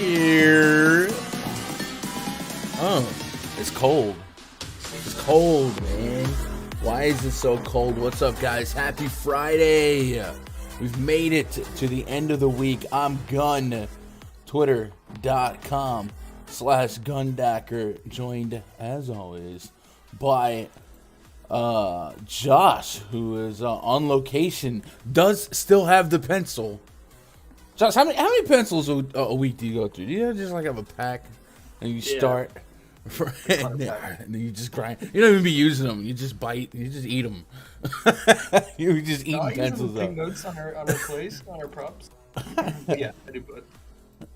Here. Oh, it's cold. It's cold, man. Why is it so cold? What's up, guys? Happy Friday. We've made it to the end of the week. I'm Gun. Twitter.com/Gundacker. Joined, as always, by Josh, who is on location. Does still have the pencil. Josh, how many pencils a week do you go through? Do you just like have a pack and you start and then you just grind? You don't even be using them. You just bite. You just eat them. You just eat pencils up. Notes on our place, on our props. Yeah, I do both.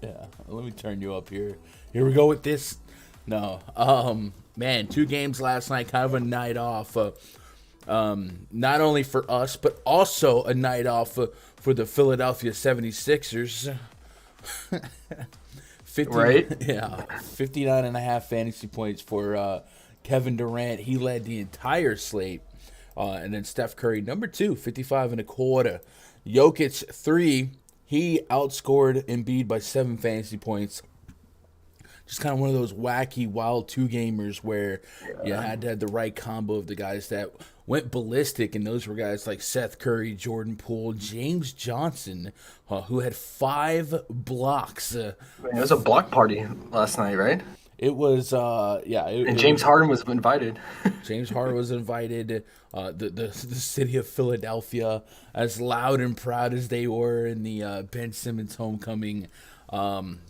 Yeah, let me turn you up here. Here we go with this. No, man, 2 games last night, kind of a night off. Not only for us, but also a night off for the Philadelphia 76ers. 59.5 fantasy points for Kevin Durant. He led the entire slate. And then Steph Curry, number 2, 55.25. Jokic, 3. He outscored Embiid by 7 fantasy points. Just kind of one of those wacky, wild 2-gamers where you had to have the right combo of the guys that went ballistic, and those were guys like Seth Curry, Jordan Poole, James Johnson, who had 5 blocks. It was a block party last night, right? It was, and James Harden was invited. James Harden was invited. The city of Philadelphia, as loud and proud as they were in the Ben Simmons homecoming.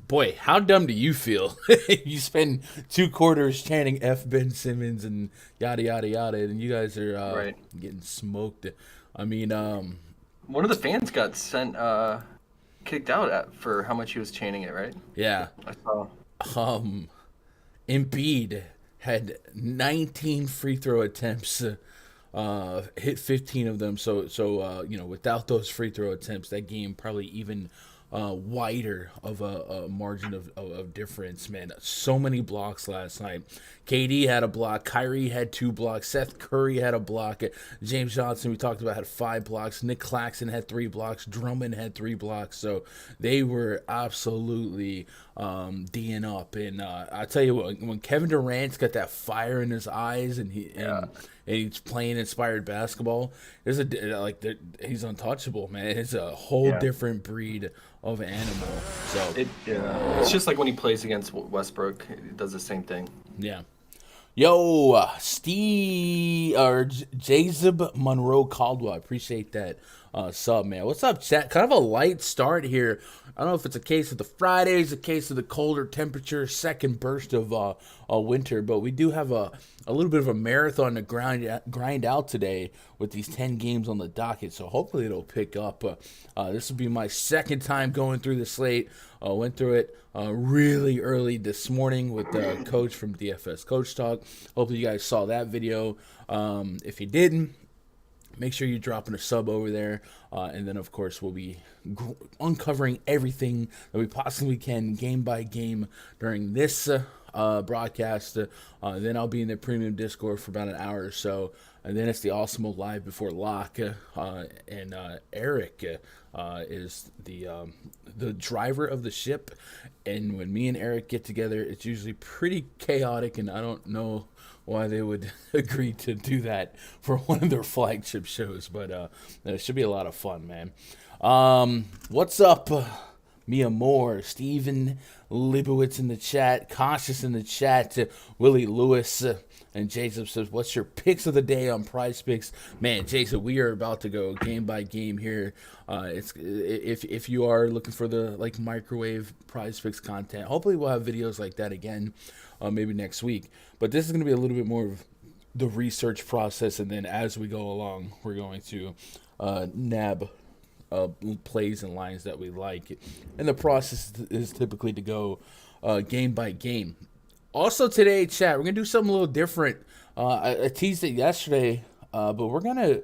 Boy, how dumb do you feel? You spend 2 quarters chanting F Ben Simmons and yada, yada, yada, and you guys are getting smoked. I mean, one of the fans got kicked out for how much he was chanting it, right? Yeah. I saw. Embiid had 19 free throw attempts, hit 15 of them. So without those free throw attempts, that game probably even wider of a margin of difference, man. So many blocks last night. KD had a block. Kyrie had 2 blocks. Seth Curry had a block. James Johnson, we talked about, had 5 blocks. Nick Claxton had 3 blocks. Drummond had 3 blocks. So they were absolutely D'ing up. And I tell you what, when Kevin Durant's got that fire in his eyes and he's playing inspired basketball, he's untouchable, man. It's a whole different breed of animal. So it's just like when he plays against Westbrook, he does the same thing. Yeah. Yo, Jazib Monroe Caldwell. I appreciate that sub, man. What's up, chat? Kind of a light start here. I don't know if it's a case of the Fridays, a case of the colder temperature, second burst of winter, but we do have a little bit of a marathon to grind out today with these 10 games on the docket, so hopefully it'll pick up. This will be my second time going through the slate. Went through it really early this morning with the coach from DFS Coach Talk. Hopefully you guys saw that video. If you didn't, make sure you're dropping a sub over there. And then, of course, we'll be uncovering everything that we possibly can game by game during this broadcast. Then I'll be in the premium Discord for about an hour or so. And then it's the Awesome Live before lock. And Eric is the driver of the ship. And when me and Eric get together, it's usually pretty chaotic, and I don't know why they would agree to do that for one of their flagship shows, but it should be a lot of fun, man. What's up, Mia Moore, Steven Libowitz in the chat, Cautious in the chat, Willie Lewis, and Jason says, what's your picks of the day on PrizePicks? Man, Jason, we are about to go game by game here. If you are looking for the microwave PrizePicks content, hopefully we'll have videos like that again, maybe next week. But this is going to be a little bit more of the research process, and then as we go along, we're going to nab plays and lines that we like. And the process is typically to go game by game. Also today, chat, we're gonna do something a little different. I teased it yesterday, but we're gonna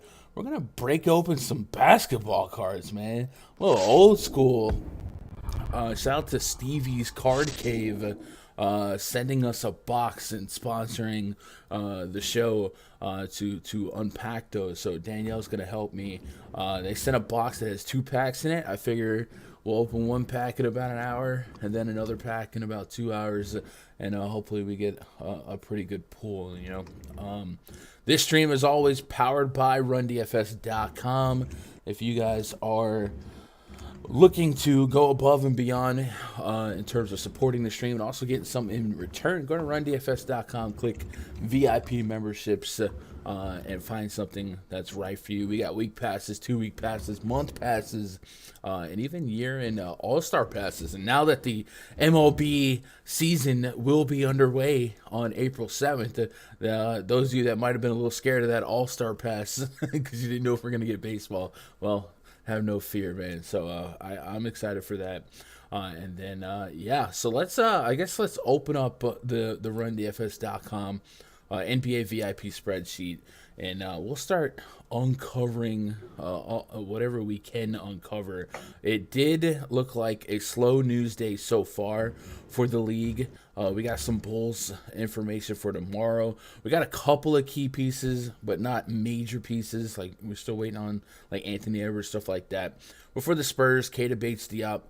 break open some basketball cards, man. A little old school. Shout out to Stevie's Card Cave, sending us a box and sponsoring the show to unpack those. So Danielle's gonna help me. They sent a box that has 2 packs in it. I figure we'll open 1 pack in about an hour, and then another pack in about 2 hours, and hopefully we get a pretty good pool. This stream is always powered by RunDFS.com. If you guys are looking to go above and beyond in terms of supporting the stream and also getting something in return, go to RunDFS.com, click VIP memberships, and find something that's right for you. We got week passes, 2-week passes, month passes, and even year and all-star passes. And now that the MLB season will be underway on April 7th, those of you that might have been a little scared of that all-star pass because you didn't know if we're going to get baseball, well, have no fear, man. So I'm excited for that. And then, so let's open up the RunDFS.com NBA VIP spreadsheet, and we'll start uncovering whatever we can uncover. It did look like a slow news day so far for the league. We got some Bulls information for tomorrow. We got a couple of key pieces, but not major pieces. Like, we're still waiting on Anthony Edwards, stuff like that. But for the Spurs, Keita Bates-Diop,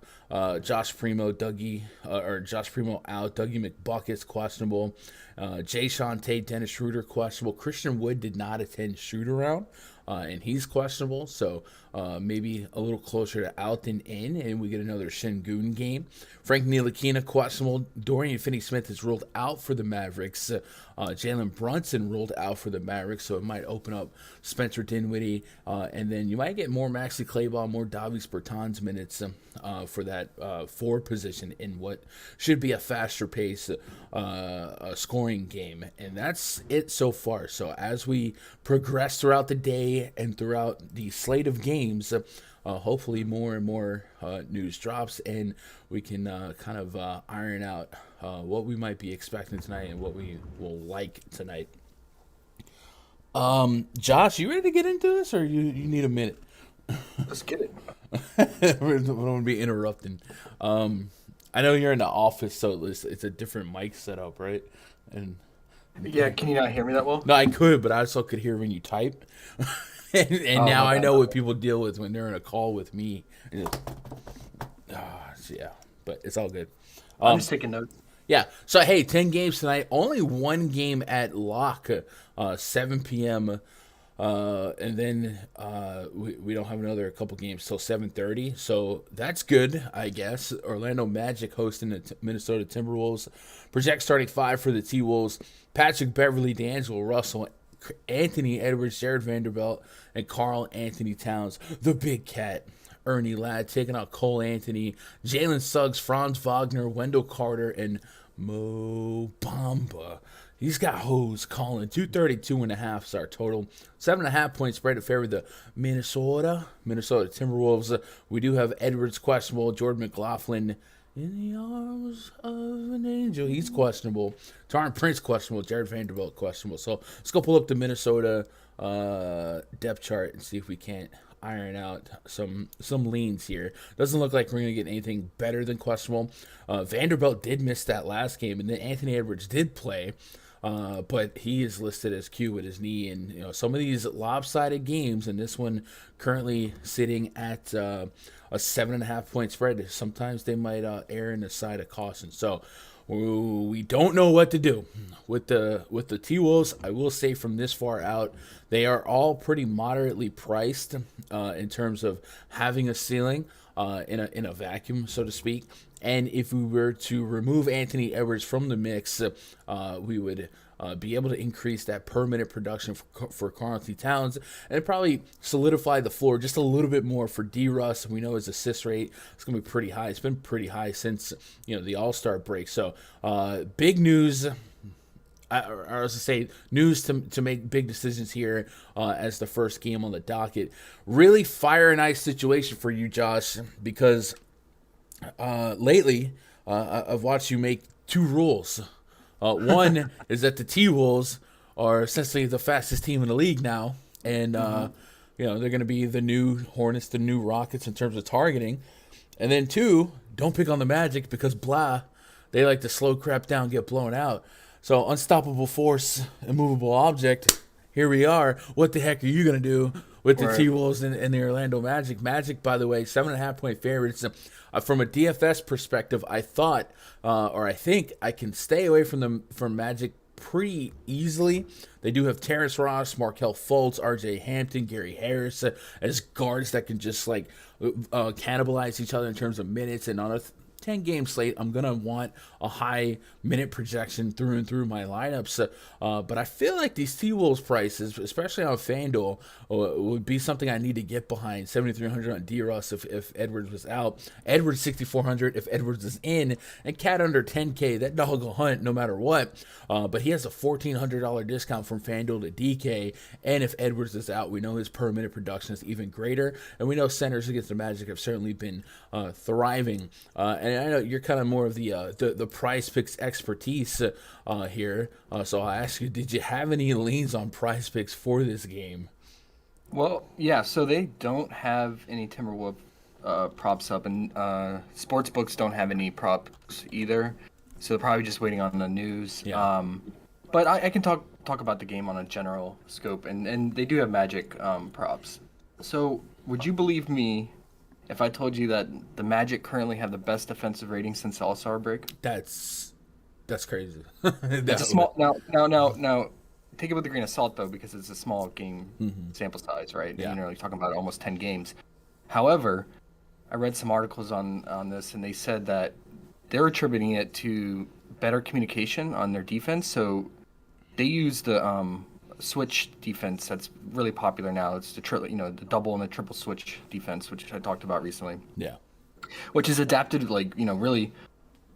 Josh Primo out, Dougie McBucket's questionable, Jae'Sean Tate, Dennis Schroeder questionable. Christian Wood did not attend shoot-around, and he's questionable, so maybe a little closer to out than in, and we get another Şengün game. Frank Ntilikina questionable. Dorian Finney-Smith is ruled out for the Mavericks. Jalen Brunson ruled out for the Mavericks, so it might open up Spencer Dinwiddie, and then you might get more Maxi Kleber, more Davis Bertans minutes for that forward position in what should be a faster pace scoring game. And that's it so far. So as we progress throughout the day and throughout the slate of games, hopefully more and more news drops, and we can kind of iron out what we might be expecting tonight and what we will like tonight. Josh, you ready to get into this, or you need a minute? Let's get it. We don't want to be interrupting. I know you're in the office, so it's a different mic setup, right? And yeah, can you not hear me that well? No, I could, but I also could hear when you type. and now I know what people deal with when they're in a call with me. Yeah, but it's all good. I'm just taking notes. Yeah, so hey, 10 games tonight. Only 1 game at lock, 7 p.m., and then we don't have a couple games till 7:30, so that's good, I guess. Orlando Magic hosting the Minnesota Timberwolves. Project starting 5 for the T-Wolves. Patrick Beverley, D'Angelo Russell, Anthony Edwards, Jared Vanderbilt, and Karl Anthony Towns, the Big Cat. Ernie Ladd taking out Cole Anthony, Jalen Suggs, Franz Wagner, Wendell Carter, and Mo Bamba. He's got hoes calling. 232.5 is our total. 7.5 point spread to favor the Minnesota Timberwolves. We do have Edwards questionable, Jordan McLaughlin In the arms of an angel. He's questionable. Taron Prince questionable. Jared Vanderbilt questionable. So let's go pull up the Minnesota depth chart and see if we can't iron out some leans here. Doesn't look like we're going to get anything better than questionable. Vanderbilt did miss that last game, and then Anthony Edwards did play. But he is listed as Q with his knee, and some of these lopsided games, and this one currently sitting at a 7.5 point spread. Sometimes they might err in the side of caution. So we don't know what to do with the T-Wolves. I will say from this far out, they are all pretty moderately priced in terms of having a ceiling in a vacuum, so to speak. And if we were to remove Anthony Edwards from the mix, we would be able to increase that per minute production for Karl-Anthony Towns, and probably solidify the floor just a little bit more for D-Russ. We know his assist rate is going to be pretty high. It's been pretty high since the All-Star break. So big news. I was to say news to make big decisions here as the first game on the docket. Really fire and ice situation for you, Josh, because lately I've watched you make two rules. One is that the T-Wolves are essentially the fastest team in the league now, and they're going to be the new Hornets, the new Rockets in terms of targeting. And then two, don't pick on the Magic because they like to slow crap down, get blown out. So unstoppable force, immovable object. Here we are. What the heck are you going to do with the T-Wolves and the Orlando Magic? Magic, by the way, 7.5 point favorites. From a DFS perspective, I thought, or I think, I can stay away from Magic pretty easily. They do have Terrence Ross, Markelle Fultz, RJ Hampton, Gary Harris as guards that can just cannibalize each other in terms of minutes. And on a 10-game slate, I'm going to want a high minute projection through and through my lineups. But I feel like these T-Wolves prices, especially on FanDuel, would be something I need to get behind. 7,300 on D-Russ if Edwards was out. Edwards 6,400 if Edwards is in. And Cat under 10K. That dog will hunt no matter what. But he has a $1,400 discount from FanDuel to DK. And if Edwards is out, we know his per minute production is even greater. And we know centers against the Magic have certainly been thriving. And I know you're kind of more of the PrizePicks expertise here. So I'll ask you, did you have any leans on PrizePicks for this game? Well, yeah, so they don't have any Timberwolves props up, and sports books don't have any props either. So they're probably just waiting on the news. Yeah. But I can talk about the game on a general scope, and they do have Magic props. So would you believe me if I told you that the Magic currently have the best defensive rating since the All-Star break? That's crazy. It's a small now. Take it with a grain of salt though, because it's a small game sample size, right? Yeah. You're talking about almost 10 games. However, I read some articles on this, and they said that they're attributing it to better communication on their defense. So they use the switch defense that's really popular now. It's the double and the triple switch defense, which I talked about recently. Yeah. Which is adapted really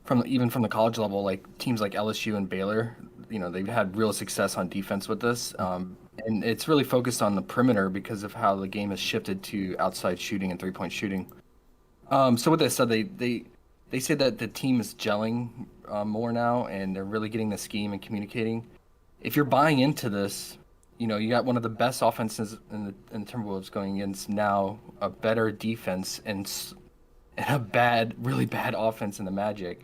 from the college level, like teams like LSU and Baylor, they've had real success on defense with this. And it's really focused on the perimeter because of how the game has shifted to outside shooting and three-point shooting. So with that said, they say that the team is gelling more now, and they're really getting the scheme and communicating. If you're buying into this, you got one of the best offenses in the Timberwolves going against now a better defense and a really bad offense in the Magic.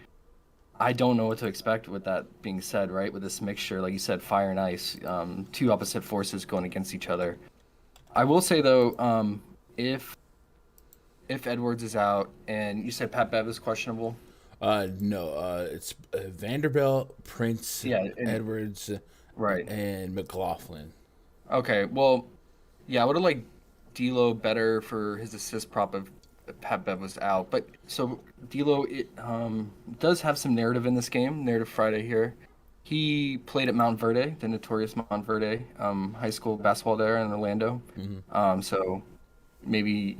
I don't know what to expect with that being said, right? With this mixture, like you said, fire and ice, two opposite forces going against each other. I will say though, if Edwards is out, and you said Pat Bev is questionable. No, it's Vanderbilt, Prince, Edwards, right, and McLaughlin. Okay, well, yeah, I would have liked D'Lo better for his assist prop if Pat Bev was out. But so D'Lo does have some narrative in this game. Narrative Friday here. He played at Mount Verde, the notorious Mount Verde high school basketball there in Orlando. Mm-hmm. So maybe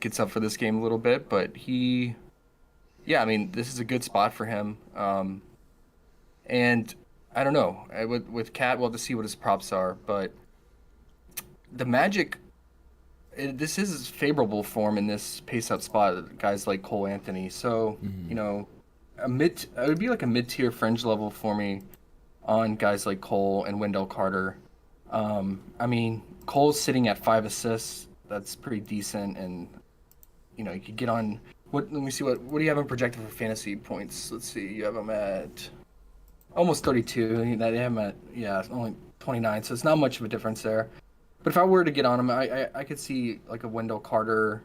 gets up for this game a little bit, but this is a good spot for him. And I don't know, with Cat, we'll have to see what his props are, but the Magic this is favorable for him in this pace up spot. Guys like Cole Anthony, so you know, it would be like a mid tier fringe level for me on guys like Cole and Wendell Carter. I mean, Cole's sitting at 5 assists. That's pretty decent, and you know, you could get on. Let me see what do you have him projected for fantasy points? Let's see, you have him at almost 32. They have him at only 29, so it's not much of a difference there. But if I were to get on him, I could see like a Wendell Carter,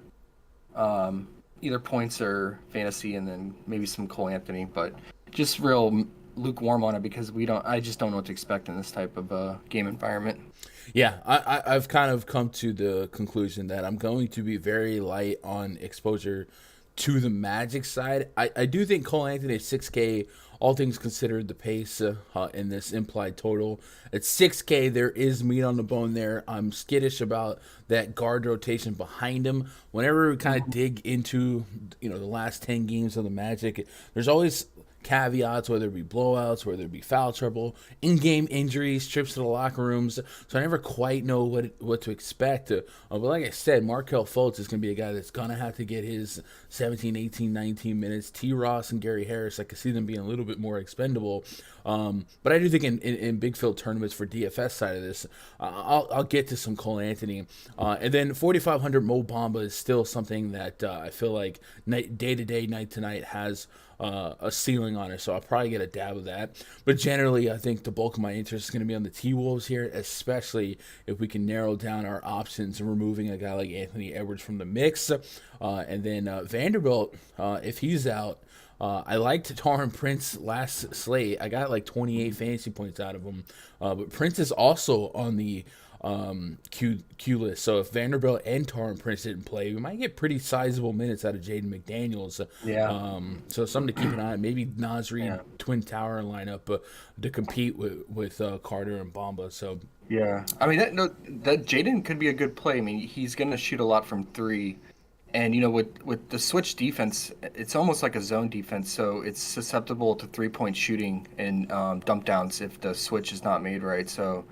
either points or fantasy, and then maybe some Cole Anthony. But just real lukewarm on it because I just don't know what to expect in this type of game environment. Yeah, I've kind of come to the conclusion that I'm going to be very light on exposure to the Magic side. I do think Cole Anthony at 6K, all things considered, the pace in this implied total. At 6K, there is meat on the bone there. I'm skittish about that guard rotation behind him. Whenever we kind of dig into the last 10 games of the Magic, there's always caveats, whether it be blowouts, whether it be foul trouble, in-game injuries, trips to the locker rooms. So I never quite know what to expect. But like I said, Markelle Fultz is going to be a guy that's going to have to get his 17, 18, 19 minutes. T. Ross and Gary Harris, I could see them being a little bit more expendable. But I do think in big field tournaments for DFS side of this, I'll get to some Cole Anthony. And then 4,500 Mo Bamba is still something that I feel like day-to-day, night-to-night has a ceiling on it, so I'll probably get a dab of that. But generally, I think the bulk of my interest is going to be on the T-Wolves here, especially if we can narrow down our options and removing a guy like Anthony Edwards from the mix. And then Vanderbilt, if he's out, I liked Taurean Prince last slate. I got like 28 fantasy points out of him. But Prince is also on the Q list. So if Vanderbilt and Taurean Prince didn't play, we might get pretty sizable minutes out of Jaden McDaniels. Yeah. So something to keep an eye on. Maybe Nasri Twin Tower lineup to compete with Carter and Bamba. So yeah, I mean that Jaden could be a good play. I mean, he's going to shoot a lot from three. And, with the switch defense, it's almost like a zone defense, so it's susceptible to three-point shooting and dump downs if the switch is not made right. So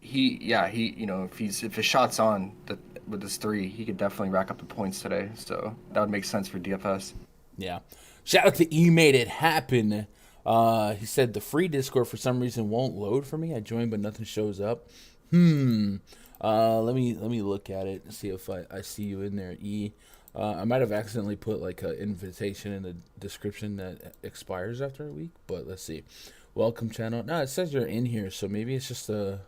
if his shot's on with this three, he could definitely rack up the points today. So that would make sense for DFS. Yeah. Shout out to E Made It Happen. He said the free Discord for some reason won't load for me. I joined, but nothing shows up. Let me look at it and see if I see you in there, E. I might have accidentally put like an invitation in the description that expires after a week, but let's see. Welcome channel. No, it says you're in here, so maybe it's just an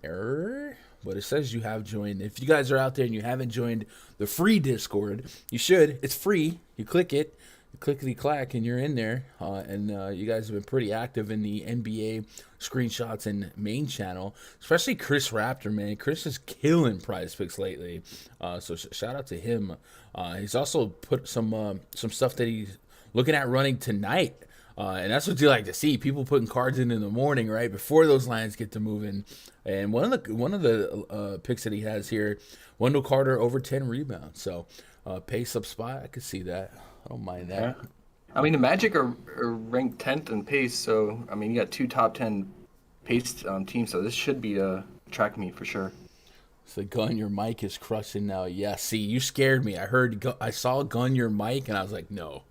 error, but it says you have joined. If you guys are out there and you haven't joined the free Discord, you should. It's free. You click it. Clickety-clack, and you're in there. And you guys have been pretty active in the NBA screenshots and main channel, especially Chris Raptor, man. Chris is killing PrizePicks lately. So shout out to him. He's also put some stuff that he's looking at running tonight. And that's what you like to see. People putting cards in the morning, right, before those lines get to moving. And one of the picks that he has here, Wendell Carter over 10 rebounds. So pace up spot, I could see that. I don't mind that. Yeah. I mean, the Magic are ranked 10th in pace, so, I mean, you got two top 10 pace teams, so this should be a track meet for sure. So Gun Your Mic is crushing now. Yeah, see, you scared me. I saw Gun Your Mic, and I was like, no,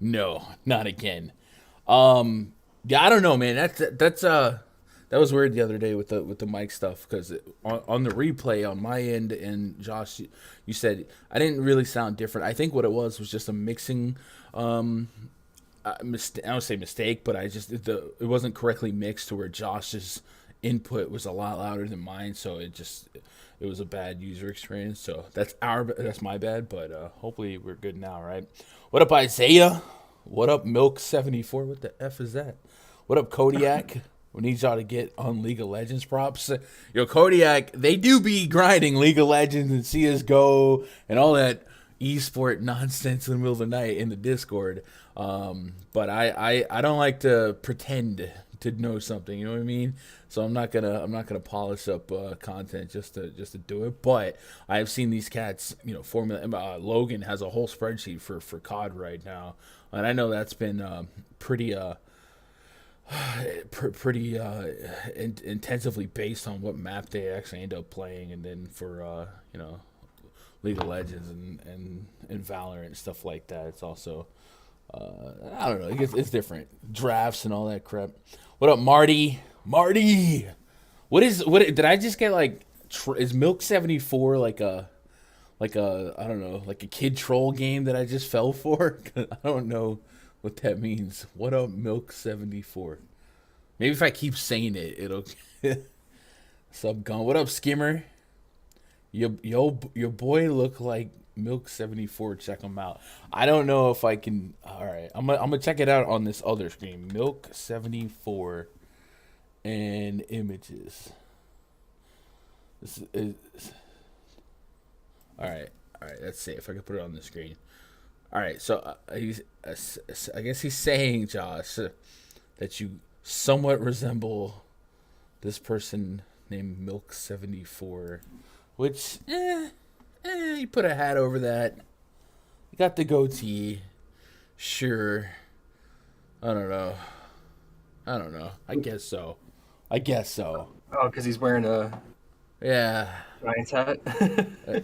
not again. Yeah, I don't know, man. That was weird the other day with the mic stuff because on the replay on my end, and Josh, you said I didn't really sound different. I think what it was just a mixing I don't say mistake, but it wasn't correctly mixed to where Josh's input was a lot louder than mine, so it was a bad user experience. So that's my bad, but hopefully we're good now, right? What up, Isaiah? What up, Milk74? What the F is that? What up, Kodiak? We need y'all to get on League of Legends props. Yo, Kodiak, they do be grinding League of Legends and CSGO and all that esport nonsense in the middle of the night in the Discord. But I don't like to pretend to know something, you know what I mean? So I'm not gonna polish up content just to do it. But I have seen these cats, formula. Logan has a whole spreadsheet for COD right now, and I know that's been pretty intensively based on what map they actually end up playing, and then for League of Legends and Valorant and stuff like that. It's also I don't know. It's different drafts and all that crap. What up, Marty? Marty, what did I just get? Like, is Milk 74 like a I don't know, like a kid troll game that I just fell for? I don't know what that means. What up, Milk 74? Maybe if I keep saying it, it'll. Sub Gun. What up, Skimmer? Your boy look like Milk 74. Check him out. I don't know if I can. All right, I'm gonna check it out on this other screen. Milk 74 and images. This is. All right. Let's see if I can put it on the screen. All right, so I guess he's saying, Josh, that you somewhat resemble this person named Milk 74, which, you put a hat over that. You got the goatee. Sure. I don't know. I guess so. Oh, because he's wearing a Giants hat.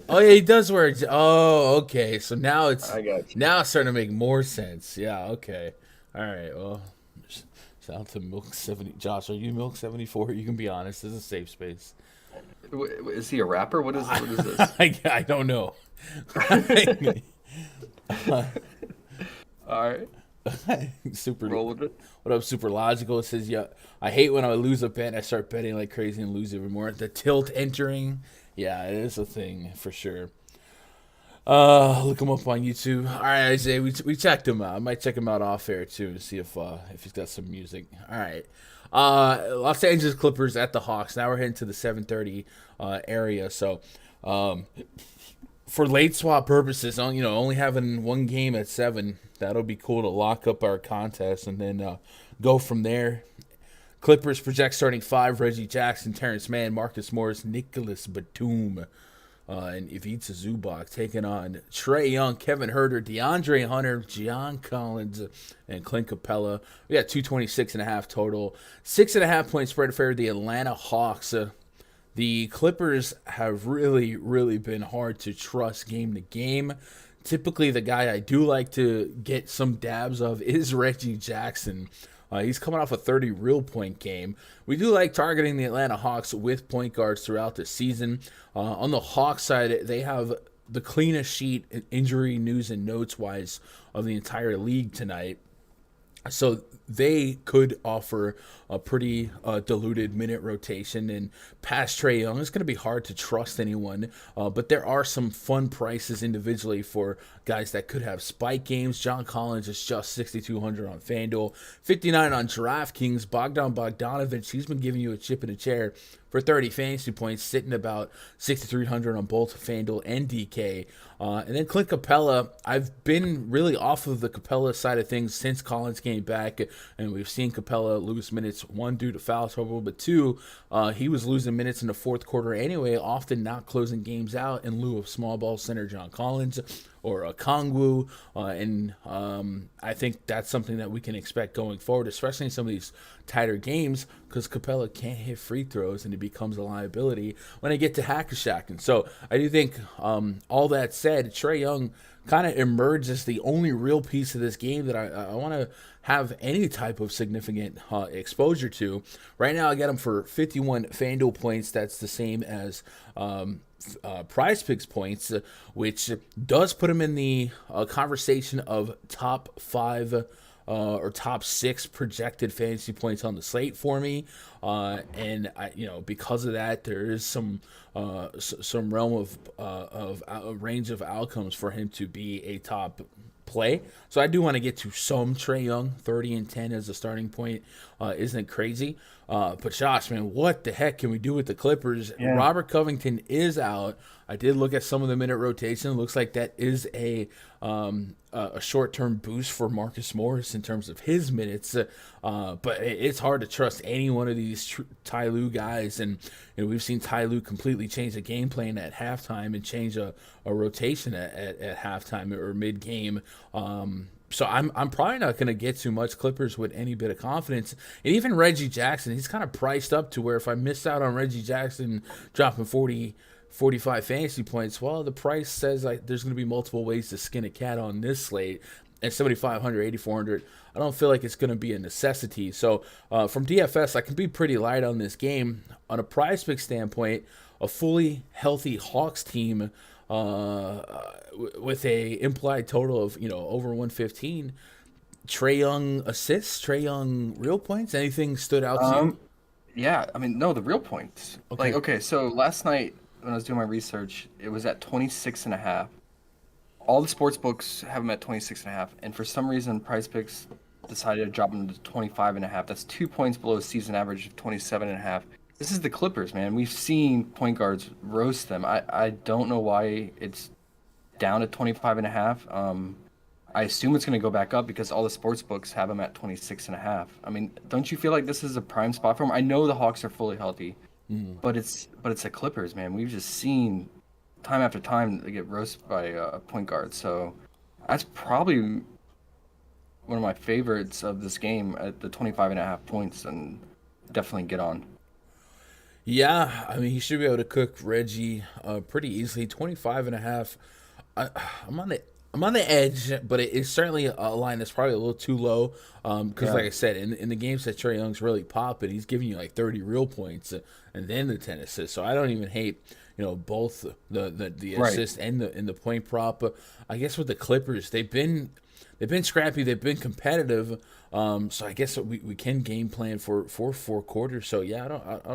Oh yeah, he does wear. Oh, okay. So now it's I got you. now it's starting to make more sense. Yeah. Okay. All right. Well, shout out to Milk 70. Josh, are you Milk 74? You can be honest. This is a safe space. Is he a rapper? What is this? I don't know. All right. Super. Roll with it. What up, Super Logical? It says, yeah, I hate when I lose a bet. I start betting like crazy and lose even more. The tilt entering. Yeah, it is a thing for sure. Look him up on YouTube. All right, Isaiah, we checked him out. I might check him out off air too to see if he's got some music. All right. Los Angeles Clippers at the Hawks. Now we're heading to the 7:30 area. So, for late swap purposes, only having one game at 7, that'll be cool to lock up our contest and then go from there. Clippers project starting 5: Reggie Jackson, Terrence Mann, Marcus Morris, Nicholas Batum, and Ivica Zubac taking on Trae Young, Kevin Huerter, DeAndre Hunter, John Collins, and Clint Capela. We got 226.5 total. 6.5 point spread for the Atlanta Hawks. The Clippers have really, really been hard to trust game to game. Typically, the guy I do like to get some dabs of is Reggie Jackson. He's coming off a 30 real point game. We do like targeting the Atlanta Hawks with point guards throughout the season. On the Hawks side, they have the cleanest sheet injury news and notes wise of the entire league tonight. So they could offer a pretty diluted minute rotation, and past Trae Young, it's going to be hard to trust anyone. But there are some fun prices individually for guys that could have spike games. John Collins is just 6,200 on FanDuel, 59 on DraftKings. Bogdan Bogdanovic, he's been giving you a chip in a chair for 30 fantasy points, sitting about 6,300 on both FanDuel and DK. And then Clint Capela, I've been really off of the Capela side of things since Collins came back, and we've seen Capela lose minutes, 1, due to foul trouble, but 2, he was losing minutes in the fourth quarter anyway, often not closing games out in lieu of small ball center John Collins or Kongwu, and I think that's something that we can expect going forward, especially in some of these tighter games, because Capela can't hit free throws, and it becomes a liability when I get to hack-a-shacking. So I do think, all that said, Trae Young kind of emerged as the only real piece of this game that I want to have any type of significant exposure to. Right now, I got him for 51 FanDuel points. That's the same as PrizePicks points, which does put him in the conversation of top 5 or top 6 projected fantasy points on the slate for me, and because of that, there is some realm of a range of outcomes for him to be a top play. So I do want to get to some Trae Young. 30 and 10 as a starting point isn't crazy. But Josh, man, what the heck can we do with the Clippers? Yeah. Robert Covington is out. I did look at some of the minute rotation. It looks like that is a short-term boost for Marcus Morris in terms of his minutes. But it's hard to trust any one of these Ty Lue guys. And we've seen Ty Lue completely change the game plan at halftime and change a rotation at halftime or mid-game. So I'm probably not going to get too much Clippers with any bit of confidence. And even Reggie Jackson, he's kind of priced up to where if I miss out on Reggie Jackson dropping 40 45 fantasy points. Well, the price says like there's going to be multiple ways to skin a cat on this slate. At 7,500, 8,400, I don't feel like it's going to be a necessity. So from DFS, I can be pretty light on this game. On a PrizePicks standpoint, a fully healthy Hawks team with a implied total of over 115. Trae Young assists, Trae Young real points. Anything stood out to you? Yeah, I mean, no, the real points. Okay. Okay, so last night when I was doing my research, it was at 26.5. All the sports books have him at 26.5, and for some reason, PrizePicks decided to drop him to 25.5. That's 2 points below his season average of 27.5. This is the Clippers, man. We've seen point guards roast them. I don't know why it's down to 25.5. I assume it's going to go back up because all the sports books have him at 26.5. I mean, don't you feel like this is a prime spot for him? I know the Hawks are fully healthy, but it's the Clippers, man. We've just seen time after time they get roasted by a point guard. So that's probably one of my favorites of this game at the 25.5 points, and definitely get on. Yeah, I mean, he should be able to cook Reggie pretty easily. 25.5. I'm on the edge, but it's certainly a line that's probably a little too low. Because, like I said, in the games that Trae Young's really popping, he's giving you like 30 real points and then the 10 assists. So I don't even hate both the assist and the point prop. I guess with the Clippers, they've been scrappy, they've been competitive. So I guess we can game plan for 4 quarters. So yeah, I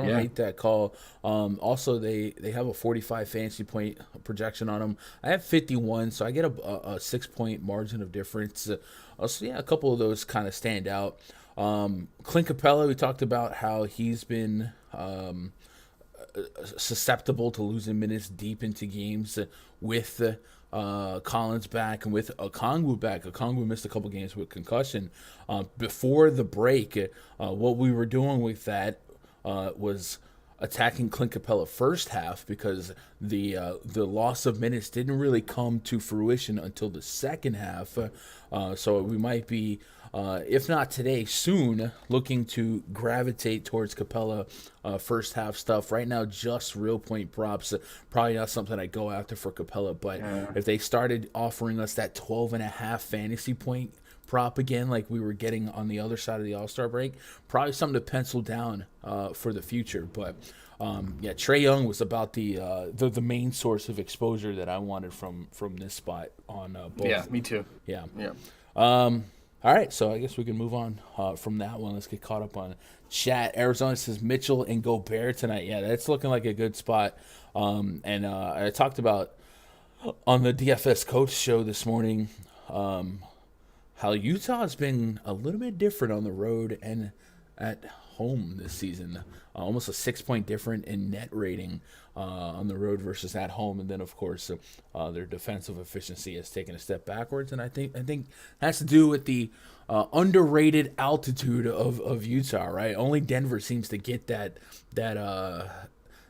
don't hate that call. Also they have a 45 fantasy point projection on them. I have 51, so I get a 6-point margin of difference. So yeah, a couple of those kind of stand out. Clint Capela, we talked about how he's been susceptible to losing minutes deep into games with Collins back and with Okongwu back. Okongwu missed a couple games with concussion. Before the break, what we were doing with that was attacking Clint Capela first half because the loss of minutes didn't really come to fruition until the second half. So we might be, if not today, soon, looking to gravitate towards Capela first half stuff. Right now, just real point props. Probably not something I go after for Capela, but if they started offering us that 12.5 fantasy point prop again, like we were getting on the other side of the All-Star break, probably something to pencil down for the future. But yeah, Trae Young was about the main source of exposure that I wanted from this spot on both. Yeah, me too. Yeah. Yeah. All right, so I guess we can move on from that one. Let's get caught up on chat. Arizona says Mitchell and Gobert tonight. Yeah, that's looking like a good spot. And I talked about on the DFS coach show this morning how Utah has been a little bit different on the road and at home this season. Almost a 6-point difference in net rating on the road versus at home, and then of course their defensive efficiency has taken a step backwards. And I think it has to do with the underrated altitude of Utah. Right, only Denver seems to get that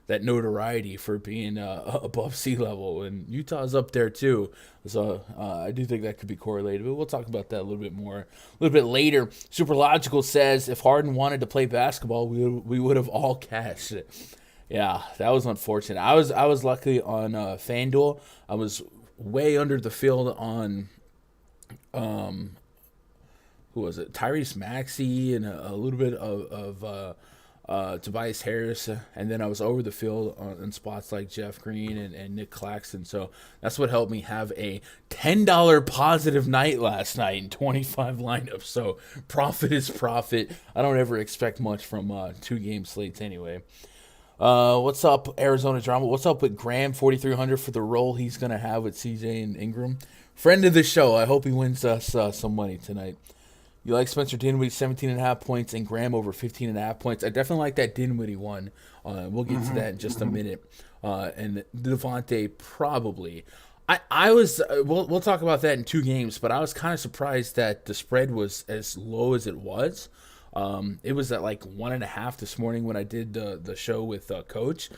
notoriety for being above sea level, and Utah's up there too. So I do think that could be correlated, but we'll talk about that a little bit more a little bit later. Superlogical says if Harden wanted to play basketball, we would have all cashed it. Yeah, that was unfortunate. I was lucky on FanDuel. I was way under the field on who was it? Tyrese Maxey and a little bit of Tobias Harris, and then I was over the field in spots like Jeff Green and Nick Claxton. So that's what helped me have a $10 positive night last night in 25 lineups. So profit is profit. I don't ever expect much from 2-game slates anyway. What's up, Arizona Drama? What's up with Graham, 4,300 for the role he's going to have with CJ and Ingram? Friend of the show. I hope he wins us some money tonight. You like Spencer Dinwiddie, 17.5 points, and Graham over 15.5 points. I definitely like that Dinwiddie one. We'll get to that in just a minute. And Devontae probably. We'll talk about that in 2 games, but I was kind of surprised that the spread was as low as it was. It was at like 1.5 this morning when I did the show with Coach.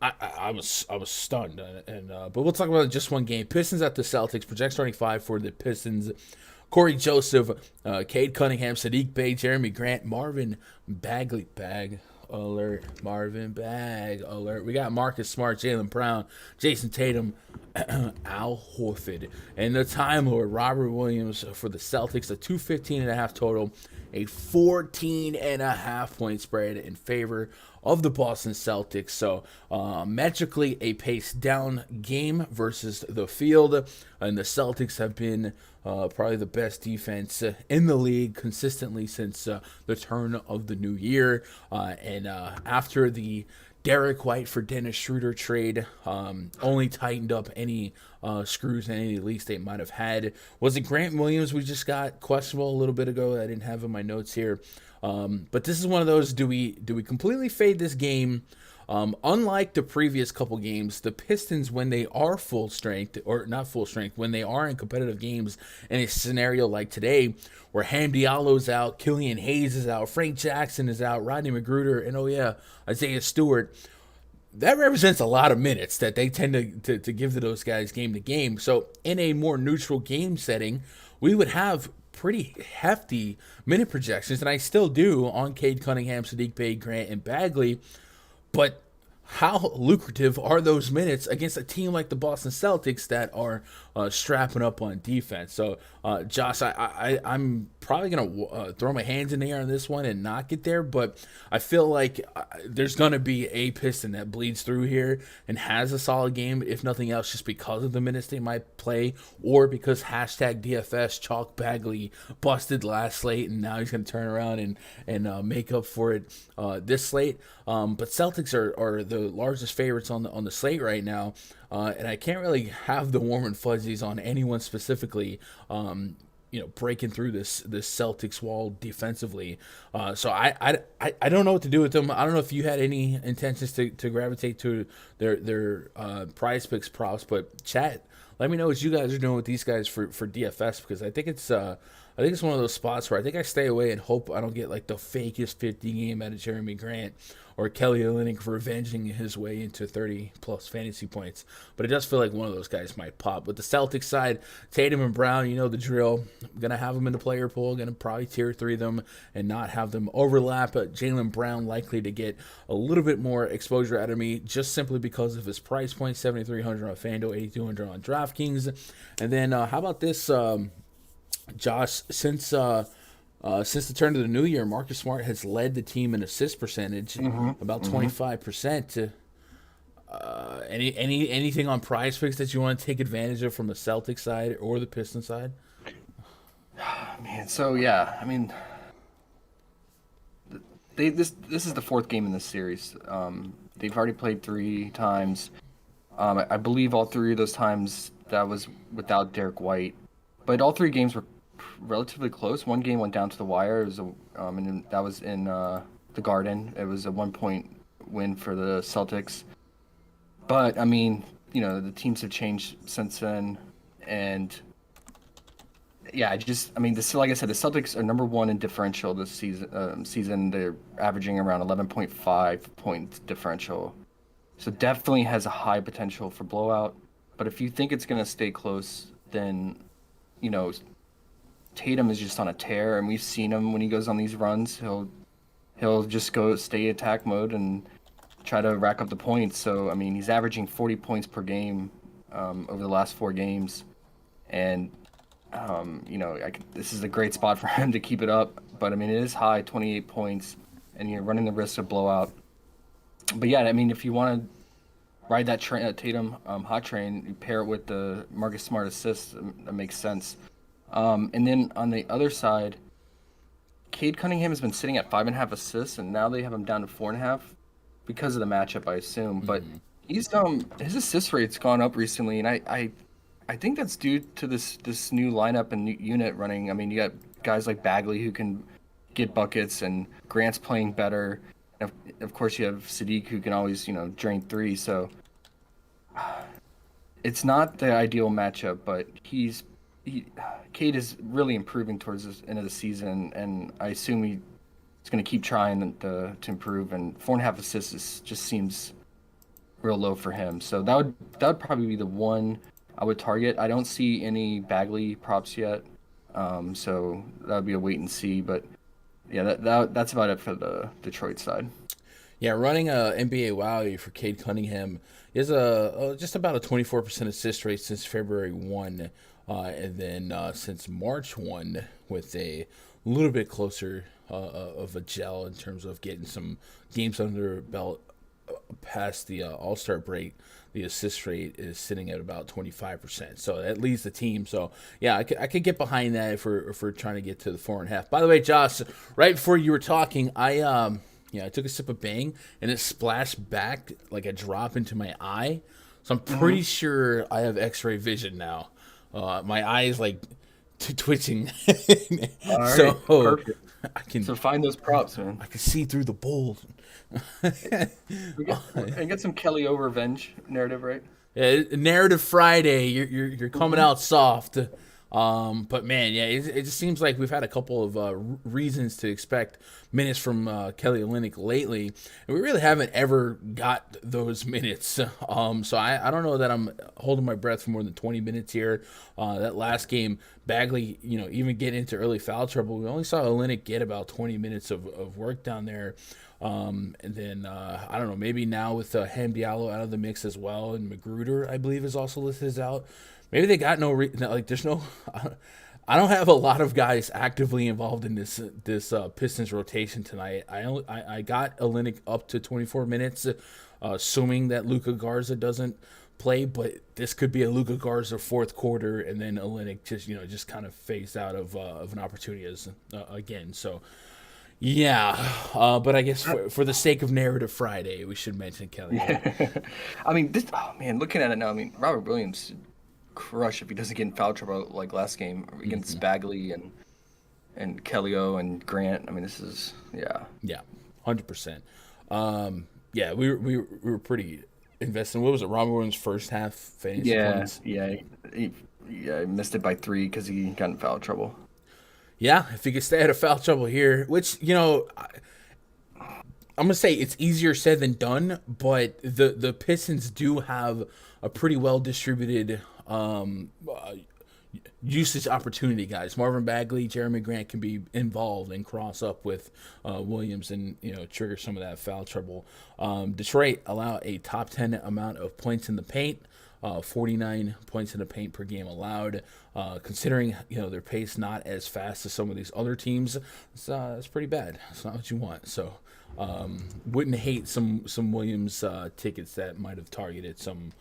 I was stunned. But we'll talk about just one game. Pistons at the Celtics. Project starting 5 for the Pistons. Corey Joseph, Cade Cunningham, Sadiq Bey, Jeremy Grant, Marvin Bagley, alert, Marvin Bag alert. We got Marcus Smart, Jaylen Brown, Jason Tatum, Al Horford, and the Time Lord, Robert Williams for the Celtics, a 215.5 total, a 14.5 point spread in favor of the Boston Celtics. So magically a pace down game versus the field, and the Celtics have been probably the best defense in the league consistently since the turn of the new year. And after the Derek White for Dennis Schroeder trade only tightened up any screws and any leaks they might have had. Was it Grant Williams we just got questionable a little bit ago? I didn't have in my notes here. But this is one of those, do we completely fade this game? Unlike the previous couple games, the Pistons, when they are full strength, or not full strength, when they are in competitive games in a scenario like today, where Ham Diallo's out, Killian Hayes is out, Frank Jackson is out, Rodney McGruder, and Isaiah Stewart, that represents a lot of minutes that they tend to give to those guys game to game. So in a more neutral game setting, we would have pretty hefty minute projections, and I still do on Cade Cunningham, Sadiq Bey, Grant, and Bagley. But how lucrative are those minutes against a team like the Boston Celtics that are strapping up on defense? So, Josh, I'm probably going to throw my hands in the air on this one and not get there, but I feel like there's going to be a Piston that bleeds through here and has a solid game, if nothing else, just because of the minutes they might play, or because hashtag DFS Chalk Bagley busted last slate, and now he's going to turn around and make up for it this slate. But Celtics are the largest favorites on the slate right now, and I can't really have the warm and fuzzies on anyone specifically. Breaking through this Celtics wall defensively. So I don't know what to do with them. I don't know if you had any intentions to gravitate to their prize picks props, but chat, let me know what you guys are doing with these guys for DFS, because I think it's one of those spots where I think I stay away and hope I don't get like the fakest 50 game out of Jeremy Grant or Kelly Olynyk for revenging his way into 30 plus fantasy points. But it does feel like one of those guys might pop. With the Celtics side, Tatum and Brown, you know the drill. I'm going to have them in the player pool. Going to probably tier 3 them and not have them overlap. Jaylen Brown likely to get a little bit more exposure out of me just simply because of his price point, $7,300 on FanDuel, $8,200 on DraftKings. And then how about this, Josh, since the turn of the new year, Marcus Smart has led the team in assist percentage, about 25%. Anything on prize picks that you want to take advantage of from the Celtics side or the Pistons side? Man, so yeah, I mean, this is the 4th game in this series. They've already played 3 times. I believe all 3 of those times that was without Derek White, but all 3 games were relatively close. One game went down to the wire. It was and that was in the Garden. It was a 1-point win for the Celtics. But I mean, the teams have changed since then, and yeah, like I said, the Celtics are number 1 in differential this season. They're averaging around 11.5 point differential, so definitely has a high potential for blowout. But if you think it's going to stay close, then Tatum is just on a tear, and we've seen him when he goes on these runs. He'll just go stay attack mode and try to rack up the points. So I mean, he's averaging 40 points per game over the last 4 games, and this is a great spot for him to keep it up. But I mean, it is high, 28 points, and you're running the risk of blowout. But yeah, I mean, if you want to ride that Tatum hot train, you pair it with the Marcus Smart assist, that makes sense. And then on the other side, Cade Cunningham has been sitting at 5.5 assists, and now they have him down to 4.5 because of the matchup, I assume. But he's his assist rate's gone up recently, and I think that's due to this new lineup and new unit running. I mean, you got guys like Bagley who can get buckets, and Grant's playing better. And of course, you have Sadiq who can always drain 3. So it's not the ideal matchup, but Cade is really improving towards the end of the season, and I assume he's going to keep trying to improve. And 4.5 assists just seems real low for him. So that would probably be the one I would target. I don't see any Bagley props yet, so that would be a wait and see. But yeah, that's about it for the Detroit side. Yeah, running a NBA Wowie for Cade Cunningham is a just about a 24% assist rate since February 1, and then since March 1 with a little bit closer of a gel in terms of getting some games under her belt past the All-Star break. The assist rate is sitting at about 25%, so that leads the team. So yeah, I could get behind that if we're trying to get to the 4.5. By the way, Josh, right before you were talking, I took a sip of Bang and it splashed back like a drop into my eye. So I'm pretty sure I have X-ray vision now. My eye is like twitching. All right, So perfect. I can So find those props, man. I can see through the bowl. And get some Kelly O revenge narrative, right? Yeah, Narrative Friday, you're coming out soft. But man, yeah, it just seems like we've had a couple of reasons to expect minutes from Kelly Olynyk lately, and we really haven't ever got those minutes. So I don't know that I'm holding my breath for more than 20 minutes here. That last game, Bagley, even get into early foul trouble. We only saw Olynyk get about 20 minutes of work down there. And then I don't know, maybe now with Ham Diallo out of the mix as well, and Magruder, I believe, is also listed as out. Maybe they got there's no. I don't have a lot of guys actively involved in this Pistons rotation tonight. I got Olynyk up to 24 minutes, assuming that Luka Garza doesn't play, but this could be a Luka Garza fourth quarter, and then Olynyk just kind of phased out of an opportunity again. So. Yeah, but I guess for the sake of Narrative Friday, we should mention Kelly. Yeah. I mean, looking at it now, I mean, Robert Williams should crush if he doesn't get in foul trouble like last game against Bagley and Kelly O and Grant. I mean, this is, yeah. Yeah, 100%. Yeah, we were pretty invested. What was it, Robert Williams' first half fantasy points? Yeah, he missed it by 3 because he got in foul trouble. Yeah, if he could stay out of foul trouble here, which, I'm going to say it's easier said than done, but the Pistons do have a pretty well-distributed usage opportunity, guys. Marvin Bagley, Jeremy Grant can be involved and cross up with Williams and, trigger some of that foul trouble. Detroit allow a top 10 amount of points in the paint. 49 points in the paint per game allowed. Considering their pace not as fast as some of these other teams, it's pretty bad. It's not what you want. So wouldn't hate some Williams tickets that might have targeted some.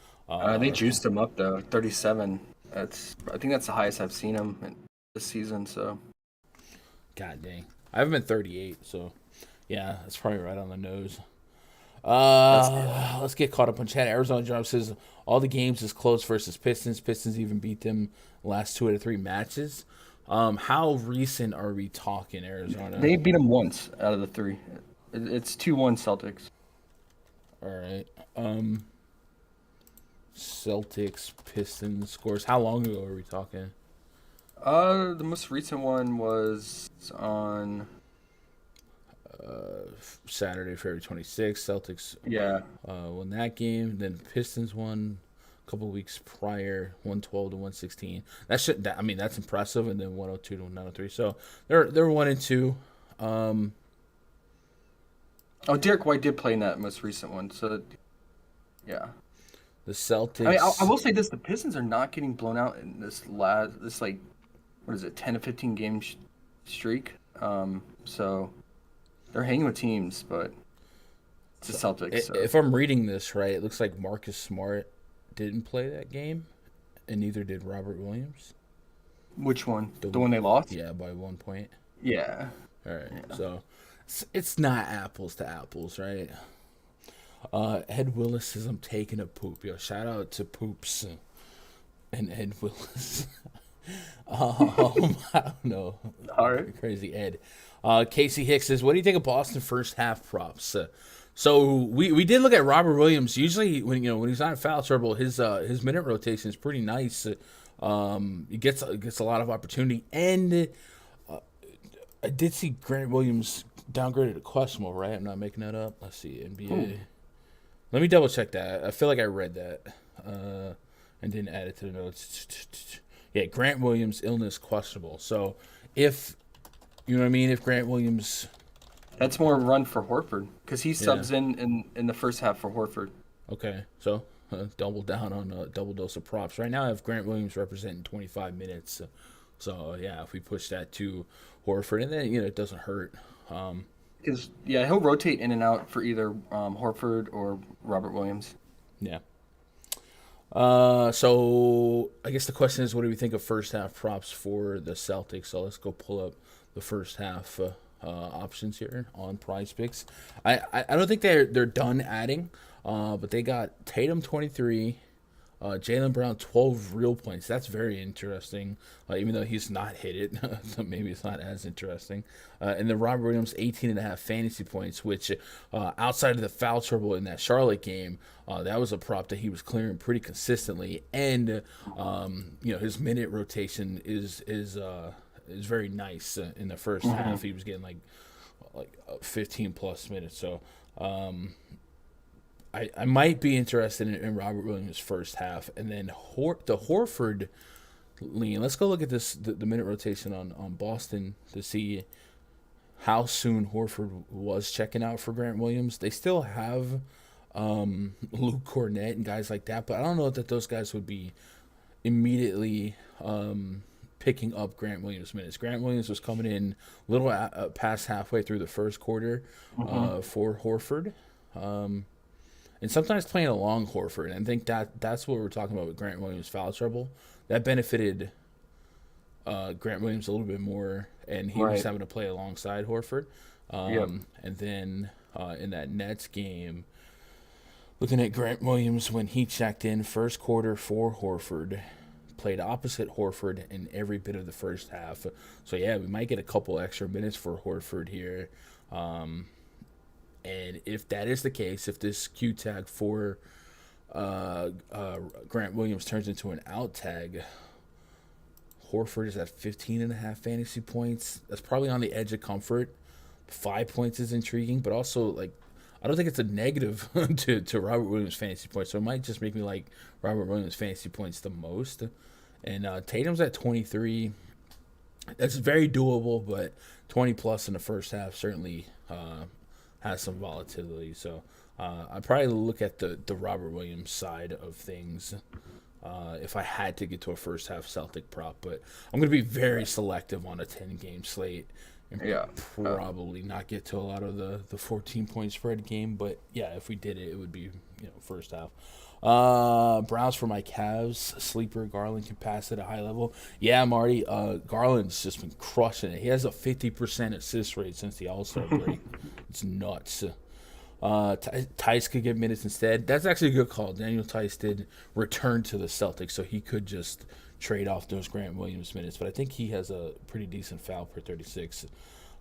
They juiced him up though, 37. I think that's the highest I've seen him this season. So. God dang, I haven't been 38. So yeah, that's probably right on the nose. Let's get caught up on chat. Arizona Job says all the games is close versus Pistons. Pistons even beat them last 2 out of 3 matches. How recent are we talking, Arizona? They beat them once out of the 3. It's 2-1 Celtics. All right. Celtics Pistons scores. How long ago are we talking? The most recent one was on Saturday, February 26th. Celtics won that game. Then Pistons won a couple weeks prior, 112 to 116. That's impressive. And then 102 to 103. So they're 1-2. Derek White did play in that most recent one. So yeah. The Celtics. I mean, I will say this: the Pistons are not getting blown out in this what is it, 10 to 15 game streak. So. They're hanging with teams, but it's the Celtics. So. If I'm reading this right, it looks like Marcus Smart didn't play that game, and neither did Robert Williams. Which one? The one they lost? Yeah, by 1 point. Yeah. All right. Yeah. So it's not apples to apples, right? Ed Willis says I'm taking a poop. Yo, shout out to Poops and Ed Willis. I don't know. All right. Crazy Ed. Casey Hicks says, what do you think of Boston first half props? So we did look at Robert Williams. Usually when he's not in foul trouble, his minute rotation is pretty nice. He gets a lot of opportunity, and I did see Grant Williams downgraded to questionable, right? I'm not making that up. Let's see, NBA. Ooh. Let me double check that. I feel like I read that and didn't add it to the notes. Yeah, Grant Williams illness questionable. So if you know what I mean, if Grant Williams That's more run for Horford because he Yeah. subs in the first half for Horford. Okay. So double down on a double dose of props. Right now, I have Grant Williams representing 25 minutes. So yeah, if we push that to Horford, and then it doesn't hurt. Because yeah, he'll rotate in and out for either Horford or Robert Williams. Yeah. So I guess the question is, what do we think of first half props for the Celtics? So let's go pull up the first half options here on PrizePicks. I don't think they're done adding, but they got Tatum 23, Jaylen Brown 12 real points. That's very interesting. Even though he's not hit it, so maybe it's not as interesting. And then Robert Williams 18.5 fantasy points, which outside of the foul trouble in that Charlotte game, that was a prop that he was clearing pretty consistently. And his minute rotation is very nice in the first half. He was getting like 15 plus minutes. So I might be interested in Robert Williams' first half, and then the Horford lean. Let's go look at the minute rotation on Boston to see how soon Horford was checking out for Grant Williams. They still have Luke Cornett and guys like that, but I don't know that those guys would be immediately picking up Grant Williams' minutes. Grant Williams was coming in a little past halfway through the first quarter for Horford. And sometimes playing along Horford. And I think that's what we're talking about with Grant Williams' foul trouble. That benefited Grant Williams a little bit more, and he was having to play alongside Horford. And then in that Nets game, looking at Grant Williams when he checked in first quarter for Horford, played opposite Horford in every bit of the first half. So, yeah, we might get a couple extra minutes for Horford here. And if that is the case, if this Q tag for Grant Williams turns into an out tag, Horford is at 15.5 fantasy points. That's probably on the edge of comfort. 5 points is intriguing, but also I don't think it's a negative to Robert Williams' fantasy points. So it might just make me like Robert Williams' fantasy points the most. And Tatum's at 23. That's very doable, but 20 plus in the first half certainly has some volatility. So I'd probably look at the Robert Williams side of things if I had to get to a first half Celtic prop. But I'm going to be very selective on a 10-game slate and probably not get to a lot of the 14-point spread game. But, yeah, if we did it, it would be first half. Browns for my Cavs. Sleeper Garland can pass at a high level. Yeah, Marty, Garland's just been crushing it. He has a 50% assist rate since the All-Star break. It's nuts. Tice could get minutes instead. That's actually a good call. Daniel Tice did return to the Celtics, so he could just trade off those Grant Williams minutes. But I think he has a pretty decent foul per 36.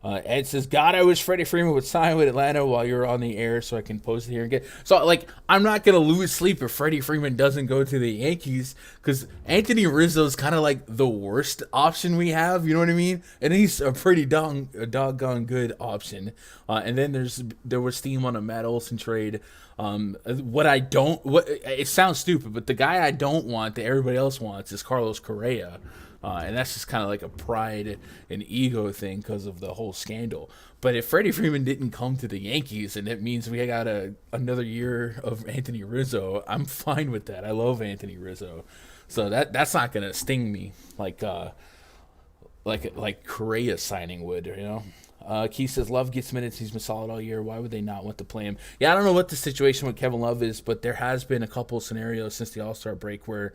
Ed says, God, I wish Freddie Freeman would sign with Atlanta while you're on the air so I can post it here and get. So, I'm not going to lose sleep if Freddie Freeman doesn't go to the Yankees because Anthony Rizzo is kind of like the worst option we have. You know what I mean? And he's a pretty doggone good option. And then there was steam on a Matt Olson trade. It sounds stupid, but the guy I don't want that everybody else wants is Carlos Correa. And that's just kind of like a pride and ego thing because of the whole scandal. But if Freddie Freeman didn't come to the Yankees and it means we got another year of Anthony Rizzo, I'm fine with that. I love Anthony Rizzo. So that's not going to sting me like Correa signing would, Keith says, Love gets minutes. He's been solid all year. Why would they not want to play him? Yeah, I don't know what the situation with Kevin Love is, but there has been a couple scenarios since the All-Star break where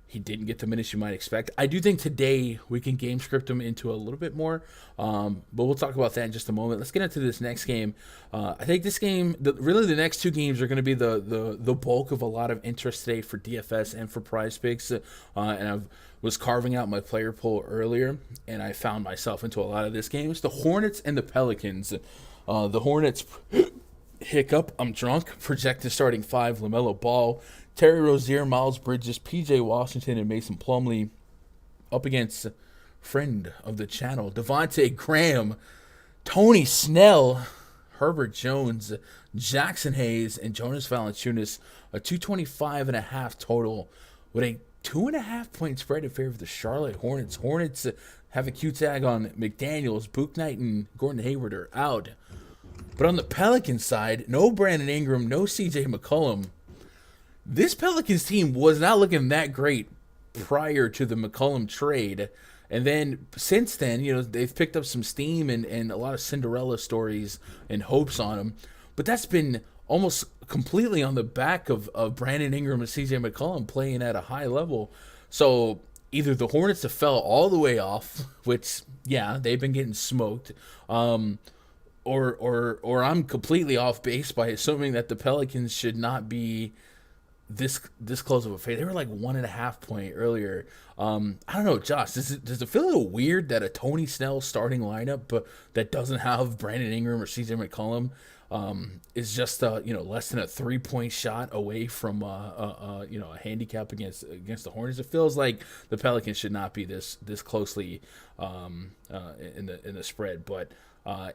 he didn't get the minutes you might expect. I do think today we can game script him into a little bit more, but we'll talk about that in just a moment. Let's get into this next game. I think this game, really the next two games are going to be the bulk of a lot of interest today for DFS and for PrizePicks. And I was carving out my player pool earlier, and I found myself into a lot of this game. It's the Hornets and the Pelicans. The Hornets, hiccup, I'm drunk, projected starting 5, LaMelo Ball, Terry Rozier, Miles Bridges, P.J. Washington, and Mason Plumley up against friend of the channel, Devontae Graham, Tony Snell, Herbert Jones, Jackson Hayes, and Jonas Valanciunas, a 225.5 total with a 2.5 point spread in favor of the Charlotte Hornets. Hornets have a Q tag on McDaniels. Book Knight and Gordon Hayward are out. But on the Pelicans side, no Brandon Ingram, no CJ McCollum. This Pelicans team was not looking that great prior to the McCollum trade. And then since then, they've picked up some steam and a lot of Cinderella stories and hopes on them. But that's been almost completely on the back of Brandon Ingram and CJ McCollum playing at a high level. So either the Hornets have fell all the way off, which, yeah, they've been getting smoked, or I'm completely off base by assuming that the Pelicans should not be this close of a fade. They were like 1.5 point earlier. I don't know, Josh. Does it feel a little weird that a Tony Snell starting lineup, but that doesn't have Brandon Ingram or CJ McCollum, is just less than a 3-point shot away from a handicap against the Hornets? It feels like the Pelicans should not be this closely in the spread, but.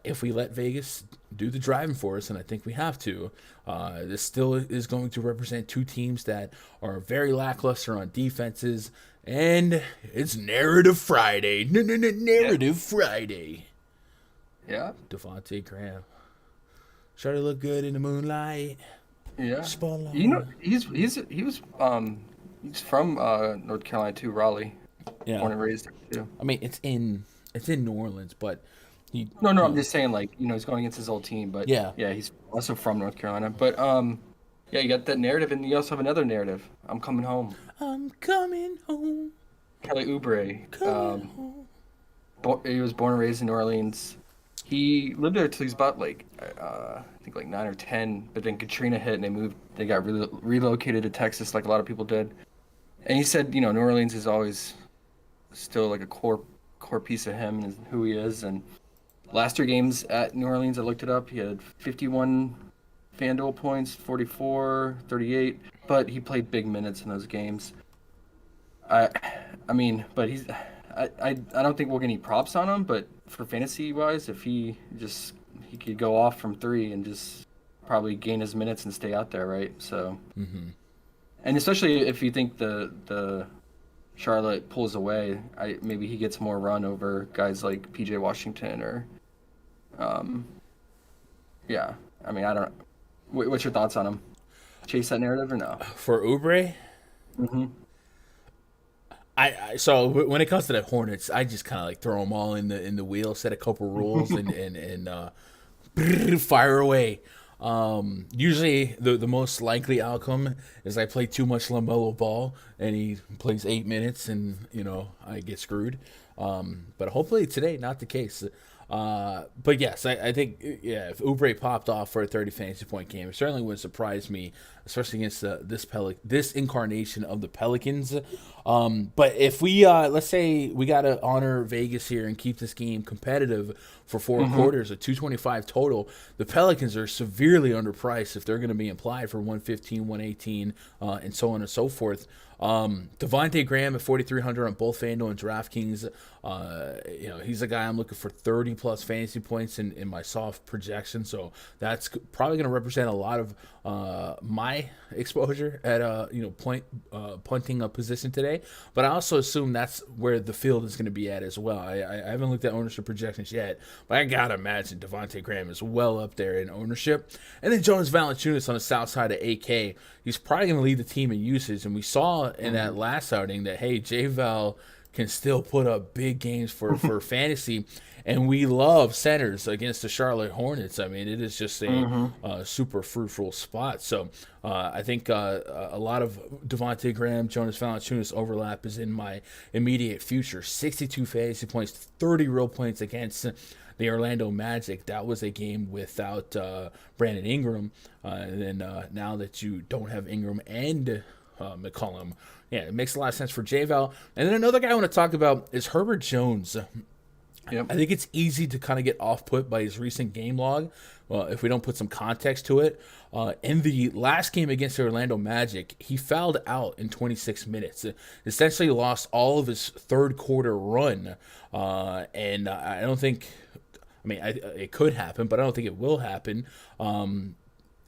If we let Vegas do the driving for us, and I think we have to, this still is going to represent two teams that are very lackluster on defenses, and it's Narrative Friday. Narrative Friday. Yeah. Devontae Graham. Try to look good in the moonlight. Yeah. Spotlight. He was from North Carolina too, Raleigh. Yeah. Born and raised there too. I mean, it's in New Orleans, but. No, I'm just saying, he's going against his old team, but yeah, he's also from North Carolina. But yeah, you got that narrative, and you also have another narrative. I'm coming home. I'm coming home. Kelly Oubre. He was born and raised in New Orleans. He lived there till he's about I think 9 or 10. But then Katrina hit, and they got relocated to Texas, like a lot of people did. And he said, New Orleans is always still like a core piece of him and who he is, and. Last 3 games at New Orleans, I looked it up. He had FanDuel points, 44, 38, but he played big minutes in those games. I don't think we'll get any props on him, but for fantasy wise, if he could go off from 3 and just probably gain his minutes and stay out there, right? So, and especially if you think the Charlotte pulls away, maybe he gets more run over guys like PJ Washington or. Yeah. I mean, I don't. What's your thoughts on him? Chase that narrative or no? For Oubre? Mm-hmm. So when it comes to the Hornets, I just kind of throw them all in the wheel, set a couple rules, and fire away. Usually the most likely outcome is I play too much LaMelo Ball and he plays 8 minutes and I get screwed. But hopefully today not the case. But yes, I think if Oubre popped off for a 30 fantasy point game, it certainly would surprise me, especially against this incarnation of the Pelicans. But if we let's say we gotta honor Vegas here and keep this game competitive for 4 quarters, a 225 total, the Pelicans are severely underpriced if they're going to be implied for 115, 118, and so on and so forth. Devontae Graham at 4,300 on both FanDuel and DraftKings. He's a guy I'm looking for 30 plus fantasy points in my soft projection. So that's probably going to represent a lot of my exposure at punting a position today. But I also assume that's where the field is going to be at as well. I haven't looked at ownership projections yet, but I gotta imagine Devontae Graham is well up there in ownership. And then Jonas Valanciunas on the south side of 8K. He's probably going to lead the team in usage, and we saw in that last outing that, hey, J-Val can still put up big games for fantasy, and we love centers against the Charlotte Hornets. I mean, it is just a super fruitful spot. So I think a lot of Devontae Graham, Jonas Valanciunas overlap is in my immediate future. 62 fantasy points, 30 real points against the Orlando Magic. That was a game without Brandon Ingram. And then now that you don't have Ingram and McCollum, yeah, it makes a lot of sense for J-Val. And then another guy I want to talk about is Herbert Jones. Yep. I think it's easy to kind of get off-put by his recent game log if we don't put some context to it. In the last game against the Orlando Magic, he fouled out in 26 minutes. Essentially lost all of his third quarter run. And I don't think... I mean, it could happen, but I don't think it will happen.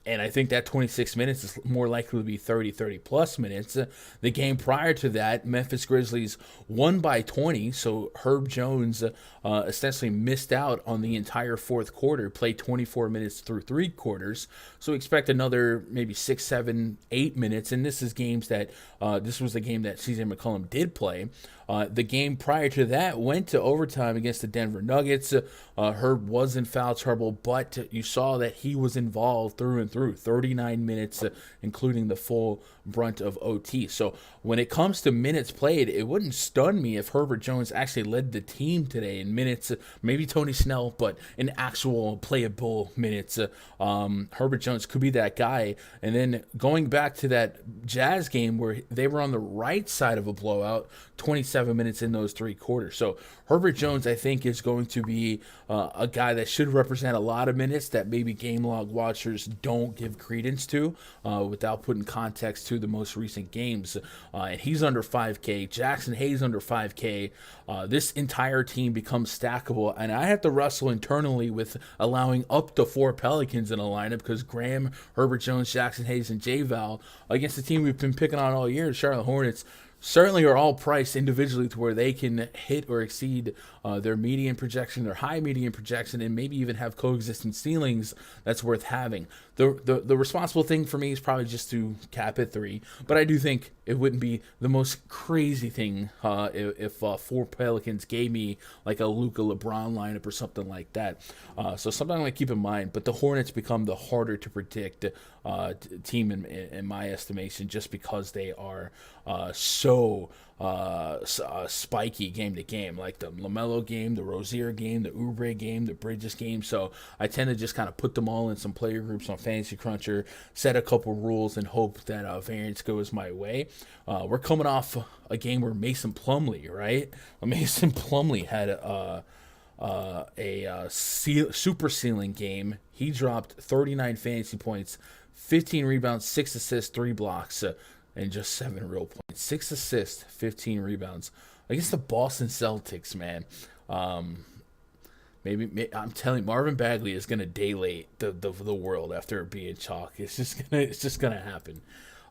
And I think that 26 minutes is more likely to be 30 plus minutes. The game prior to that, Memphis Grizzlies won by 20, so Herb Jones essentially missed out on the entire fourth quarter, played 24 minutes through three quarters. So expect another maybe 6, 7, 8 minutes. And this is games that this was the game that Cesar Mccollum did play. The game prior to that went to overtime against the Denver Nuggets. Herb was in foul trouble, but you saw that he was involved through and through. 39 minutes, including the full brunt of OT. So when it comes to minutes played, it wouldn't stun me if Herbert Jones actually led the team today in minutes. Maybe Tony Snell, but in actual playable minutes. Herbert Jones could be that guy. And then going back to that Jazz game where they were on the right side of a blowout, 27 minutes in those three quarters. So Herbert Jones, I think, is going to be a guy that should represent a lot of minutes that maybe game log watchers don't give credence to without putting context to the most recent games. And he's under 5K. Jackson Hayes under 5K. This entire team becomes stackable. And I have to wrestle internally with allowing up to 4 Pelicans in a lineup because Graham, Herbert Jones, Jackson Hayes, and J-Val against the team we've been picking on all year, the Charlotte Hornets, certainly are all priced individually to where they can hit or exceed their median projection, their high median projection, and maybe even have coexisting ceilings that's worth having. The responsible thing for me is probably just to cap at 3, but I do think it wouldn't be the most crazy thing if 4 Pelicans gave me like a Luka LeBron lineup or something like that. So something I'm going to keep in mind, but the Hornets become the harder to predict team in my estimation just because they are so spiky game to game, like the LaMelo game, the Rozier game, the Oubre game, the Bridges game. So I tend to just kind of put them all in some player groups on Fantasy Cruncher, set a couple rules, and hope that variance goes my way. We're coming off a game where Mason Plumley, right? Mason Plumley had super ceiling game. He dropped 39 fantasy points, 15 rebounds, 6 assists, 3 blocks, and just 7 real points. 6 assists, 15 rebounds against the Boston Celtics, man. Maybe I'm telling you, Marvin Bagley is gonna daylate the world after being chalk. It's just gonna happen.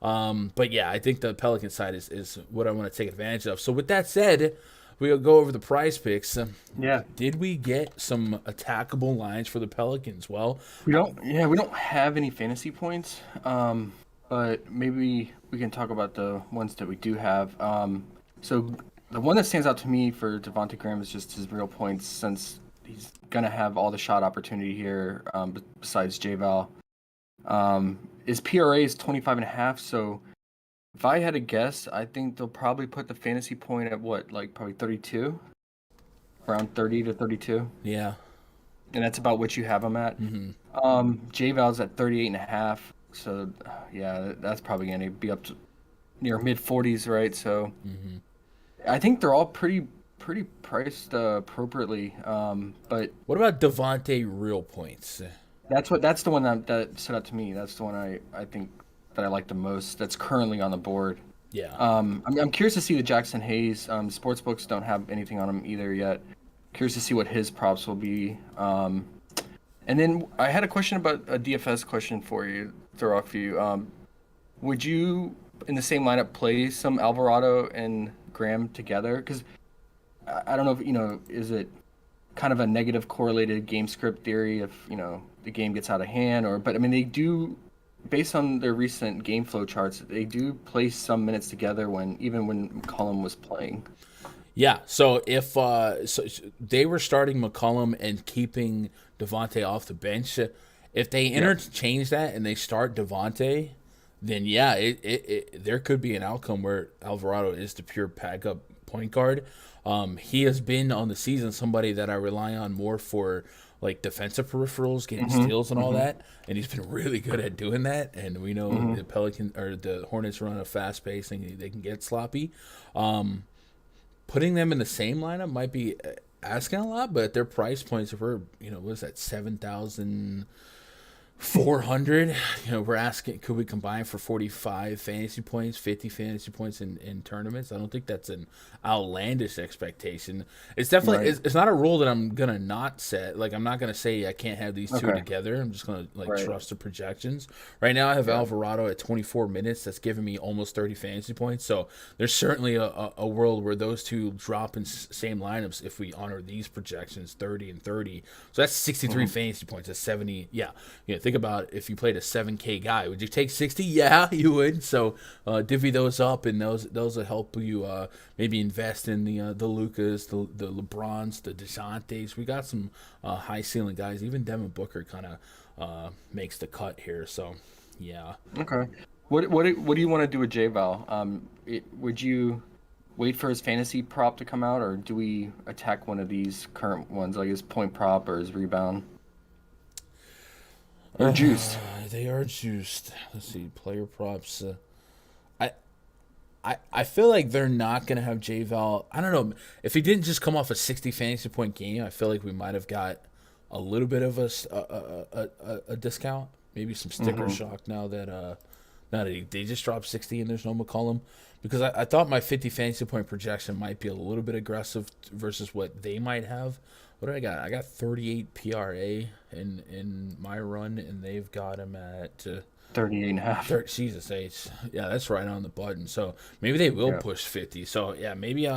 But yeah, I think the Pelican side is what I want to take advantage of. So with that said, we'll go over the prize picks. Yeah. Did we get some attackable lines for the Pelicans? Well, we don't have any fantasy points. But maybe we can talk about the ones that we do have. So the one that stands out to me for Devonte Graham is just his real points, since he's gonna have all the shot opportunity here. Besides J-Val, his PRA is 25.5. So if I had to guess, I think they'll probably put the fantasy point at probably 32, around 30 to 32. Yeah, and that's about what you have him at. Mm-hmm. J-Val's at 38.5. So, yeah, that's probably going to be up to near mid-40s, right? So, I think they're all pretty priced appropriately. But what about Devontae real points? That's the one that stood out to me. That's the one I think that I like the most. That's currently on the board. Yeah. I'm curious to see the Jackson Hayes. Sportsbooks don't have anything on him either yet. Curious to see what his props will be. And then I had a question about a DFS question for you. Throw off you. Would you, in the same lineup, play some Alvarado and Graham together? Because I don't know if is it kind of a negative correlated game script theory if the game gets out of hand, but I mean they do, based on their recent game flow charts, they do play some minutes together even when McCollum was playing. Yeah, so if they were starting McCollum and keeping Devontae off the bench, if they interchange that and they start Devontae, then yeah, there could be an outcome where Alvarado is the pure backup point guard. He has been on the season somebody that I rely on more for like defensive peripherals, getting steals and all that, and he's been really good at doing that. And we know the Pelican or the Hornets run a fast pace and they can get sloppy. Putting them in the same lineup might be asking a lot, but their price points were, what is that, 7,000 400. We're asking, could we combine for 45 fantasy points, 50 fantasy points in tournaments? I don't think that's an outlandish expectation. It's definitely, Right. it's not a rule that I'm going to not set. Like, I'm not going to say I can't have these two Okay. together. I'm just going to, like, Right. trust the projections. Right now, I have Yeah. Alvarado at 24 minutes. That's giving me almost 30 fantasy points. So there's certainly a world where those two drop in same lineups if we honor these projections, 30 and 30. So that's 63 fantasy points. That's 70. Yeah. Think about if you played a 7K guy. Would you take 60? Yeah, you would. So divvy those up, and those will help you maybe invest in the Lucas, the LeBrons, the DeJountes. We got some high ceiling guys. Even Devin Booker kind of makes the cut here. So yeah. Okay. What do you want to do with J-Val? Would you wait for his fantasy prop to come out, or do we attack one of these current ones, like his point prop or his rebound? They're juiced. They are juiced. Let's see, player props. I feel like they're not gonna have J-Val. I don't know if he didn't just come off a 60 fantasy point game. I feel like we might have got a little bit of a discount, maybe some sticker shock now that they just dropped 60 and there's no McCollum, because I thought my 50 fantasy point projection might be a little bit aggressive versus what they might have. What do I got? I got 38 PRA in my run, and they've got him at 38 and a half. Jesus H. Yeah, that's right on the button. So maybe they will Yeah. push 50. So yeah, maybe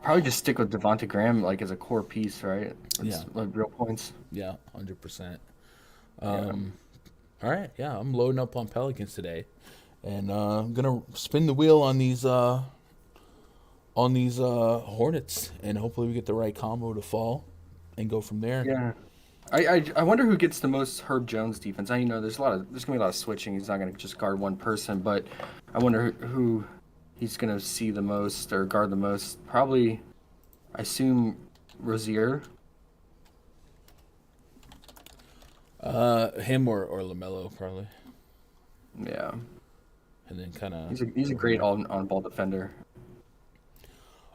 Probably just stick with Devonte Graham like as a core piece, right? Yeah. Like real points. yeah, 100%. Yeah. All right, yeah, I'm loading up on Pelicans today, and I'm gonna spin the wheel on these Hornets, and hopefully we get the right combo to fall, and go from there. Yeah. I wonder who gets the most Herb Jones defense. I there's gonna be a lot of switching. He's not gonna just guard one person, but I wonder who he's gonna see the most or guard the most. Probably, I assume Rozier. Him or LaMelo probably, Yeah, and then kind of he's a great on ball defender.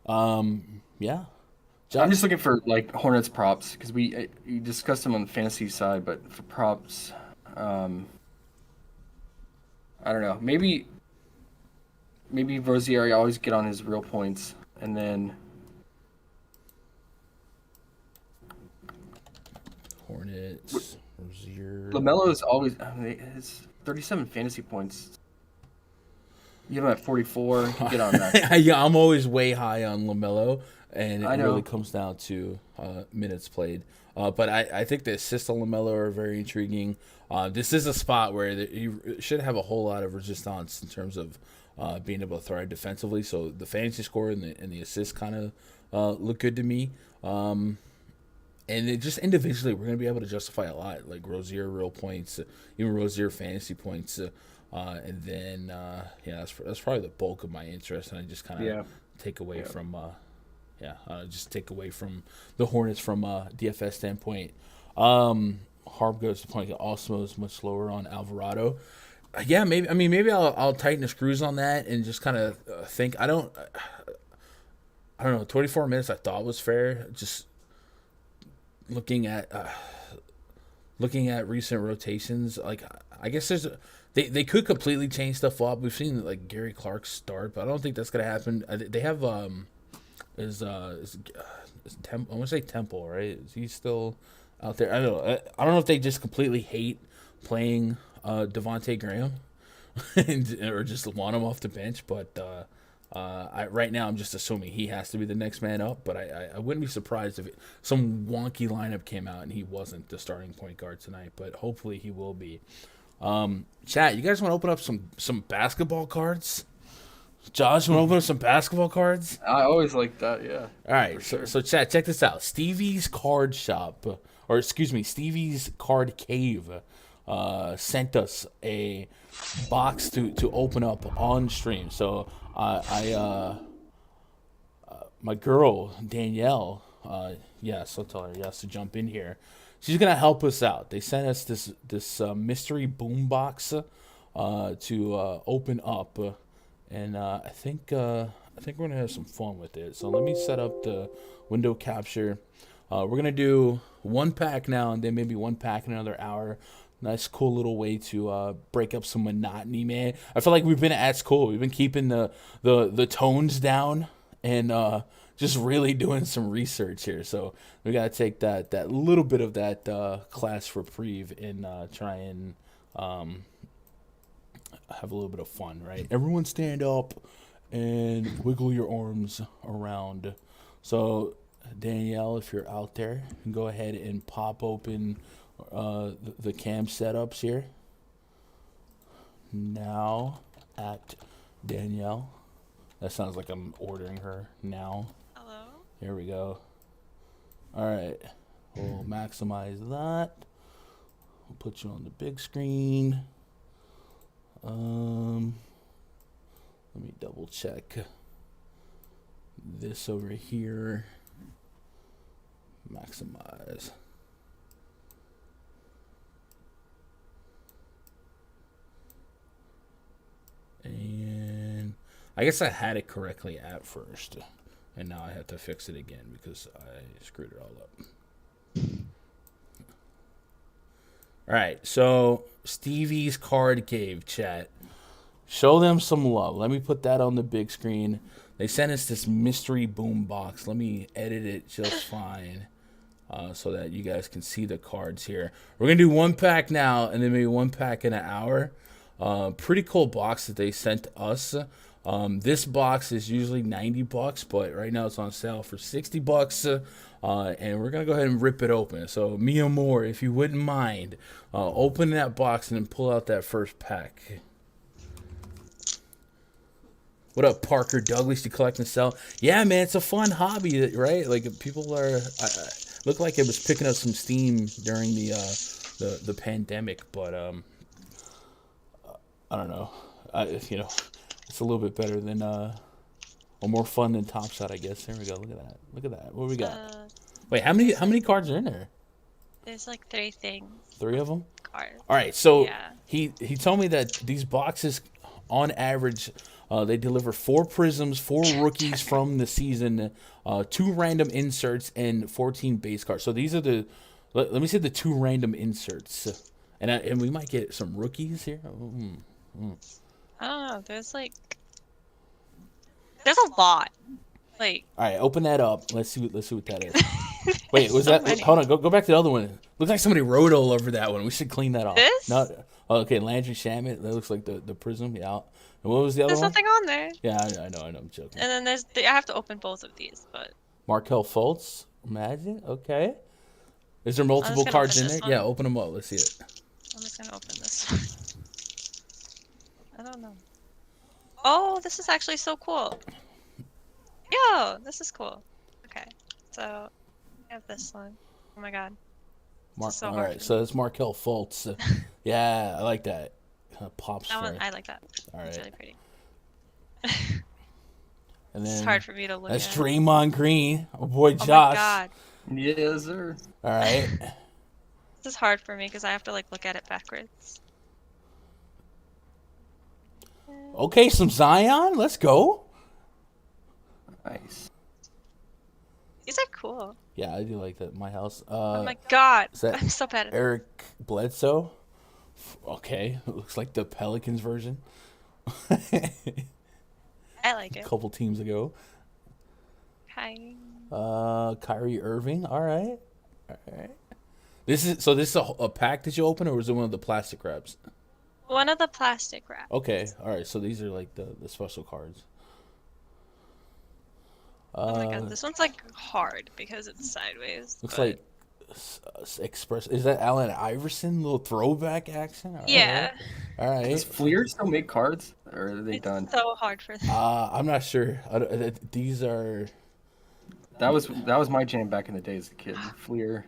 yeah. I'm just looking for like Hornets props because we discussed them on the fantasy side, but for props, I don't know. Maybe Rozier, I always get on his real points, and then Hornets, Rozier. LaMelo is always his 37 fantasy points. You have him at 44. You can get on that. Yeah, I'm always way high on LaMelo, and I it know. really comes down to minutes played. But I think the assists on LaMelo are very intriguing. This is a spot where you should have a whole lot of resistance in terms of being able to thrive defensively. So the fantasy score and the assists kind of look good to me. And it just individually, we're going to be able to justify a lot, like Rozier real points, even Rozier fantasy points. And then, that's probably the bulk of my interest. And I just kind of take away from, just take away from the Hornets from a DFS standpoint. Harb goes to point. Osmo is much lower on Alvarado. Yeah, maybe I'll tighten the screws on that and just kind of think. I don't know. 24 minutes I thought was fair. Just looking at recent rotations, like I guess they could completely change stuff up. We've seen like Gary Clark start, but I don't think that's gonna happen. They have I want to say Temple, right? Is he still out there? I don't know. I don't know if they just completely hate playing Devonte Graham or just want him off the bench, but right now I'm just assuming he has to be the next man up, but I wouldn't be surprised if some wonky lineup came out and he wasn't the starting point guard tonight, but hopefully he will be. Chat, you guys want to open up some basketball cards? Josh, you want to open up some basketball cards? I always like that, yeah. All right, so chat, check this out. Stevie's Card Shop, or excuse me, Stevie's Card Cave sent us a box to open up on stream. So my girl Danielle, yes, I'll tell her yes to jump in here. She's gonna help us out. They sent us this mystery boom box to open up, and I think we're gonna have some fun with it. So let me set up the window capture. We're going to do one pack now and then maybe one pack in another hour. Nice, cool little way to break up some monotony, man. I feel like we've been at school. We've been keeping the tones down and just really doing some research here. So we got to take that little bit of that class reprieve and try and have a little bit of fun, right? Everyone stand up and wiggle your arms around. So Danielle, if you're out there, you can go ahead and pop open the cam setups here. Now at Danielle. That sounds like I'm ordering her now. Hello? Here we go. All right. We'll maximize that. We'll put you on the big screen. Let me double check this over here. Maximize. And I guess I had it correctly at first, and now I have to fix it again because I screwed it all up. All right, so Stevie's Card Cave chat. Show them some love. Let me put that on the big screen. They sent us this mystery boom box. Let me edit it just fine so that you guys can see the cards here. We're going to do one pack now and then maybe one pack in an hour. Pretty cool box that they sent us. This box is usually $90, but right now it's on sale for $60. And we're going to go ahead and rip it open. So, Mia Moore, if you wouldn't mind, open that box and then pull out that first pack. What up, Parker Douglas? You collect and sell? Yeah, man, it's a fun hobby, right? Like, people are... look like it was picking up some steam during the pandemic, but I don't know. It's a little bit better than or more fun than Top Shot, I guess. There we go. Look at that. Look at that. What do we got? Wait, how many cards are in there? There's like 3 things. 3 of them? Cards. All right. So Yeah. he told me that these boxes, on average, they deliver 4 prisms, 4 rookies from the season, 2 random inserts, and 14 base cards. So these are the. Let me say the 2 random inserts, and we might get some rookies here. I don't know. There's a lot. Like. All right, open that up. Let's see what that is. Wait, was so that? many. Hold on, go back to the other one. Looks like somebody wrote all over that one. We should clean that off. This? No, okay, Landry Shamet. That looks like the prism. Yeah. And what was the other There's one? nothing on there. Yeah, I know. I'm joking. And then I have to open both of these, but. Markel Fultz. Imagine. Okay. Is there multiple gonna cards open in there? this one. Yeah, open them up. Let's see it. I'm just gonna open this one. I don't know. Oh, this is actually so cool. Yo, this is cool. Okay, so I have this one. Oh my god. So all hard right, for so me. that's Markel Fultz. Yeah, I like that. Kind of pops. That one, right. I like that. All It's right. really pretty. And then It's hard for me to look that's at. Draymond Green. Our boy Oh my Josh. god. Yes, sir. All right. This is hard for me because I have to look at it backwards. Okay, some Zion. Let's go. Nice. These are cool. Yeah, I do like that. My house. Oh my god. is that I'm so bad at it. Eric Bledsoe. Okay, looks like the Pelicans version. I like A it. couple teams ago. Hi. Kyrie Irving. All right. This is a pack that you open, or was it one of the plastic wraps? One of the plastic wrap. Okay. All right. So these are like the special cards. Oh my god, this one's like hard because it's sideways. Looks but- like Express. Is that Allen Iverson? Little throwback action. All Yeah. Right. All right. Does Fleer still make cards, or are they It's done? so hard for them. I'm not sure. These are. That was my jam back in the day as a kid. Fleer.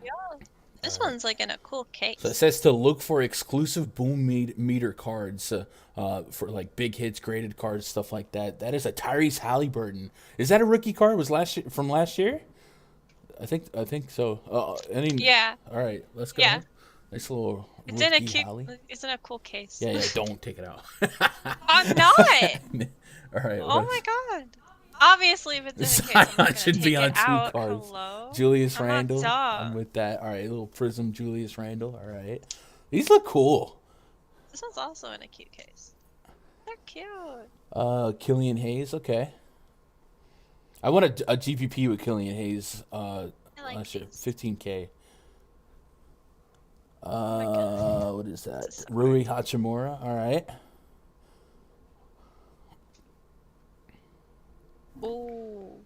This one's like in a cool case. So it says to look for exclusive boom meter cards for like big hits, graded cards, stuff like that. That is a Tyrese Halliburton. Is that a rookie card? Was from last year? I think so. Yeah. All right, let's go. Yeah. Nice little It's in a rookie Hallie. it's in a cool case. Yeah, don't take it out. I'm not. All right. Oh my god. Obviously, if it's in a case, I'm not Zion gonna should take be it on 2 out. cards. Hello? Julius I'm not Randle. dumb. I'm with that. All right, little Prism Julius Randle. All right. These look cool. This one's also in a cute case. They're cute. Killian Hayes. Okay. I want a GPP with Killian Hayes. I like Last year, these. 15K. my What is that? This is so Rui Hachimura. All right. Ooh,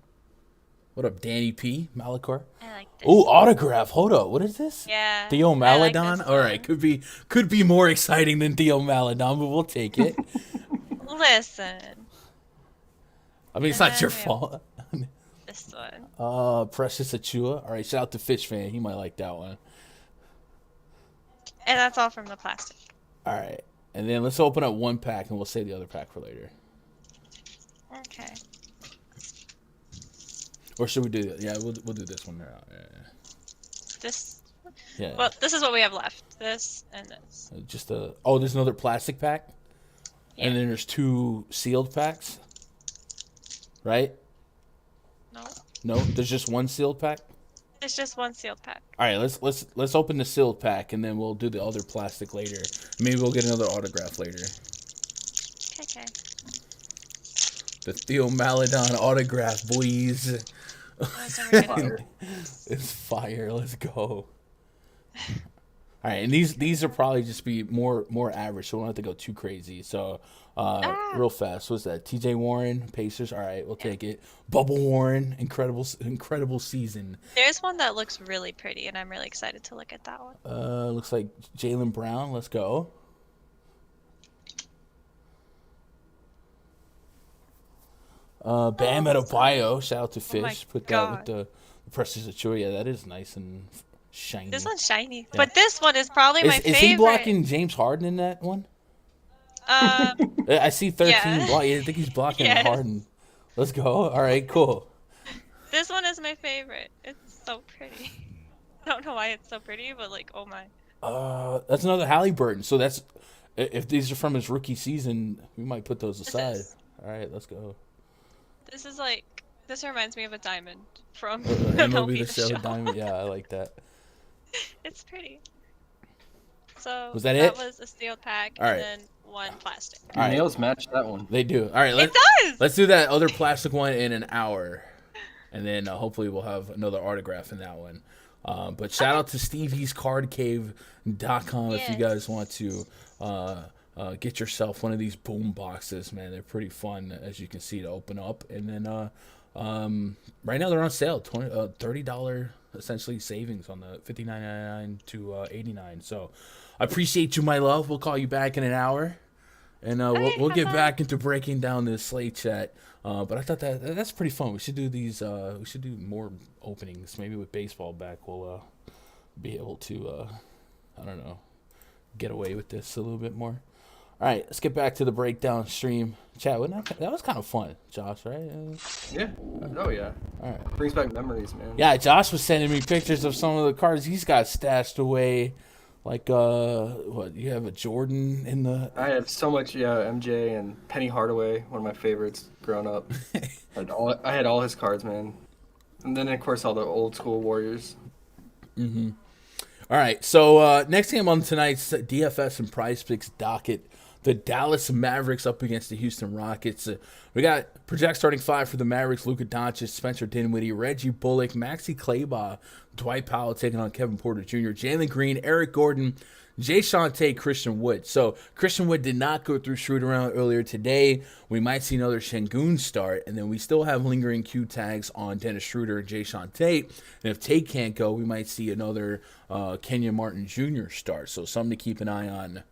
What up, Danny P. Malachor? I like this. Oh, autograph. Hold up. What is this? Yeah. Theo I like Maladon. this All right, one. could be more exciting than Theo Maladon, but we'll take it. Listen, I mean, it's And not then your we have- fault. this one. Precious Achua. All right, shout out to Fish Fan. He might like that one. And that's all from the plastic. All right, and then let's open up one pack, and we'll save the other pack for later. Okay. Or should we do it? Yeah, we'll do this one now. This. Yeah. Well, this is what we have left. This and this. Just there's another plastic pack, Yeah. and then there's 2 sealed packs. Right? No, No, there's just 1 sealed pack. it's just one sealed pack. All right, let's open the sealed pack, and then we'll do the other plastic later. Maybe we'll get another autograph later. Okay. The Theo Maladon autograph, boys. Let's never get it. It's fire. Let's go. All right, and these are probably just be more average, so we don't have to go too crazy. So, real fast, what's that? T.J. Warren, Pacers. All right, we'll take it. Bubble Warren, incredible season. There's one that looks really pretty, and I'm really excited to look at that one. Looks like Jaylen Brown. Let's go. Bam Adebayo. Shout out to Fish. my Put that with God. the Precious Achua. Yeah, that is nice and shiny. This one's shiny, but this one is probably my Is favorite. he blocking James Harden in that one? I see 13 Yeah. block. I think he's blocking Yes. Harden. Let's go. All right, cool. This one is my favorite. It's so pretty. I don't know why it's so pretty, but like, oh my. That's another Halliburton. So that's if these are from his rookie season, we might put those aside. is. All right, let's go. This is like, this reminds me of a diamond from MLB MLB the The Show Show. Diamond. Yeah, I like that. It's pretty. So Was that it? was a sealed pack, All right. and then one plastic. All right. Nails match that one. They do. All right, It does. let's do that other plastic one in an hour, and then hopefully we'll have another autograph in that one. But shout out to Stevie'sCardCave.com if you guys Yes. want to get yourself one of these boom boxes, man. They're pretty fun, as you can see, to open up. And then right now they're on sale, $30 essentially savings on the $59.99 to $89. So I appreciate you, my love. We'll call you back in an hour. And we'll get back into breaking down this slate chat. But I thought that's pretty fun. We should do these. We should do more openings. Maybe with baseball back, we'll be able to. I don't know, get away with this a little bit more. All right, let's get back to the breakdown stream chat. That was kind of fun, Josh. Right? Yeah. Oh yeah. All right. Brings back memories, man. Yeah, Josh was sending me pictures of some of the cards he's got stashed away. Like, what, you have a Jordan in the... I had so much, MJ and Penny Hardaway, one of my favorites growing up. I had all his cards, man. And then, of course, all the old school Warriors. Mm-hmm. All right, so next game on tonight's DFS and PrizePicks docket, the Dallas Mavericks up against the Houston Rockets. We got project starting 5 for the Mavericks: Luka Doncic, Spencer Dinwiddie, Reggie Bullock, Maxi Kleber, Dwight Powell taking on Kevin Porter Jr., Jalen Green, Eric Gordon, Jay Shante, Christian Wood. So Christian Wood did not go through shoot around earlier today. We might see another Şengün start, and then we still have lingering Q tags on Dennis Schroeder and Jay Shante. And if Tate can't go, we might see another Kenyon Martin Jr. start. So something to keep an eye on.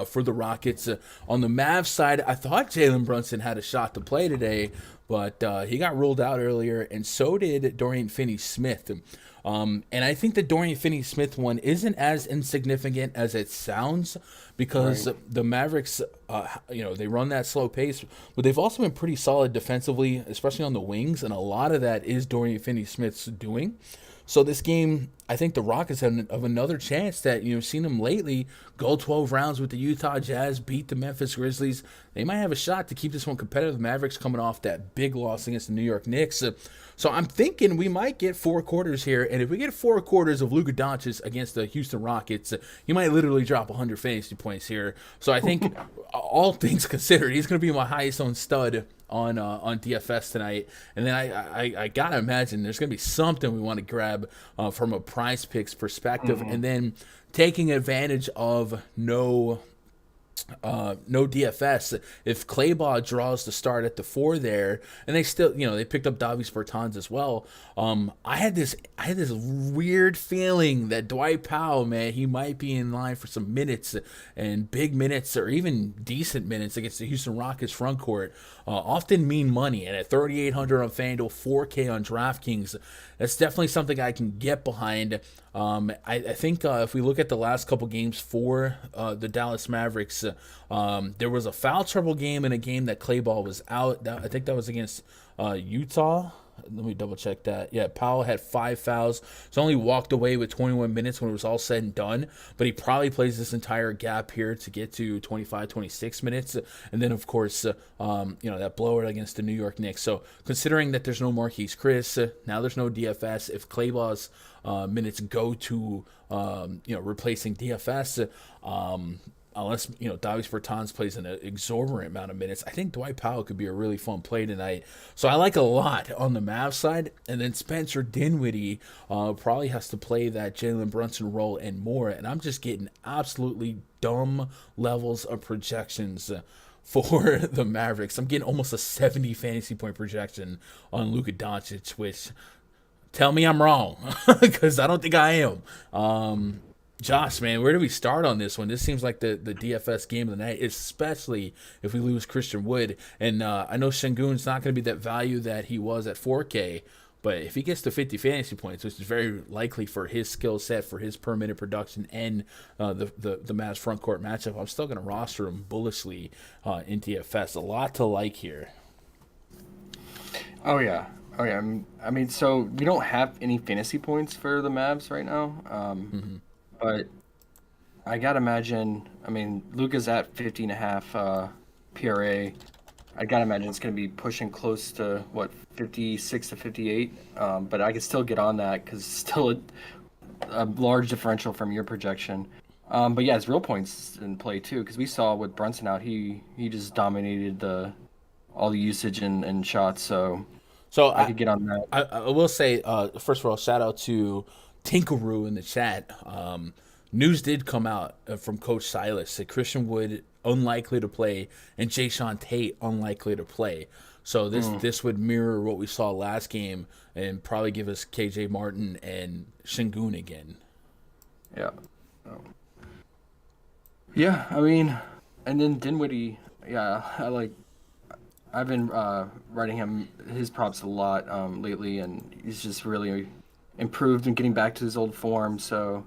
For the Rockets. On the Mavs side, I thought Jalen Brunson had a shot to play today, but he got ruled out earlier, and so did Dorian Finney-Smith. And I think the Dorian Finney-Smith one isn't as insignificant as it sounds, because the Mavericks, they run that slow pace, but they've also been pretty solid defensively, especially on the wings, and a lot of that is Dorian Finney-Smith's doing. So this game, I think the Rockets have another chance that, seen them lately go 12 rounds with the Utah Jazz, beat the Memphis Grizzlies. They might have a shot to keep this one competitive. The Mavericks coming off that big loss against the New York Knicks. So I'm thinking we might get 4 quarters here, and if we get 4 quarters of Luka Doncic against the Houston Rockets, he might literally drop 100 fantasy points here. So I think, all things considered, he's going to be my highest owned stud on DFS tonight. And then I gotta imagine there's going to be something we want to grab from a PrizePicks perspective, and then taking advantage of no DFS. If Clayball draws the start at the 4 there, and they still, they picked up Davis Bertans as well. I had this weird feeling that Dwight Powell, man, he might be in line for some minutes, and big minutes or even decent minutes against the Houston Rockets front court. Often mean money, and at 3,800 on FanDuel, 4K on DraftKings, that's definitely something I can get behind. I think if we look at the last couple games for the Dallas Mavericks, there was a foul trouble game and a game that Clayball was out. I think that was against Utah. Let me double check that. Yeah, Powell had 5 fouls. So only walked away with 21 minutes when it was all said and done. But he probably plays this entire gap here to get to 25, 26 minutes. And then, of course, that blowout against the New York Knicks. So considering that there's no Marquise Chris, now there's no DFS. If Clayball's minutes go to, replacing DFS, unless Davis Bertans plays an exorbitant amount of minutes, I think Dwight Powell could be a really fun play tonight. So I like a lot on the Mavs side, and then Spencer Dinwiddie probably has to play that Jalen Brunson role and more. And I'm just getting absolutely dumb levels of projections for the Mavericks. I'm getting almost a 70 fantasy point projection on Luka Doncic, which, tell me I'm wrong, because I don't think I am. Josh, man, where do we start on this one? This seems like the DFS game of the night, especially if we lose Christian Wood. And I know Şengün's not going to be that value that he was at 4K, but if he gets to 50 fantasy points, which is very likely for his skill set, for his per minute production, and the Mavs front court matchup, I'm still going to roster him bullishly in DFS. A lot to like here. Oh yeah. I mean, so we don't have any fantasy points for the Mavs right now. But I gotta imagine, Luka's at 50.5 PRA. I gotta imagine it's gonna be pushing close to 56 to 58. But I could still get on that because it's still a large differential from your projection. But yeah, his real points in play too, because we saw with Brunson out, he just dominated all the usage and shots. So I could get on that. I will say, first of all, shout out to Tinkeroo in the chat. News did come out from Coach Silas that Christian Wood unlikely to play and Jae'Sean Tate unlikely to play. So this would mirror what we saw last game and probably give us KJ Martin and Şengün again. Yeah. Yeah, and then Dinwiddie, yeah, I've been writing him his props a lot lately, and he's just really improved and getting back to his old form. So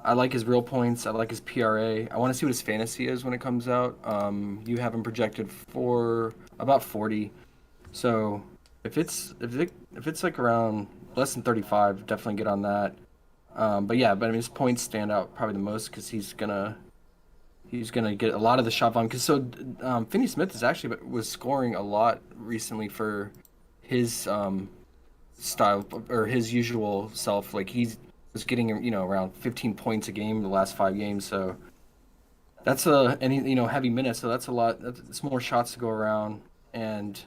I like his real points. I like his PRA. I want to see what his fantasy is when it comes out. You have him projected for about 40. So if it's like around less than 35, definitely get on that. But his points stand out probably the most because he's gonna get a lot of the shot volume. Because Finney Smith was scoring a lot recently for his style or his usual self. Like he was getting around 15 points a game the last 5 games. So that's heavy minutes. So that's a lot. It's more shots to go around, and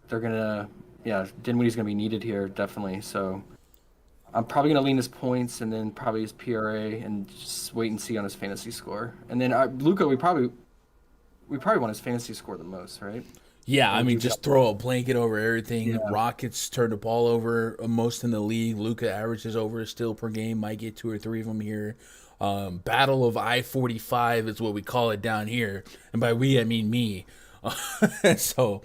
Dinwiddie's gonna be needed here definitely. So I'm probably gonna lean his points and then probably his PRA and just wait and see on his fantasy score. And then Luka, we probably want his fantasy score the most, right? Yeah, just throw a blanket over everything. Yeah. Rockets turn the ball over most in the league. Luka averages over a steal per game. Might get 2 or 3 of them here. Battle of I-45 is what we call it down here. And by we, I mean me. So,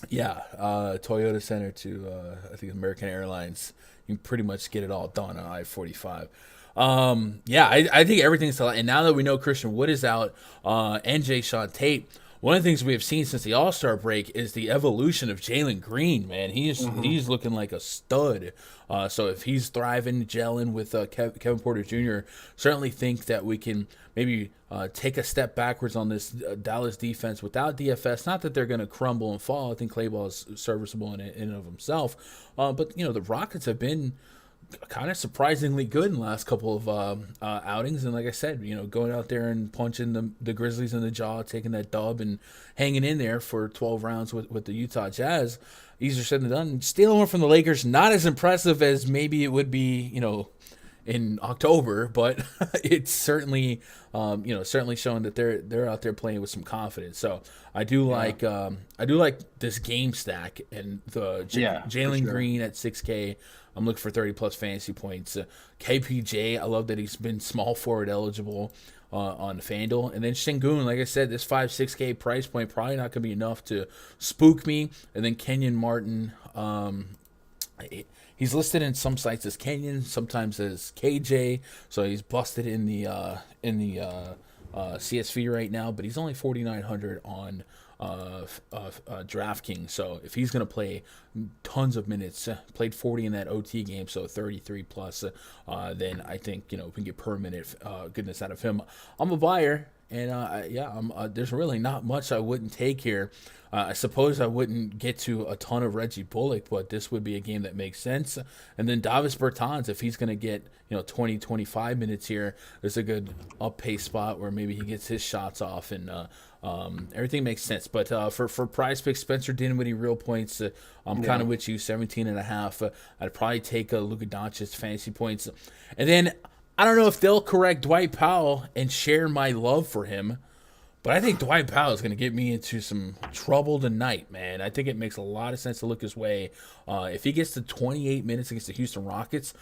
Toyota Center to, I think, American Airlines. You can pretty much get it all done on I-45. I think everything's – and now that we know Christian Wood is out and Jae'Sean Tate – One of the things we have seen since the All-Star break is the evolution of Jalen Green, man. He's looking like a stud. So if he's thriving, gelling with Kevin Porter Jr., certainly think that we can maybe take a step backwards on this Dallas defense without DFS. Not that they're going to crumble and fall. I think Clayball is serviceable in and of himself. But, the Rockets have been kind of surprisingly good in the last couple of outings, and like I said, going out there and punching the Grizzlies in the jaw, taking that dub and hanging in there for 12 rounds with the Utah Jazz. Easier said than done. Stealing one from the Lakers, not as impressive as maybe it would be, in October, but it's certainly, certainly showing that they're out there playing with some confidence. So I do like this game stack and the Jalen Green at 6K. I'm looking for 30 plus fantasy points. KPJ, I love that he's been small forward eligible on FanDuel. And then Şengün, like I said, this 5-6K price point probably not going to be enough to spook me. And then Kenyon Martin, he's listed in some sites as Kenyon, sometimes as KJ. So he's busted in the CSV right now, but he's only 4,900 on DraftKings. So if he's going to play tons of minutes, played 40 in that OT game, so 33 plus, then I think we can get per minute goodness out of him. I'm a buyer, and there's really not much I wouldn't take here. I suppose I wouldn't get to a ton of Reggie Bullock, but this would be a game that makes sense. And then Davis Bertans, if he's going to get 20, 25 minutes here, there's a good up pace spot where maybe he gets his shots off, and everything makes sense. But for PrizePicks, Spencer Dinwiddie real points, I'm kind of with you, 17.5. I'd probably take Luka Doncic's fantasy points. And then I don't know if they'll correct Dwight Powell and share my love for him, but I think Dwight Powell is going to get me into some trouble tonight, man. I think it makes a lot of sense to look his way. If he gets to 28 minutes against the Houston Rockets,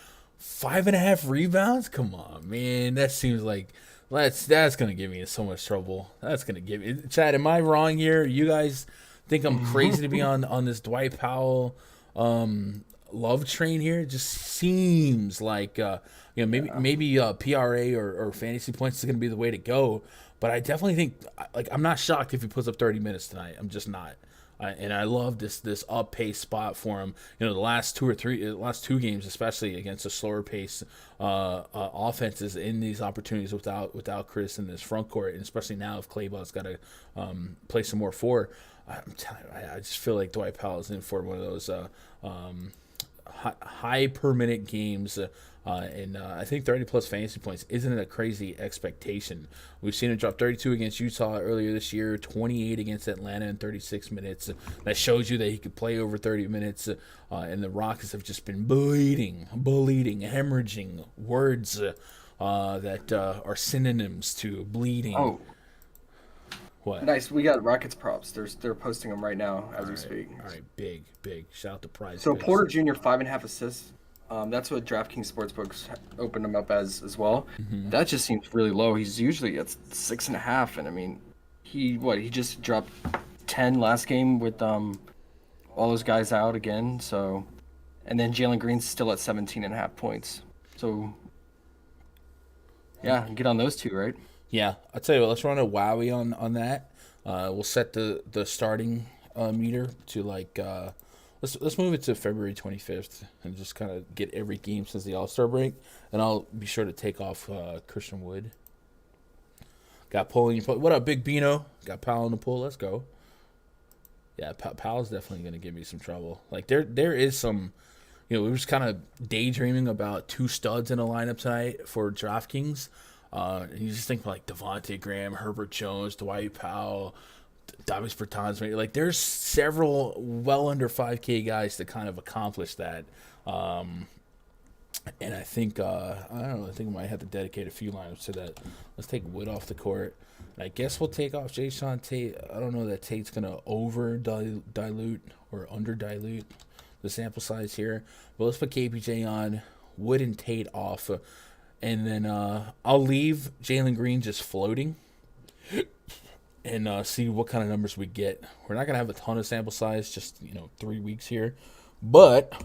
5.5 rebounds? Come on, man. That seems like that's going to give me in so much trouble. That's going to give me... Chad, am I wrong here? You guys think I'm crazy to be on this Dwight Powell love train here? It just seems like maybe PRA or fantasy points is going to be the way to go. But I definitely think, I'm not shocked if he puts up 30 minutes tonight. I'm just not. And I love this up pace spot for him. The last two games, especially against the slower pace offenses in these opportunities without Chris in this front court, and especially now if Clayball's got to play some more four. I'm telling you, I just feel like Dwight Powell is in for one of those high per minute games. And I think 30 plus fantasy points isn't a crazy expectation. We've seen him drop 32 against Utah earlier this year, 28 against Atlanta in 36 minutes. That shows you that he could play over 30 minutes. And the Rockets have just been bleeding, hemorrhaging words that are synonyms to bleeding. Oh. What? Nice. We got Rockets props. They're posting them right now as we speak. All right, big. Shout out to PrizePicks. So Porter Jr. 5.5 assists. That's what DraftKings Sportsbooks opened him up as well. Mm-hmm. That just seems really low. He's usually at 6.5, and I mean, he just dropped 10 last game with all those guys out again. So, and then Jalen Green's still at 17.5 points. So, yeah, get on those two, right? Yeah, I'll tell you what. Let's run a Wowie on that. We'll set the starting meter to Let's move it to February 25th and just kind of get every game since the All-Star break. And I'll be sure to take off Christian Wood. Got Powell in your pool. What up, Big Bino? Got Powell in the pool. Let's go. Yeah, Powell's definitely going to give me some trouble. There is some, we were just kind of daydreaming about two studs in a lineup tonight for DraftKings. And you just think like Devontae Graham, Herbert Jones, Dwight Powell, Davis Bertans, there's several well under 5K guys to kind of accomplish that. And I think, I don't know, I think I might have to dedicate a few lineups to that. Let's take Wood off the court. And I guess we'll take off Jason Tate. I don't know that Tate's going to over dilute or under dilute the sample size here. But let's put KPJ on, Wood and Tate off. And then I'll leave Jalen Green just floating. And see what kind of numbers we get. We're not going to have a ton of sample size, just, 3 weeks here. But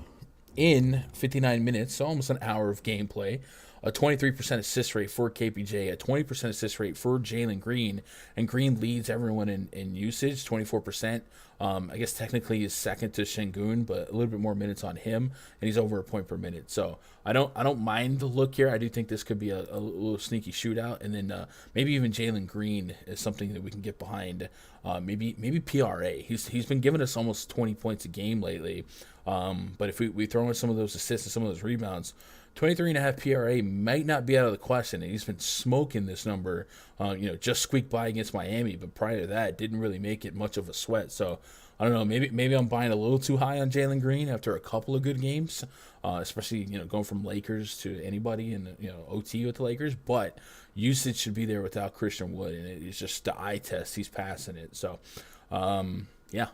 in 59 minutes, so almost an hour of gameplay, a 23% assist rate for KPJ, a 20% assist rate for Jalen Green, and Green leads everyone in usage, 24%. I guess technically he's second to Şengün, but a little bit more minutes on him, and he's over a point per minute. So I don't mind the look here. I do think this could be a little sneaky shootout, and then maybe even Jalen Green is something that we can get behind. Maybe PRA. He's been giving us almost 20 points a game lately. But if we throw in some of those assists and some of those rebounds, 23.5 PRA might not be out of the question. And he's been smoking this number, just squeaked by against Miami, but prior to that, didn't really make it much of a sweat. So I don't know, maybe I'm buying a little too high on Jalen Green after a couple of good games, especially going from Lakers to anybody in OT with the Lakers. But usage should be there without Christian Wood, and it's just the eye test. He's passing it. So yeah.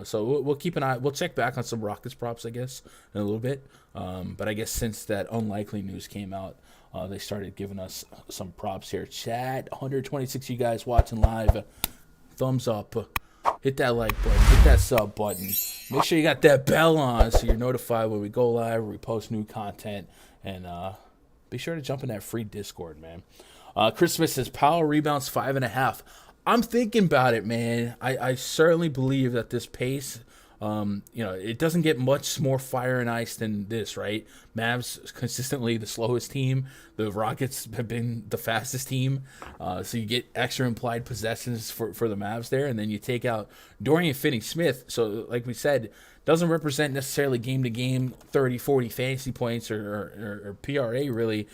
So we'll keep an eye. We'll check back on some Rockets props, I guess, in a little bit. But I guess since that unlikely news came out, they started giving us some props here. Chat, 126 you guys watching live. Thumbs up. Hit that like button. Hit that sub button. Make sure you got that bell on so you're notified when we go live or we post new content. And be sure to jump in that free Discord, man. Chris Smith says, Powell rebounds 5.5. I'm thinking about it, man. I certainly believe that this pace, it doesn't get much more fire and ice than this, right? Mavs consistently the slowest team. The Rockets have been the fastest team. So you get extra implied possessions for the Mavs there, and then you take out Dorian Finney-Smith. So like we said, doesn't represent necessarily game-to-game 30, 40 fantasy points or PRA really.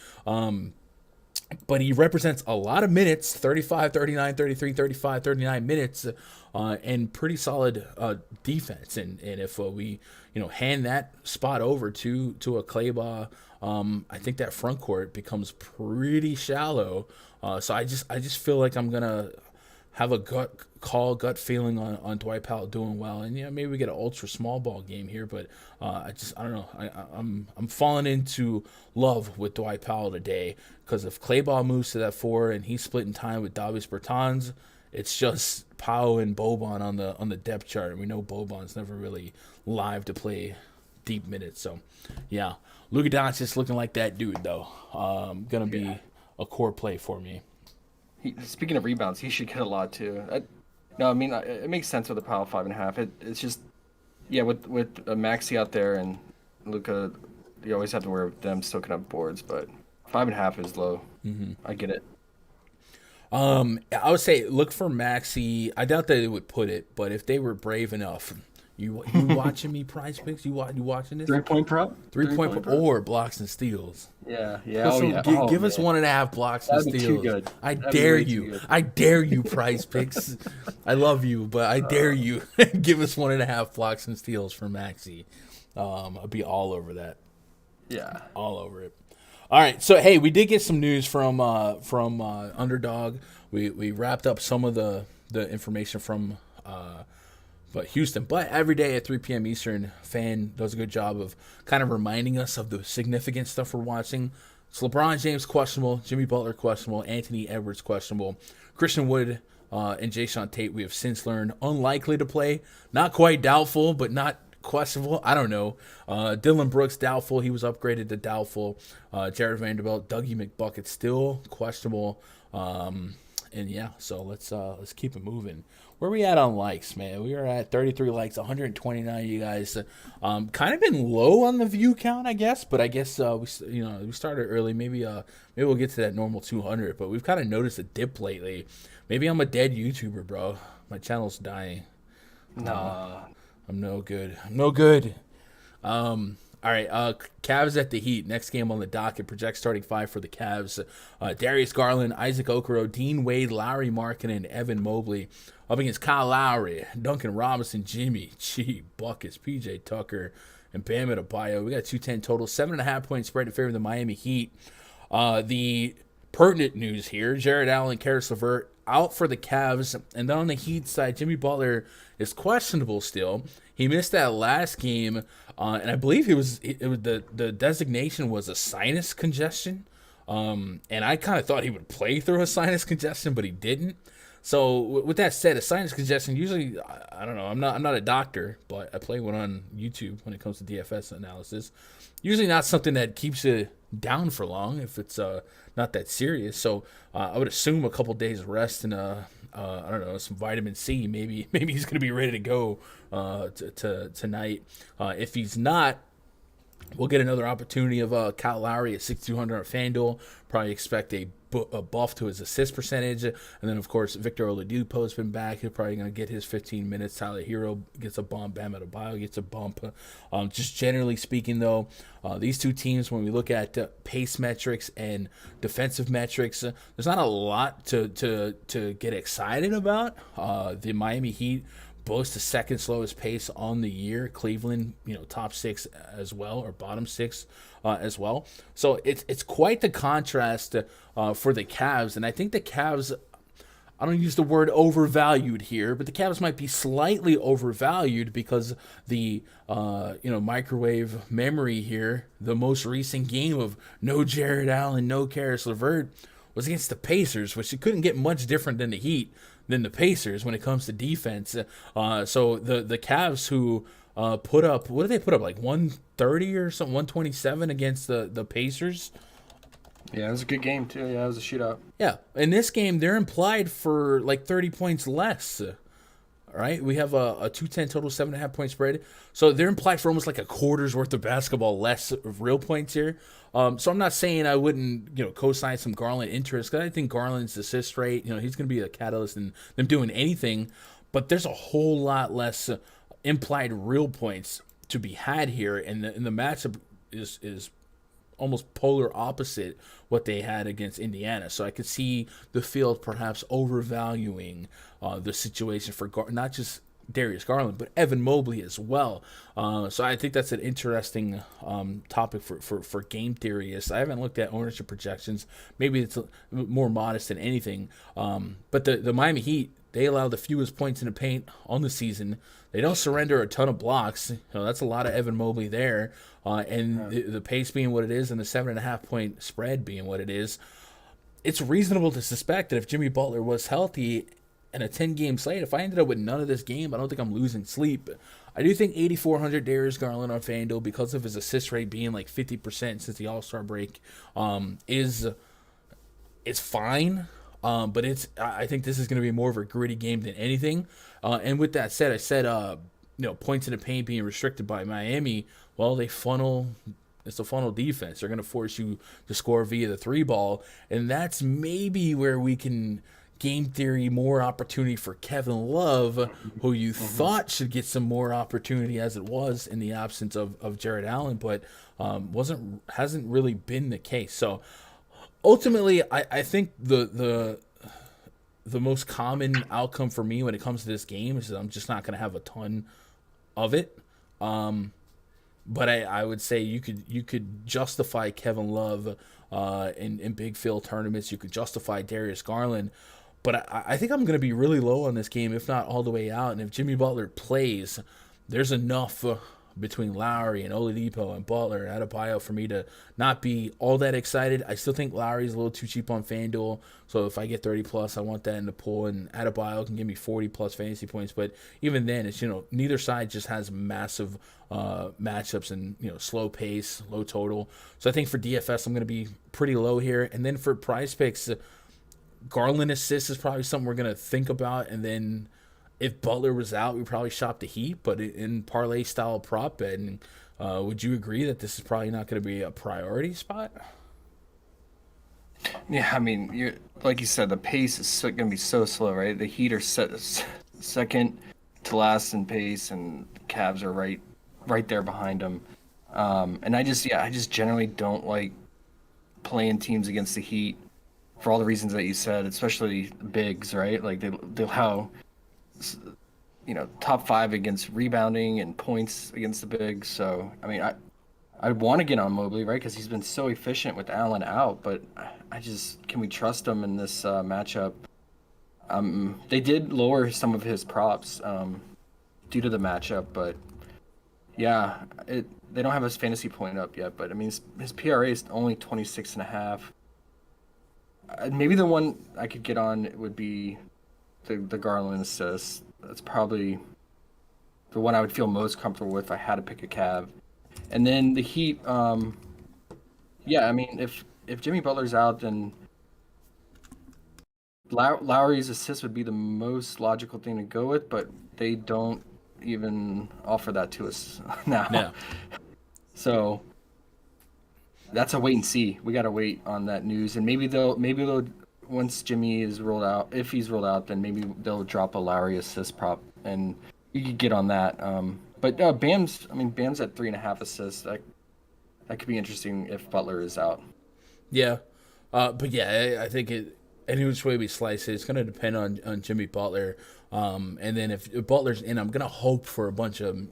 But he represents a lot of minutes, 35, 39, 33, 35, 39 minutes, and pretty solid defense. And if we, hand that spot over to a Kleber, I think that front court becomes pretty shallow. So I just feel like I'm gonna have a gut feeling on Dwight Powell doing well, and maybe we get an ultra small ball game here, but I don't know. I'm falling into love with Dwight Powell today because if Kleber moves to that 4 and he's splitting time with Davis Bertans, it's just Powell and Boban on the depth chart, and we know Boban's never really live to play deep minutes. So yeah, Luka Doncic looking like that dude though. Gonna be a core play for me. Speaking of rebounds, he should get a lot too. It makes sense with the Powell 5.5. It's just, with Maxey out there and Luka, you always have to worry with them soaking up boards. But 5.5 is low. Mm-hmm. I get it. I would say look for Maxey. I doubt that they would put it, but if they were brave enough. You watching me, PrizePicks? You watching this? 3-point prop? 3-point prop or blocks and steals. Yeah. Give us 1.5 blocks and steals. Too good. I dare you. I dare you, PrizePicks. I love you, but I dare you. Give us 1.5 blocks and steals for Maxey. I'll be all over that. Yeah. All over it. All right, so hey, we did get some news from Underdog. We wrapped up some of the information from Houston. But every day at 3 p.m. Eastern, Fan does a good job of kind of reminding us of the significant stuff we're watching. It's LeBron James questionable, Jimmy Butler questionable, Anthony Edwards questionable, Christian Wood and Jae'Sean Tate we have since learned unlikely to play. Not quite doubtful, but not questionable. I don't know. Dylan Brooks doubtful. He was upgraded to doubtful. Jared Vanderbilt, Dougie McBucket still questionable. And yeah, so let's keep it moving. Where are we at on likes, man? We are at 33 likes, 129. You guys, kind of been low on the view count, I guess. But I guess we started early. Maybe we'll get to that normal 200. But we've kind of noticed a dip lately. Maybe I'm a dead YouTuber, bro. My channel's dying. Nah, I'm no good. I'm no good. All right, Cavs at the Heat. Next game on the docket. Project starting 5 for the Cavs. Darius Garland, Isaac Okoro, Dean Wade, Lowry Markkanen, and Evan Mobley. Up against Kyle Lowry, Duncan Robinson, Jimmy G, Buckets, PJ Tucker, and Bam Adebayo. We got 210 total. 7.5 point spread in favor of the Miami Heat. The pertinent news here, Jared Allen, Karis LeVert out for the Cavs. And then on the Heat side, Jimmy Butler is questionable still. He missed that last game, and I believe it was the designation was a sinus congestion. And I kind of thought he would play through a sinus congestion, but he didn't. So with that said, a sinus congestion usually, I don't know, I'm not a doctor, but I play one on YouTube when it comes to DFS analysis. Usually not something that keeps you down for long if it's not that serious. So I would assume a couple days of rest and I don't know, some vitamin C. Maybe he's going to be ready to go to tonight. If he's not, we'll get another opportunity of Kyle Lowry at 6,200 on FanDuel. Probably expect a buff to his assist percentage. And then, of course, Victor Oladipo has been back. He's probably going to get his 15 minutes. Tyler Hero gets a bump. Bam Adebayo gets a bump. Just generally speaking, though, these two teams, when we look at pace metrics and defensive metrics, there's not a lot to get excited about. The Miami Heat boasts the second slowest pace on the year. Cleveland, top 6 as well, or bottom 6 as well. So it's quite the contrast for the Cavs, and I think the Cavs, I don't use the word overvalued here, but the Cavs might be slightly overvalued because the microwave memory here, the most recent game of no Jared Allen, no Karis LeVert, was against the Pacers, which it couldn't get much different than the Heat, than the Pacers when it comes to defense. So the Cavs, who put up, what did they put up, like 130 or something, 127 against the Pacers? Yeah, it was a good game too. Yeah, it was a shootout. Yeah, in this game, they're implied for like 30 points less. All right, we have a 210 total, 7.5 point spread. So they're implied for almost like a quarter's worth of basketball less of real points here. So I'm not saying I wouldn't, co-sign some Garland interest, because I think Garland's assist rate, he's going to be a catalyst in them doing anything. But there's a whole lot less implied real points to be had here, and the matchup is almost polar opposite what they had against Indiana. So I could see the field perhaps overvaluing the situation for not just Darius Garland, but Evan Mobley as well. So I think that's an interesting topic for game theorists. I haven't looked at ownership projections. Maybe it's more modest than anything. But the Miami Heat, they allow the fewest points in the paint on the season. They don't surrender a ton of blocks. That's a lot of Evan Mobley there. And the pace being what it is and the 7.5 point spread being what it is, it's reasonable to suspect that if Jimmy Butler was healthy in a 10-game slate, if I ended up with none of this game, I don't think I'm losing sleep. I do think 8,400 Darius Garland on FanDuel, because of his assist rate being like 50% since the All-Star break, is fine. But I think this is going to be more of a gritty game than anything. And with that said, I said points in the paint being restricted by Miami. Well, it's a funnel defense. They're going to force you to score via the 3-ball, and that's maybe where we can game theory more opportunity for Kevin Love, who you thought should get some more opportunity as it was in the absence of Jared Allen, but hasn't really been the case. So ultimately, I think the most common outcome for me when it comes to this game is that I'm just not going to have a ton of it. But I would say you could justify Kevin Love in big field tournaments. You could justify Darius Garland. But I think I'm going to be really low on this game, if not all the way out. And if Jimmy Butler plays, there's enough between Lowry and Oladipo and Butler and Adebayo for me to not be all that excited. I still think Lowry's a little too cheap on FanDuel, so if I get 30+, I want that in the pool, and Adebayo can give me 40+ fantasy points. But even then, it's neither side just has massive matchups and slow pace, low total. So I think for DFS, I'm going to be pretty low here. And then for PrizePicks, Garland assists is probably something we're going to think about, and then if Butler was out, we probably shop the Heat, but in parlay style prop betting, would you agree that this is probably not going to be a priority spot? Yeah, I mean, like you said, the pace is going to be so slow, right? The Heat are second to last in pace, and the Cavs are right there behind them. And I just generally don't like playing teams against the Heat for all the reasons that you said, especially bigs, right? Like they'll allow top 5 against rebounding and points against the bigs. So, I mean, I want to get on Mobley, right? Because he's been so efficient with Allen out, but can we trust him in this matchup? They did lower some of his props due to the matchup, but yeah, they don't have his fantasy point up yet, but I mean, his PRA is only 26.5. Maybe the one I could get on would be the Garland assist. That's probably the one I would feel most comfortable with if I had to pick a Cav. And then the Heat, Yeah, I mean, if Jimmy Butler's out, then Lowry's assist would be the most logical thing to go with, but they don't even offer that to us now. Yeah. So that's a wait and see. We got to wait on that news, and maybe they'll once Jimmy is rolled out, if he's rolled out, then maybe they'll drop a Lowry assist prop, and you could get on that. But Bam's at 3.5 assists. That could be interesting if Butler is out. Yeah. But yeah, I think any which way we slice it, it's going to depend on Jimmy Butler. And then if Butler's in, I'm going to hope for a bunch of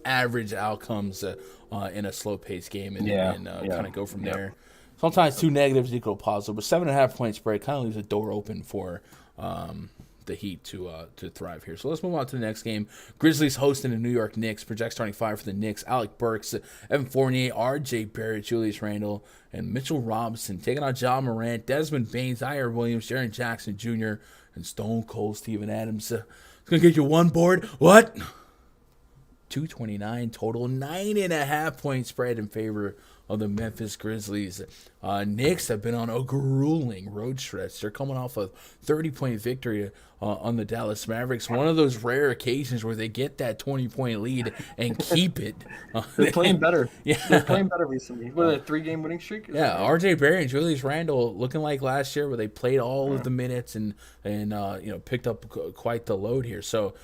average outcomes in a slow-paced game and kind of go from there. Sometimes 2 negatives equal positive, but 7.5 point spread kind of leaves the door open for the Heat to thrive here. So let's move on to the next game. Grizzlies hosting the New York Knicks. Project starting 5 for the Knicks. Alec Burks, Evan Fournier, R.J. Barrett, Julius Randle, and Mitchell Robinson taking on John Morant, Desmond Bain, Zaire Williams, Jaren Jackson Jr., and Stone Cold Steven Adams. It's going to get you one board. What? 229 total, 9.5 point spread in favor of the Memphis Grizzlies. Knicks have been on a grueling road stretch. They're coming off a 30-point victory on the Dallas Mavericks. One of those rare occasions where they get that 20-point lead and keep it. They're playing better. Yeah. They're playing better recently. What, a 3-game winning streak? Yeah, R.J. Barrett and Julius Randle looking like last year where they played all of the minutes and picked up quite the load here. So,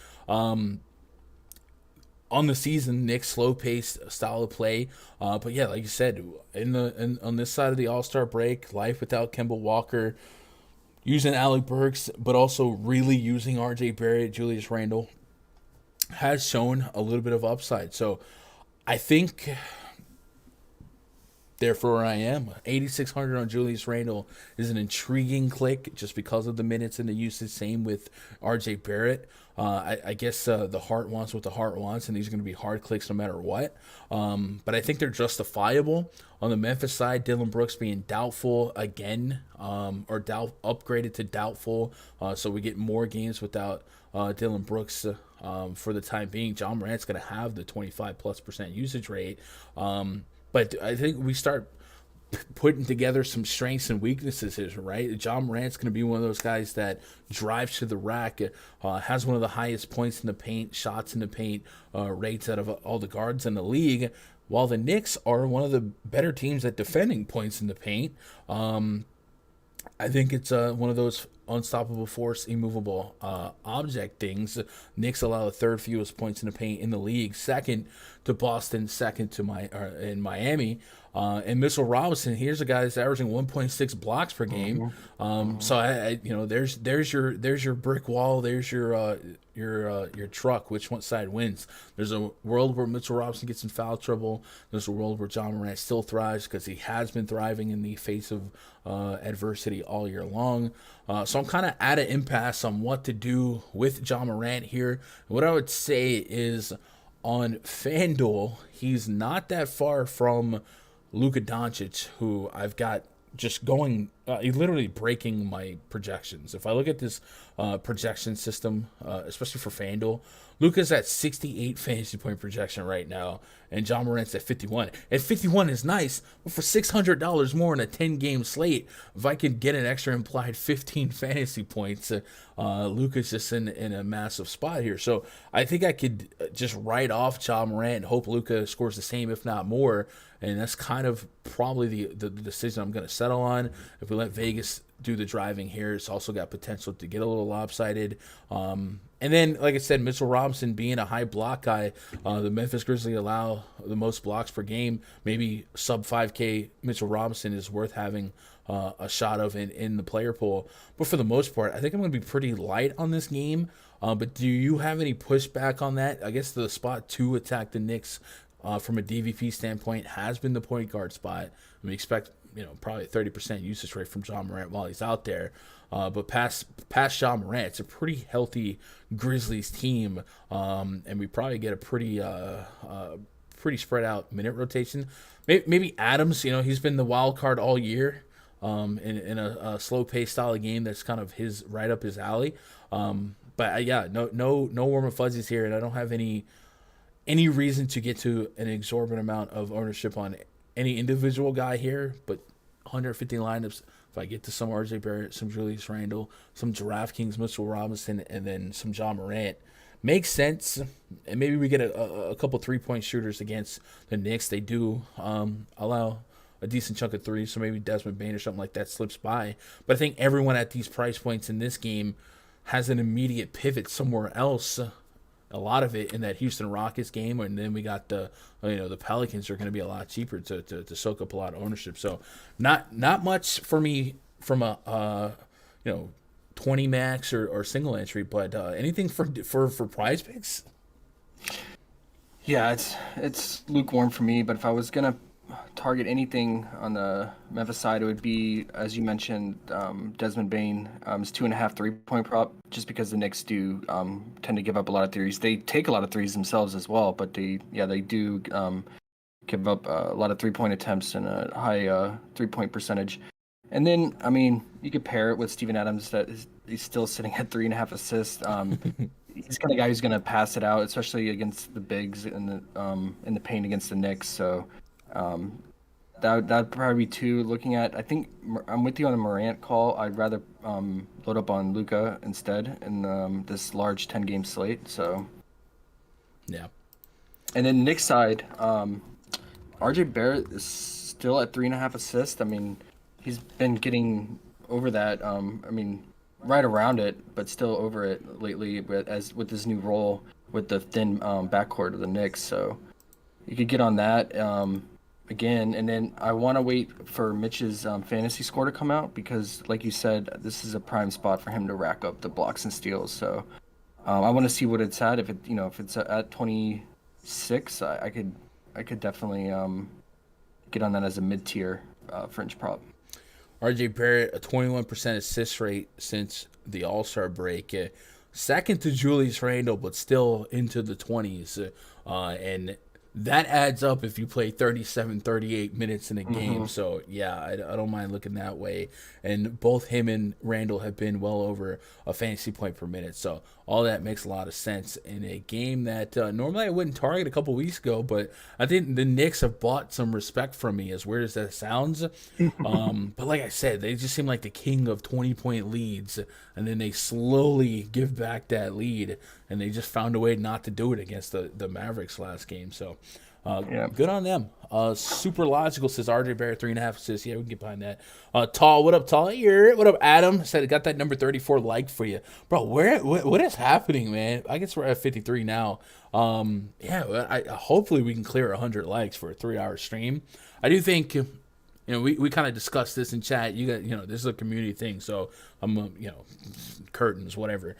on the season, Knicks slow-paced style of play, but yeah, like you said, on this side of the All-Star break, life without Kemba Walker, using Alec Burks, but also really using R.J. Barrett, Julius Randle, has shown a little bit of upside. So I think, therefore I am 8,600 on Julius Randle is an intriguing click just because of the minutes and the usage. Same with R.J. Barrett. I guess the heart wants what the heart wants, and these are going to be hard clicks no matter what. But I think they're justifiable. On the Memphis side, Dylan Brooks being doubtful again, or upgraded to doubtful, so we get more games without Dylan Brooks for the time being. John Morant's going to have the 25+% usage rate, but I think we start putting together some strengths and weaknesses here, right? John Morant's going to be one of those guys that drives to the rack, has one of the highest points in the paint, shots in the paint, rates out of all the guards in the league, while the Knicks are one of the better teams at defending points in the paint. I think it's one of those unstoppable force, immovable object things. Knicks allow the 3rd fewest points in the paint in the league, second to Boston, second to in Miami. And Mitchell Robinson, here's a guy that's averaging 1.6 blocks per game. So there's your brick wall, there's your truck. Which one side wins? There's a world where Mitchell Robinson gets in foul trouble. There's a world where John Morant still thrives because he has been thriving in the face of adversity all year long. So I'm kind of at an impasse on what to do with John Morant here. What I would say is on FanDuel, he's not that far from Luka Doncic, who I've got just going, literally breaking my projections. If I look at this projection system, especially for FanDuel, Luka's at 68 fantasy point projection right now, and John Morant's at 51. And 51 is nice, but for $600 more in a 10-game slate, if I could get an extra implied 15 fantasy points, Luka's just in a massive spot here. So I think I could just write off John Morant and hope Luka scores the same, if not more. And that's kind of probably the decision I'm going to settle on. If we let Vegas do the driving here, it's also got potential to get a little lopsided. And then, like I said, Mitchell Robinson being a high block guy, the Memphis Grizzlies allow the most blocks per game. Maybe sub 5K Mitchell Robinson is worth having a shot of in the player pool. But for the most part, I think I'm going to be pretty light on this game. But do you have any pushback on that? I guess the spot to attack the Knicks from a DVP standpoint has been the point guard spot. We expect probably a 30% usage rate from John Morant while he's out there. But past John Morant, it's a pretty healthy Grizzlies team, and we probably get a pretty spread out minute rotation. Maybe Adams, he's been the wild card all year in a slow paced style of game that's kind of right up his alley. But yeah, no warm and fuzzies here, and I don't have any reason to get to an exorbitant amount of ownership on any individual guy here, but 150 lineups. If I get to some RJ Barrett, some Julius Randle, some DraftKings Mitchell Robinson, and then some John Morant, makes sense. And maybe we get a couple 3-point shooters against the Knicks. They do allow a decent chunk of threes, so maybe Desmond Bain or something like that slips by. But I think everyone at these price points in this game has an immediate pivot somewhere else. A lot of it in that Houston Rockets game, and then we got the Pelicans are going to be a lot cheaper to soak up a lot of ownership. So not much for me from a 20 max or single entry, but anything for prize picks. Yeah, it's lukewarm for me. But if I was gonna target anything on the Memphis side, it would be, as you mentioned, Desmond Bain. It's 2.5 3-point prop, just because the Knicks do tend to give up a lot of threes. They take a lot of threes themselves as well, but they do give up a lot of 3-point attempts and a high 3-point percentage. And then, I mean, you could pair it with Steven Adams, he's still sitting at 3.5 assists. He's kind of guy who's going to pass it out, especially against the bigs in the paint against the Knicks. So that'd probably be two. Looking at, I think I'm with you on the Morant call. I'd rather load up on Luka instead in this large 10-game slate. So yeah. And then Knicks side, RJ Barrett is still at 3.5 assists. I mean, he's been getting over that. Right around it, but still over it lately with his new role with the thin backcourt of the Knicks. So you could get on that again. And then I want to wait for Mitch's fantasy score to come out, because, like you said, this is a prime spot for him to rack up the blocks and steals. So I want to see what it's at. If it's at 26, I could definitely get on that as a mid-tier fringe prop. RJ Barrett, a 21% assist rate since the All-Star break. Second to Julius Randle, but still into the 20s. And that adds up if you play 37, 38 minutes in a game. Mm-hmm. So, yeah, I don't mind looking that way. And both him and Randle have been well over a fantasy point per minute. So all that makes a lot of sense in a game that normally I wouldn't target a couple weeks ago. But I think the Knicks have bought some respect from me, as weird as that sounds. But like I said, they just seem like the king of 20-point leads. And then they slowly give back that lead. And they just found a way not to do it against the Mavericks last game. So good on them. Super logical says RJ Barrett 3.5 assists. Yeah, we can get behind that. Tall, what up, Tall? What up, Adam? Said I got that number 34 like for you, bro. What is happening, man? I guess we're at 53 now. Hopefully we can clear 100 likes for a 3-hour stream. I do think, we kind of discussed this in chat. You got, this is a community thing, so I'm, curtains, whatever.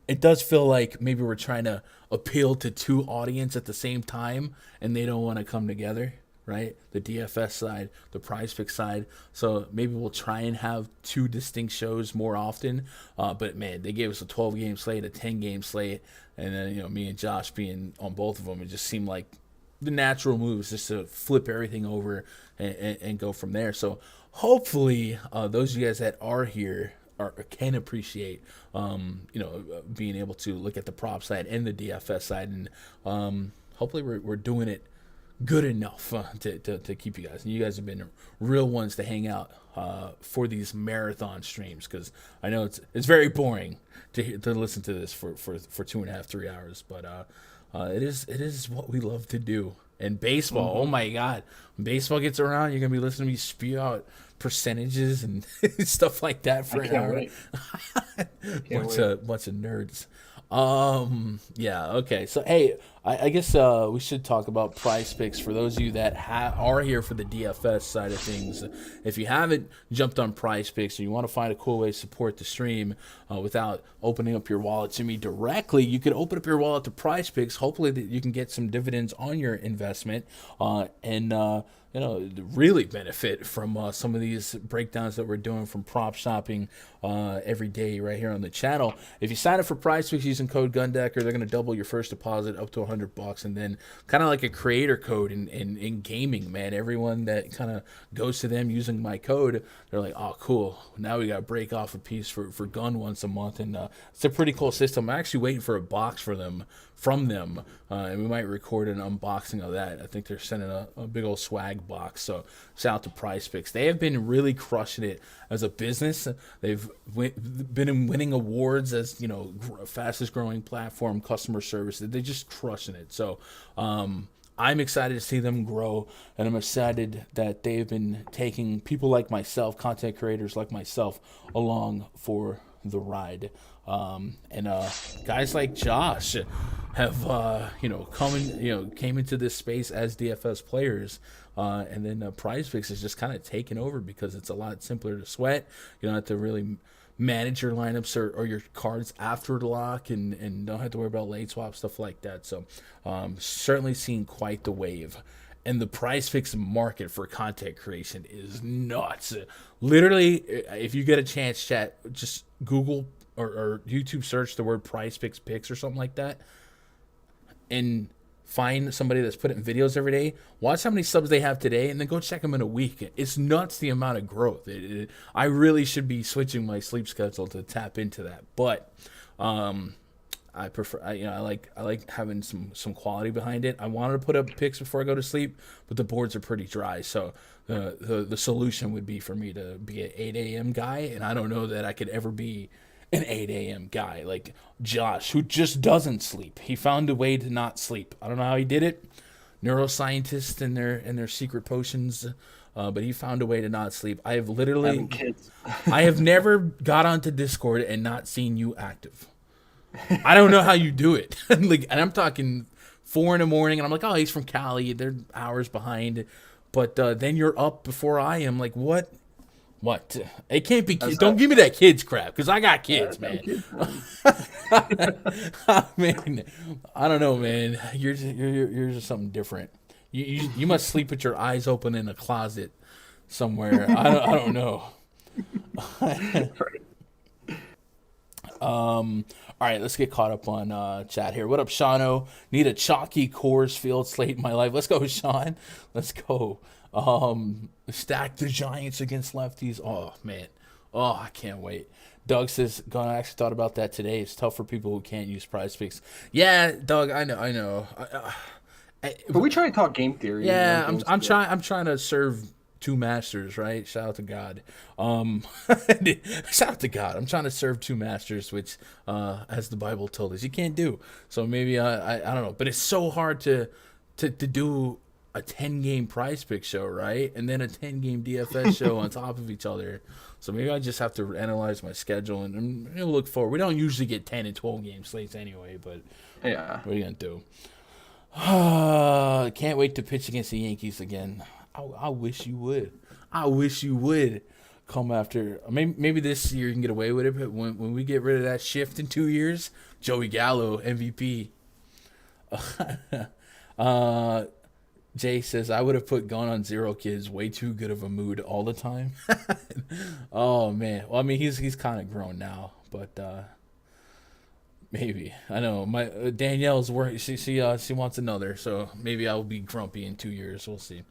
It does feel like maybe we're trying to appeal to two audience at the same time, and they don't want to come together, right? The DFS side, the PrizePicks side. So maybe we'll try and have two distinct shows more often. But man, they gave us a 12-game slate, a 10-game slate, and then me and Josh being on both of them. It just seemed like the natural move is just to flip everything over and go from there. So hopefully, those of you guys that are here can appreciate being able to look at the prop side and the DFS side, and hopefully we're doing it good enough to keep you guys. And you guys have been real ones to hang out for these marathon streams, because I know it's very boring to listen to this for 2.5, 3 hours, but it is what we love to do. And baseball, mm-hmm. Oh my God, when baseball gets around, you're gonna be listening to me spew out percentages and stuff like that for an hour. bunch of nerds. Okay. So hey, I guess we should talk about PrizePicks for those of you that are here for the DFS side of things. If you haven't jumped on PrizePicks and you want to find a cool way to support the stream without opening up your wallet to me directly, you can open up your wallet to PrizePicks. Hopefully that you can get some dividends on your investment and really benefit from some of these breakdowns that we're doing from prop shopping every day right here on the channel. If you sign up for PrizePicks using code GUNDECKER, they're going to double your first deposit up to $100, and then kind of like a creator code in gaming, man. Everyone that kind of goes to them using my code, they're like, oh, cool. Now we got to break off a piece for Gun once a month, and it's a pretty cool system. I'm actually waiting for a box for them from them, and we might record an unboxing of that. I think they're sending a big old swag box. So shout out to PrizePicks. They have been really crushing it as a business. They've been winning awards as, you know, fastest growing platform, customer service. They're just crushing it. So I'm excited to see them grow, and I'm excited that they've been taking people like myself, content creators like myself, along for the ride. And guys like Josh have came into this space as DFS players, and then PrizePicks is just kind of taken over because it's a lot simpler to sweat. You don't have to really manage your lineups or your cards after the lock, and don't have to worry about late swap, stuff like that. So certainly seeing quite the wave. And the PrizePicks market for content creation is nuts. Literally, if you get a chance, chat, just Google or YouTube search the word PrizePicks picks or something like that, and find somebody that's putting videos every day. Watch how many subs they have today, and then go check them in a week. It's nuts the amount of growth. I really should be switching my sleep schedule to tap into that, but I prefer. I like having some quality behind it. I wanted to put up picks before I go to sleep, but the boards are pretty dry. So the solution would be for me to be an 8 a.m. guy, and I don't know that I could ever be an 8 a.m. guy like Josh, who just doesn't sleep. He found a way to not sleep. I don't know how he did it. Neuroscientists and their secret potions, but he found a way to not sleep. I have literally, I have never got onto Discord and not seen you active. I don't know how you do it. And I'm talking 4 a.m, and I'm like, oh, he's from Cali. They're hours behind, but then you're up before I am. Like, what? What? It can't be. Don't give me that kids crap, because I got kids, man. Man, I don't know, man. You're just something different. You must sleep with your eyes open in a closet somewhere. I don't know. All right, let's get caught up on chat here. What up, Shano? Need a chalky Coors Field slate in my life. Let's go, Sean. Let's go. Stack the Giants against lefties. Oh, man. Oh, I can't wait. Doug says, I actually thought about that today. It's tough for people who can't use PrizePicks. Yeah, Doug, I know. But we try to talk game theory. Yeah, I'm trying to serve two masters, right? Shout out to God. Shout out to God. I'm trying to serve two masters, which, as the Bible told us, you can't do. So maybe I don't know, but it's so hard to do a 10-game PrizePicks show, right? And then a 10-game DFS show on top of each other. So maybe I just have to analyze my schedule and look forward. We don't usually get 10 and 12 game slates anyway, but yeah, what are you gonna do? Can't wait to pitch against the Yankees again. I wish you would. I wish you would come after. Maybe this year you can get away with it, but when we get rid of that shift in 2 years, Joey Gallo, MVP. Jay says, I would have put Gone on Zero Kids, way too good of a mood all the time. Oh, man. Well, I mean, he's kind of grown now, but maybe. I know. My Danielle's worried. She wants another, so maybe I'll be grumpy in 2 years. We'll see.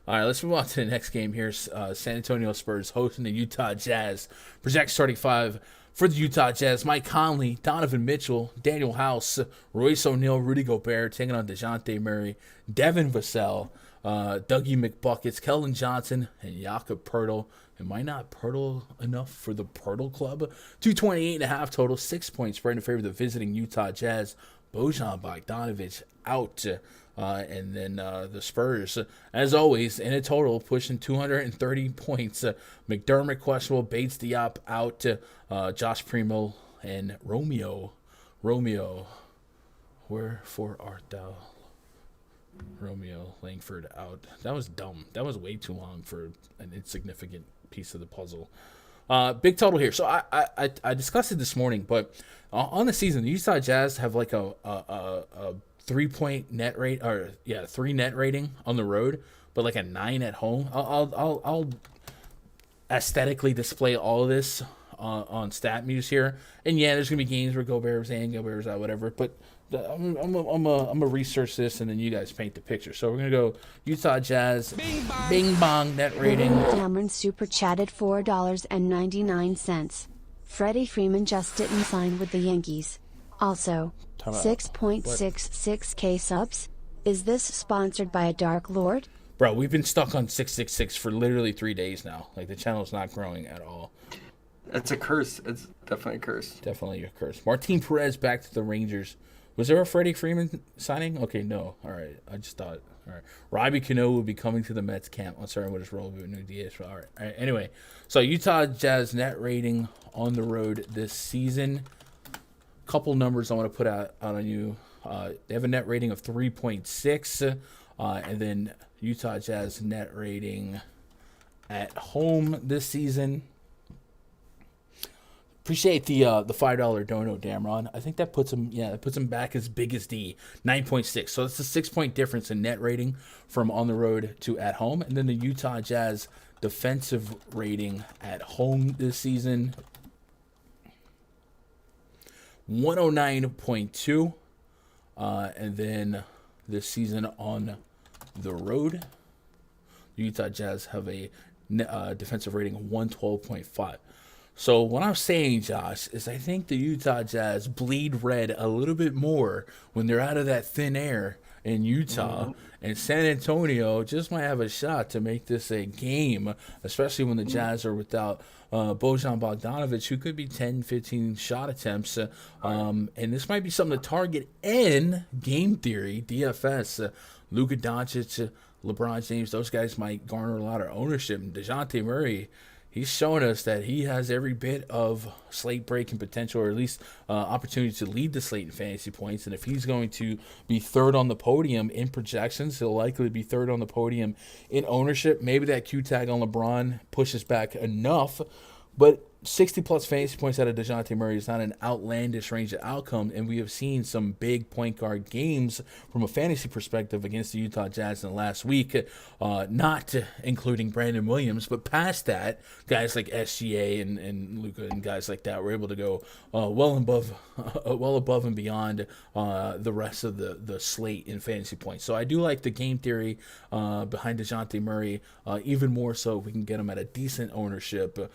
All right, let's move on to the next game here. San Antonio Spurs hosting the Utah Jazz. Project starting five for the Utah Jazz: Mike Conley, Donovan Mitchell, Daniel House, Royce O'Neal, Rudy Gobert taking on DeJounte Murray, Devin Vassell, Dougie McBuckets, Keldon Johnson, and Jakob Poeltl. Am I not Poeltl enough for the Poeltl Club? 228.5 total, 6 point spread in favor of the visiting Utah Jazz. Bojan Bogdanovic out. And then the Spurs, as always, in a total, pushing 230 points. McDermott questionable, Bates Diop out, Josh Primo, and Romeo, wherefore art thou? Romeo Langford out. That was dumb. That was way too long for an insignificant piece of the puzzle. Big total here. So I discussed it this morning, but on the season, the Utah Jazz have like a 3-point net rate, or 3 net rating on the road, but like a 9 at home. I'll aesthetically display all of this on StatMuse here, and there's gonna be games where Gobert's in, Gobert's out, whatever. But I'm gonna research this, and then you guys paint the picture. So we're gonna go Utah Jazz, Bing Bong net rating. Cameron super chatted $4.99. Freddie Freeman just didn't sign with the Yankees. Also, Time out. 6.66k subs? Is this sponsored by a Dark Lord? Bro, we've been stuck on 666 for literally 3 days now. Like, the channel's not growing at all. It's a curse. It's definitely a curse. Definitely a curse. Martin Perez back to the Rangers. Was there a Freddie Freeman signing? Okay, no. All right. I just thought. All right. Robbie Cano will be coming to the Mets camp. I'm sorry, what is role with new DS? All right. All right. Anyway, so Utah Jazz net rating on the road this season. Couple numbers I want to put out on you. They have a net rating of 3.6, and then Utah Jazz net rating at home this season. Appreciate the $5 dono, Damron. I think that puts him back as big as D, 9.6. So it's a 6-point difference in net rating from on the road to at home, and then the Utah Jazz defensive rating at home this season, 109.2, and then this season on the road, the Utah Jazz have a defensive rating of 112.5. So what I'm saying, Josh, is I think the Utah Jazz bleed red a little bit more when they're out of that thin air in Utah, and San Antonio just might have a shot to make this a game, especially when the Jazz are without Bojan Bogdanovic, who could be 10, 15 shot attempts. And this might be something to target in game theory, DFS. Luka Doncic, LeBron James, those guys might garner a lot of ownership. And DeJounte Murray, he's shown us that he has every bit of slate breaking potential, or at least opportunity to lead the slate in fantasy points. And if he's going to be third on the podium in projections, he'll likely be third on the podium in ownership. Maybe that Q tag on LeBron pushes back enough, but 60-plus fantasy points out of DeJounte Murray is not an outlandish range of outcome, and we have seen some big point guard games from a fantasy perspective against the Utah Jazz in the last week, not including Brandon Williams, but past that, guys like SGA and Luka and guys like that were able to go well above and beyond the rest of the slate in fantasy points. So I do like the game theory behind DeJounte Murray, even more so if we can get him at a decent ownership.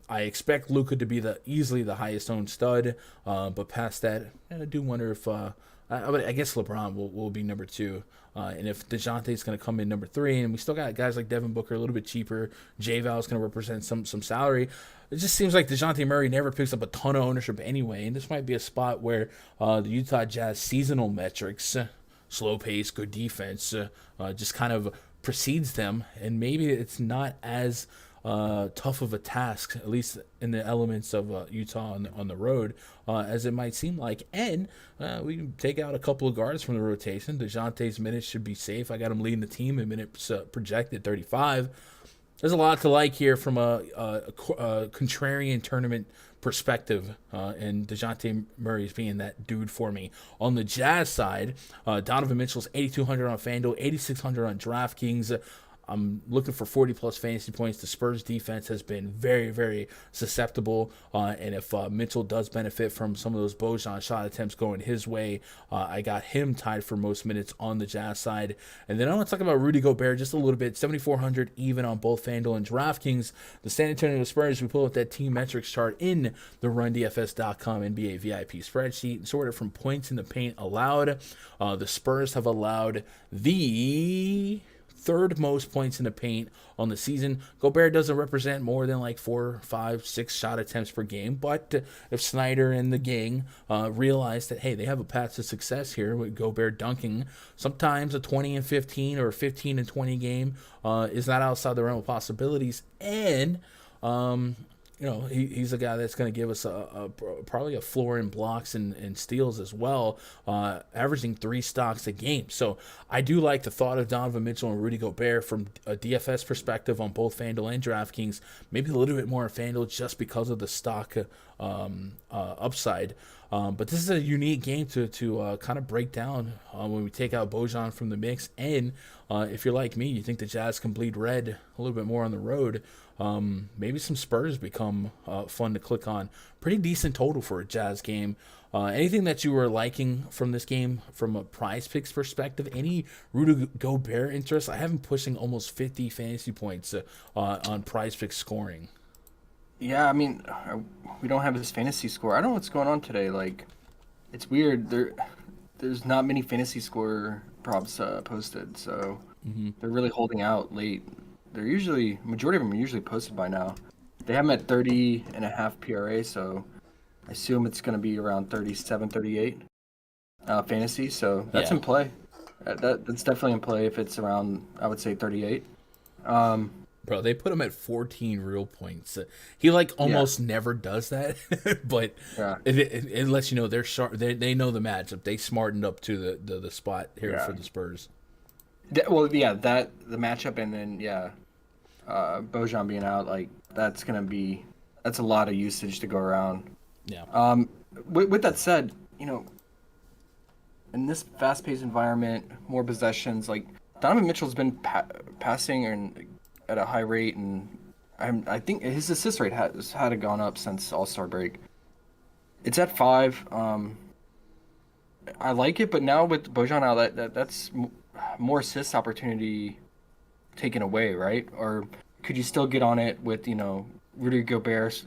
I expect Luka to be easily the highest owned stud, but past that, I do wonder if I guess LeBron will be number 2, and if DeJounte is going to come in number 3, and we still got guys like Devin Booker a little bit cheaper. J-Val is going to represent some salary. It just seems like DeJounte Murray never picks up a ton of ownership anyway, and this might be a spot where the Utah Jazz seasonal metrics, slow pace, good defense, just kind of precedes them, and maybe it's not as tough of a task, at least in the elements of Utah on the road, as it might seem like. And we can take out a couple of guards from the rotation. DeJounte's minutes should be safe. I got him leading the team in minutes projected 35. There's a lot to like here from a contrarian tournament perspective, and DeJounte Murray's being that dude for me. On the Jazz side, Donovan Mitchell's 8,200 on FanDuel, 8,600 on DraftKings. I'm looking for 40-plus fantasy points. The Spurs defense has been very, very susceptible, and if Mitchell does benefit from some of those Bojan shot attempts going his way, I got him tied for most minutes on the Jazz side. And then I want to talk about Rudy Gobert just a little bit. 7,400 even on both FanDuel and DraftKings. The San Antonio Spurs, we pull up that team metrics chart in the RunDFS.com NBA VIP spreadsheet and sorted from points in the paint allowed. The Spurs have allowed the third most points in the paint on the season. Gobert doesn't represent more than like 4, 5, 6 shot attempts per game, but if Snyder and the gang realize that, hey, they have a path to success here with Gobert dunking, sometimes a 20 and 15 or 15 and 20 game is not outside the realm of possibilities. And he's a guy that's going to give us probably a floor in blocks and steals as well, averaging 3 stocks a game. So I do like the thought of Donovan Mitchell and Rudy Gobert from a DFS perspective on both FanDuel and DraftKings. Maybe a little bit more on FanDuel just because of the stock upside. But this is a unique game to kind of break down when we take out Bojan from the mix. And if you're like me, you think the Jazz can bleed red a little bit more on the road. Maybe some Spurs become fun to click on. Pretty decent total for a Jazz game. Anything that you were liking from this game from a PrizePicks perspective? Any Rudy Gobert interest? I have him pushing almost 50 fantasy points on PrizePicks scoring. Yeah, I mean, we don't have his fantasy score. I don't know what's going on today. Like, it's weird. There's not many fantasy score props posted, so they're really holding out late. They're usually majority of them are usually posted by now. They have them at 30.5 PRA, so I assume it's going to be around 37, 38 fantasy. So that's in play. That's definitely in play if it's around, I would say 38. Bro, they put him at 14 real points. He almost never does that, but it lets you know they're sharp. They know the matchup. They smartened up to the spot here for the Spurs. The matchup, and then Bojan being out, that's a lot of usage to go around. Yeah. With that said, in this fast-paced environment, more possessions, Donovan Mitchell's been passing at a high rate, and I think his assist rate had gone up since All-Star break. It's at 5. I like it, but now with Bojan out, that's more assist opportunity taken away, right? Or could you still get on it with Rudy Gobert's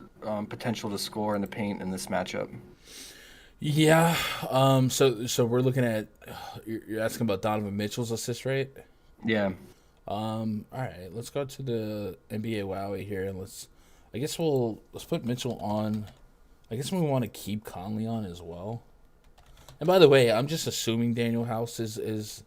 potential to score in the paint in this matchup? Yeah. So we're looking at, you're asking about Donovan Mitchell's assist rate? Yeah. All right, let's go to the NBA Wowie here, and let's put Mitchell on. I guess we want to keep Conley on as well. And by the way, I'm just assuming Daniel House is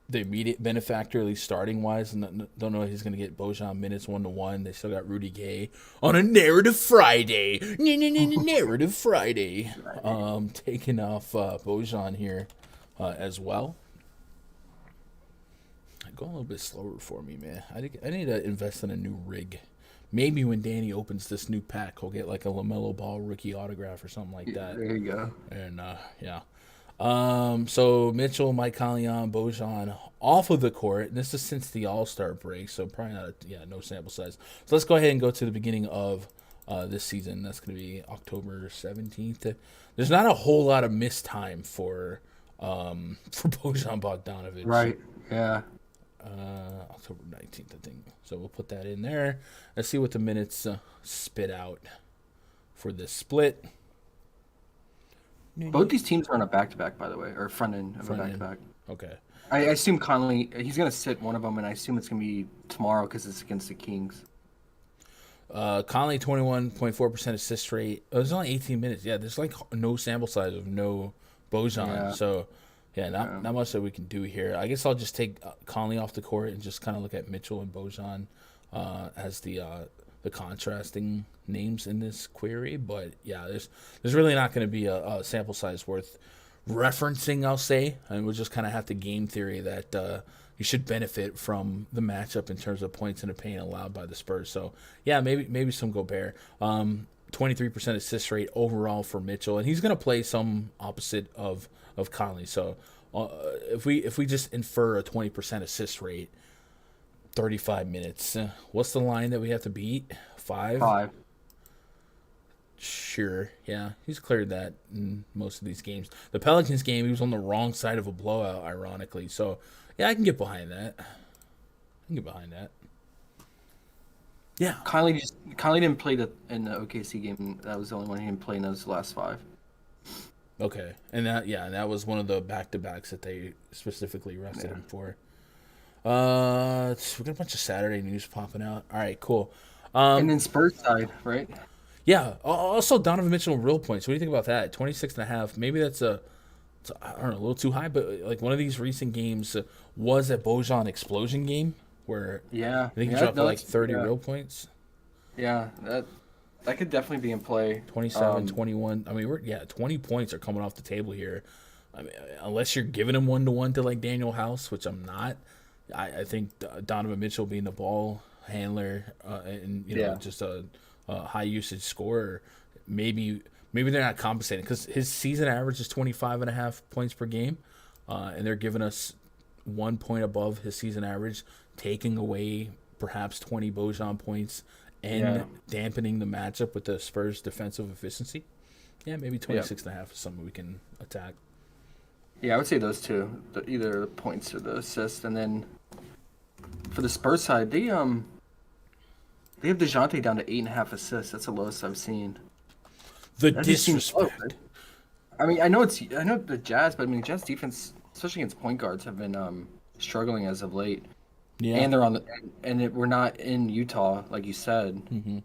the immediate benefactor, at least starting wise, and don't know if he's going to get Bojan minutes 1-to-1. They still got Rudy Gay on a narrative Friday. Narrative Friday. Taking off Bojan here as well. Go a little bit slower for me, man. I need to invest in a new rig. Maybe when Danny opens this new pack, he'll get a LaMelo Ball rookie autograph or something like that. There you go. And so Mitchell, Mike Conley, Bojan off of the court. And this is since the All-Star break, so probably not no sample size. So let's go ahead and go to the beginning of this season. That's going to be October 17th. There's not a whole lot of missed time for Bojan Bogdanovic. Right. Yeah. October 19th, I think. So we'll put that in there. Let's see what the minutes spit out for this split. Both these teams are on a back-to-back, by the way, or front end of a back-to-back. Okay. I assume Conley, he's going to sit one of them, and I assume it's going to be tomorrow because it's against the Kings. Conley, 21.4% assist rate. Oh, it's only 18 minutes. Yeah, there's no sample size of no Bojan. Yeah. So, not much that we can do here. I guess I'll just take Conley off the court and just kind of look at Mitchell and Bojan as the contrasting names in this query. But, there's really not going to be a sample size worth referencing, I'll say. And we'll just kind of have to game theory that you should benefit from the matchup in terms of points in the paint allowed by the Spurs. So, maybe some Gobert. 23% assist rate overall for Mitchell. And he's going to play some opposite of Conley. So if we just infer a 20% assist rate, 35 minutes, what's the line that we have to beat? 5? Sure. Yeah, he's cleared that in most of these games. The Pelicans game, he was on the wrong side of a blowout, ironically. So, I can get behind that. Yeah. Conley didn't play in the OKC game. That was the only one he didn't play in those last 5. Okay, and that was one of the back-to-backs that they specifically rested him for. We got a bunch of Saturday news popping out. All right, cool. And then Spurs side, right? Yeah. Also, Donovan Mitchell real points. What do you think about that? 26.5. Maybe that's I don't know, a little too high, but one of these recent games was a Bojan explosion game where I think he dropped 30 real points. Yeah, that could definitely be in play. 27, 21. I mean, 20 points are coming off the table here. I mean, unless you're giving him 1-to-1 to Daniel House, which I'm not. I think Donovan Mitchell being the ball handler and just a high usage scorer, maybe they're not compensating because his season average is 25.5 points per game, and they're giving us 1 point above his season average, taking away perhaps 20 Bojan points and dampening the matchup with the Spurs' defensive efficiency. Yeah, maybe 26.5 is something we can attack. Yeah, I would say those two, either the points or the assist. And then for the Spurs side, they have DeJounte down to 8.5 assists. That's the lowest I've seen. The disrespect. I mean, I know the Jazz, but I mean, Jazz defense, especially against point guards, have been struggling as of late. Yeah. And they're we're not in Utah, like you said. Mm-hmm.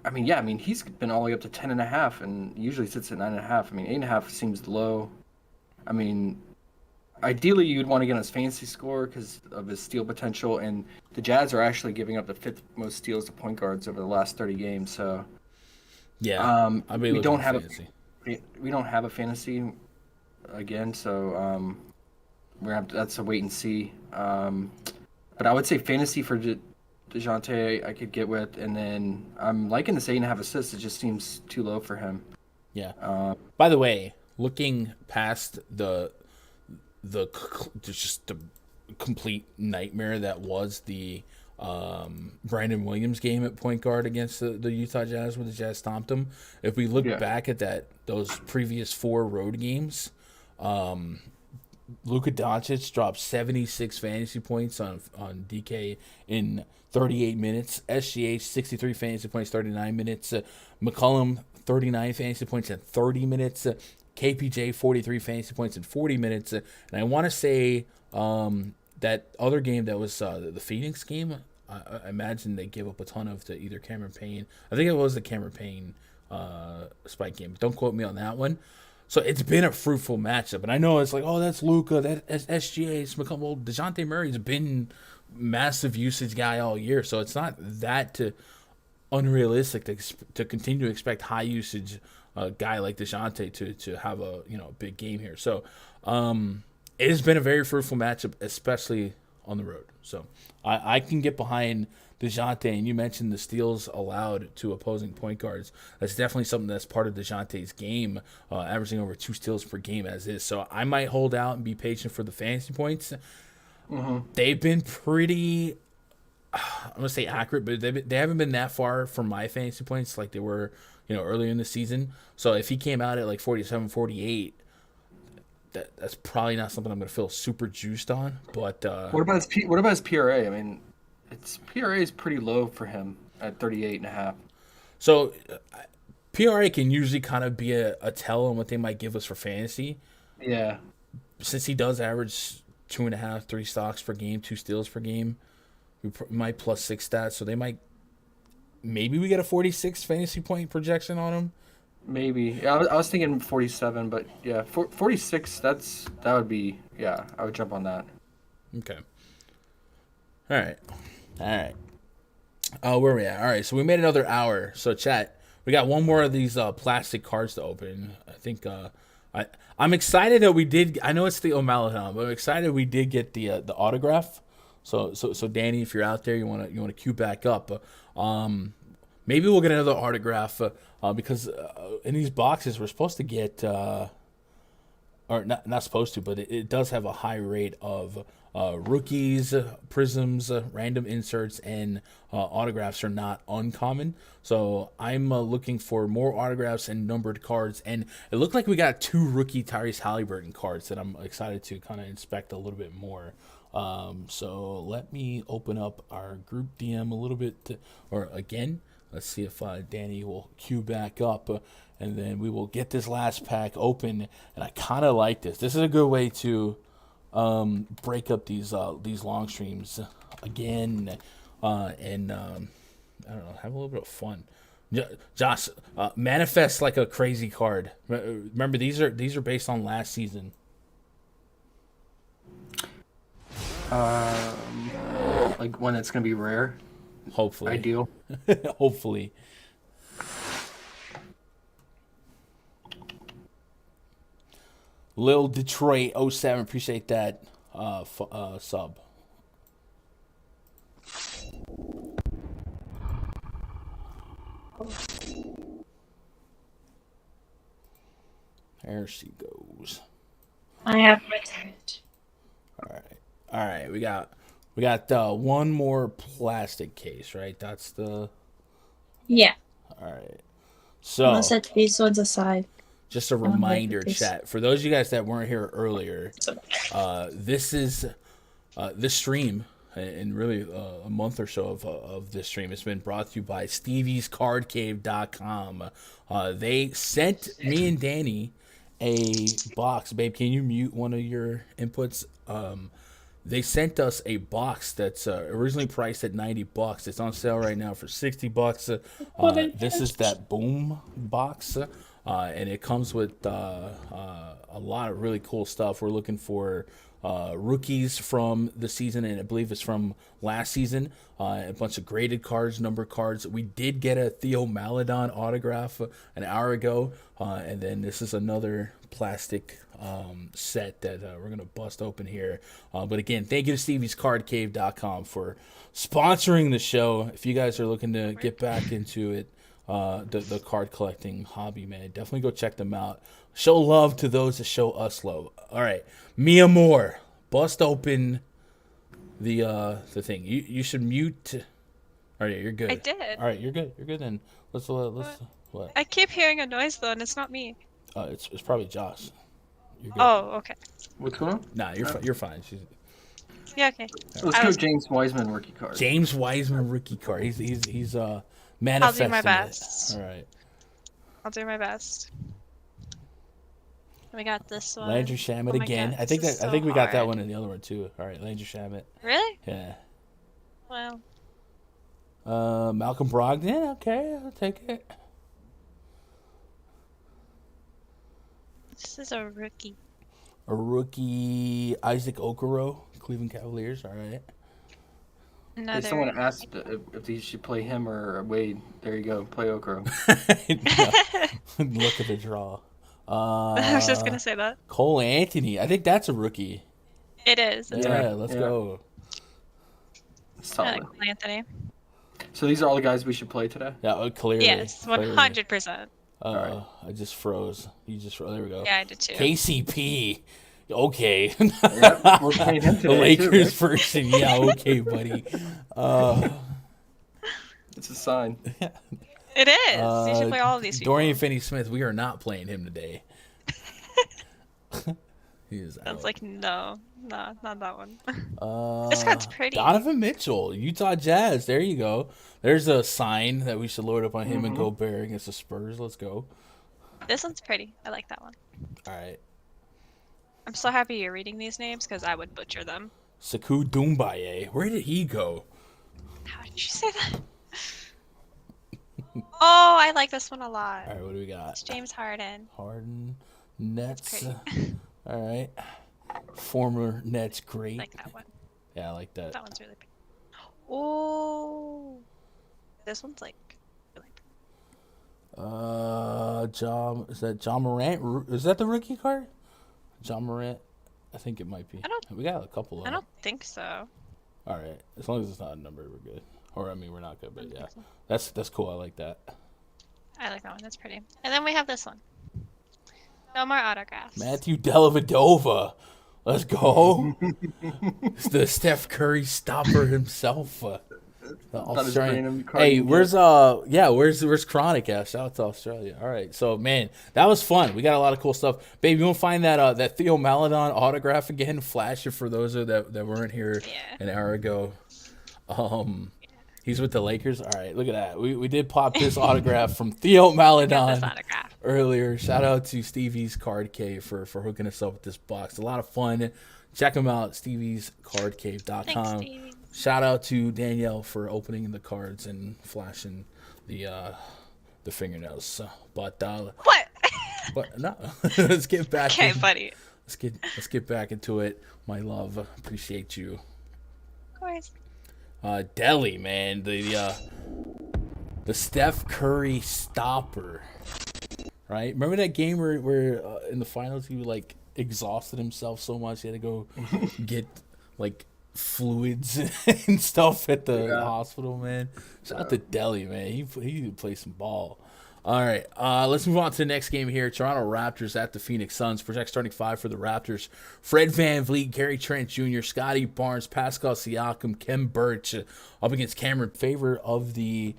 I mean, yeah, I mean, he's been all the way up to 10.5 and usually sits at 9.5. I mean, 8.5 seems low. I mean, ideally you'd want to get on his fantasy score because of his steal potential, and the Jazz are actually giving up the 5th most steals to point guards over the last 30 games. So Yeah. we don't have a fantasy again, so that's a wait and see. But I would say fantasy for DeJounte I could get with, and then I'm liking this 8.5 assists. It just seems too low for him. Yeah. By the way, looking past the complete nightmare that was the Brandon Williams game at point guard against the Utah Jazz, where the Jazz stomped them. If we look back at those previous 4 road games, Luka Doncic dropped 76 fantasy points on DK in 38 minutes. SGH 63 fantasy points, 39 minutes. McCollum 39 fantasy points in 30 minutes. KPJ 43 fantasy points in 40 minutes. And I want to say that other game that was the Phoenix game, I imagine they gave up a ton of to either Cameron Payne. I think it was the Cameron Payne spike game. But don't quote me on that one. So it's been a fruitful matchup. And I know it's like, oh, that's Luka, that's SGA, it's McCollum. Well, DeJounte Murray's been massive usage guy all year. So it's not that unrealistic to continue to expect high usage guy like DeJounte to have a big game here. So it has been a very fruitful matchup, especially on the road. So I can get behind DeJounte, and you mentioned the steals allowed to opposing point guards. That's definitely something that's part of DeJounte's game, averaging over 2 steals per game as is. So I might hold out and be patient for the fantasy points. Mm-hmm. They've been pretty, I'm going to say accurate, but they haven't been that far from my fantasy points like they were earlier in the season. So if he came out at like 47, 48, that's probably not something I'm going to feel super juiced on. But what about his PRA? I mean, its PRA is pretty low for him at 38.5. So PRA can usually kind of be a tell on what they might give us for fantasy. Yeah. Since he does average 2.5, 3 stocks per game, 2 steals per game, we might plus 6 stats. So maybe we get a 46 fantasy point projection on him. Maybe. Yeah, I was thinking 47, but yeah, 46. That would be, yeah, I would jump on that. Okay. All right. Where are we at? All right, so we made another hour. So chat, we got one more of these plastic cards to open. I think I'm excited that we did. I know it's the O'Malley, but I'm excited we did get the autograph. So Danny, if you're out there, you want to queue back up. Maybe we'll get another autograph because in these boxes we're supposed to get, or not supposed to, but it does have a high rate of rookies, prisms, random inserts, and autographs are not uncommon. So I'm looking for more autographs and numbered cards. And it looked like we got 2 rookie Tyrese Halliburton cards that I'm excited to kind of inspect a little bit more. So let me open up our group DM a little bit, or again. Let's see if Danny will queue back up, and then we will get this last pack open. And I kind of like this. This is a good way to break up these long streams again, and I don't know, have a little bit of fun. Josh, manifest like a crazy card. Remember, these are based on last season. Like one that's gonna be rare. Hopefully. Ideal. Hopefully. Lil Detroit 07, appreciate that sub. There she goes. I have returned. All right. We got one more plastic case, right? That's the. Yeah. All right. I'm So gonna set these ones aside. just a reminder, chat, for those of you guys that weren't here earlier, this stream in really a month or so of this stream. It's been brought to you by Stevie'sCardCave.com. They sent me and Danny a box. Babe, can you mute one of your inputs? They sent us a box that's originally priced at $90. It's on sale right now for $60. This is that boom box, and it comes with a lot of really cool stuff. We're looking for rookies from the season, and I believe it's from last season. A bunch of graded cards, number cards. We did get a Theo Maledon autograph an hour ago, and then this is another plastic set that we're going to bust open here. But again, thank you to Stevie'sCardCave.com for sponsoring the show. If you guys are looking to get back into it, the card collecting hobby, man, definitely go check them out. Show love to those that show us love. All right, Mia Moore, bust open the thing. You should mute. All right, you're good. I did. All right, you're good. You're good then. Let's what? I keep hearing a noise though, and it's not me. It's probably Josh. You're good. Oh, okay. What's going on? Nah, you're fine. Yeah, okay. Let's go James Wiseman rookie card. James Wiseman rookie card. He's manifesting. I'll do my best. All right. I'll do my best. We got this one. Landry Shamet Oh my again. God, I think this is I think we got that hard. one in the other one too. All right, Landry Shamet. Really? Yeah. Well, Malcolm Brogdon. Okay, I'll take it. this is a rookie. A rookie, Isaac Okoro, Cleveland Cavaliers. All right. Another. Hey, someone asked if he should play him or Wade. There you go. Play Okoro. Look at the draw. I was just gonna say that. Cole Anthony. I think that's a rookie. It is. It's a Yeah, rookie. let's Yeah. go. I Solid. like Cole Anthony. So these are all the guys we should play today? Yeah, clearly. Yes, clearly. 100%. I just froze. You just froze. There we go. Yeah, I did too. KCP. Okay. Yep, we're playing him The today. Lakers too, version. Yeah, okay, buddy. It's a sign. It is. You should play all of these people. Dorian Finney-Smith, we are not playing him today. He is Sounds out. like no, not that one. This card's pretty. Donovan Mitchell, Utah Jazz. There you go. There's a sign that we should load up on him and go Bear against the Spurs. Let's go. This one's pretty. I like that one. All right. I'm so happy you're reading these names because I would butcher them. Sekou Doumbouya. Where did he go? How did you say that? Oh, I like this one a lot. All right, what do we got? It's James Harden. Harden, Nets. Pretty. All right. Former Nets I great. like that one. Yeah, I like that. That one's really pretty. Oh, this one's like really pretty. Is that John Morant? Is that the rookie card? John Morant? I think it might be. We got a couple of I them. don't think so. All right. As long as it's not a number, we're good. Or, I mean, we're not good, but yeah. That's cool. I like that. I like that one. That's pretty. And then we have this one. No more autographs. Matthew Dellavedova. Let's go. It's the Steph Curry stopper himself. The Australian. Hey, where's Chronic at? Shout out to Australia. All right, so man, that was fun. We got a lot of cool stuff. Babe, you want to find that Theo Maledon autograph again? Flash it for those that weren't here an hour ago. He's with the Lakers. All right, look at that. We did pop this autograph from Theo Maledon earlier. Shout out to Stevie's Card Cave for hooking us up with this box. A lot of fun. Check them out, Stevie'sCardCave.com. Thanks, Stevie. Shout out to Danielle for opening the cards and flashing the fingernails. But what? But no, let's get back. Okay, buddy. Let's get back into it, my love. Appreciate you. Of course. Delhi, man, the Steph Curry stopper, right? Remember that game where in the finals he like exhausted himself so much he had to go get like fluids and stuff at the hospital, man. Shout out to Delhi, man. He played some ball. All right, let's move on to the next game here. Toronto Raptors at the Phoenix Suns. Project starting five for the Raptors. Fred VanVleet, Gary Trent Jr., Scotty Barnes, Pascal Siakam, Kem Birch up against Cameron Favor of the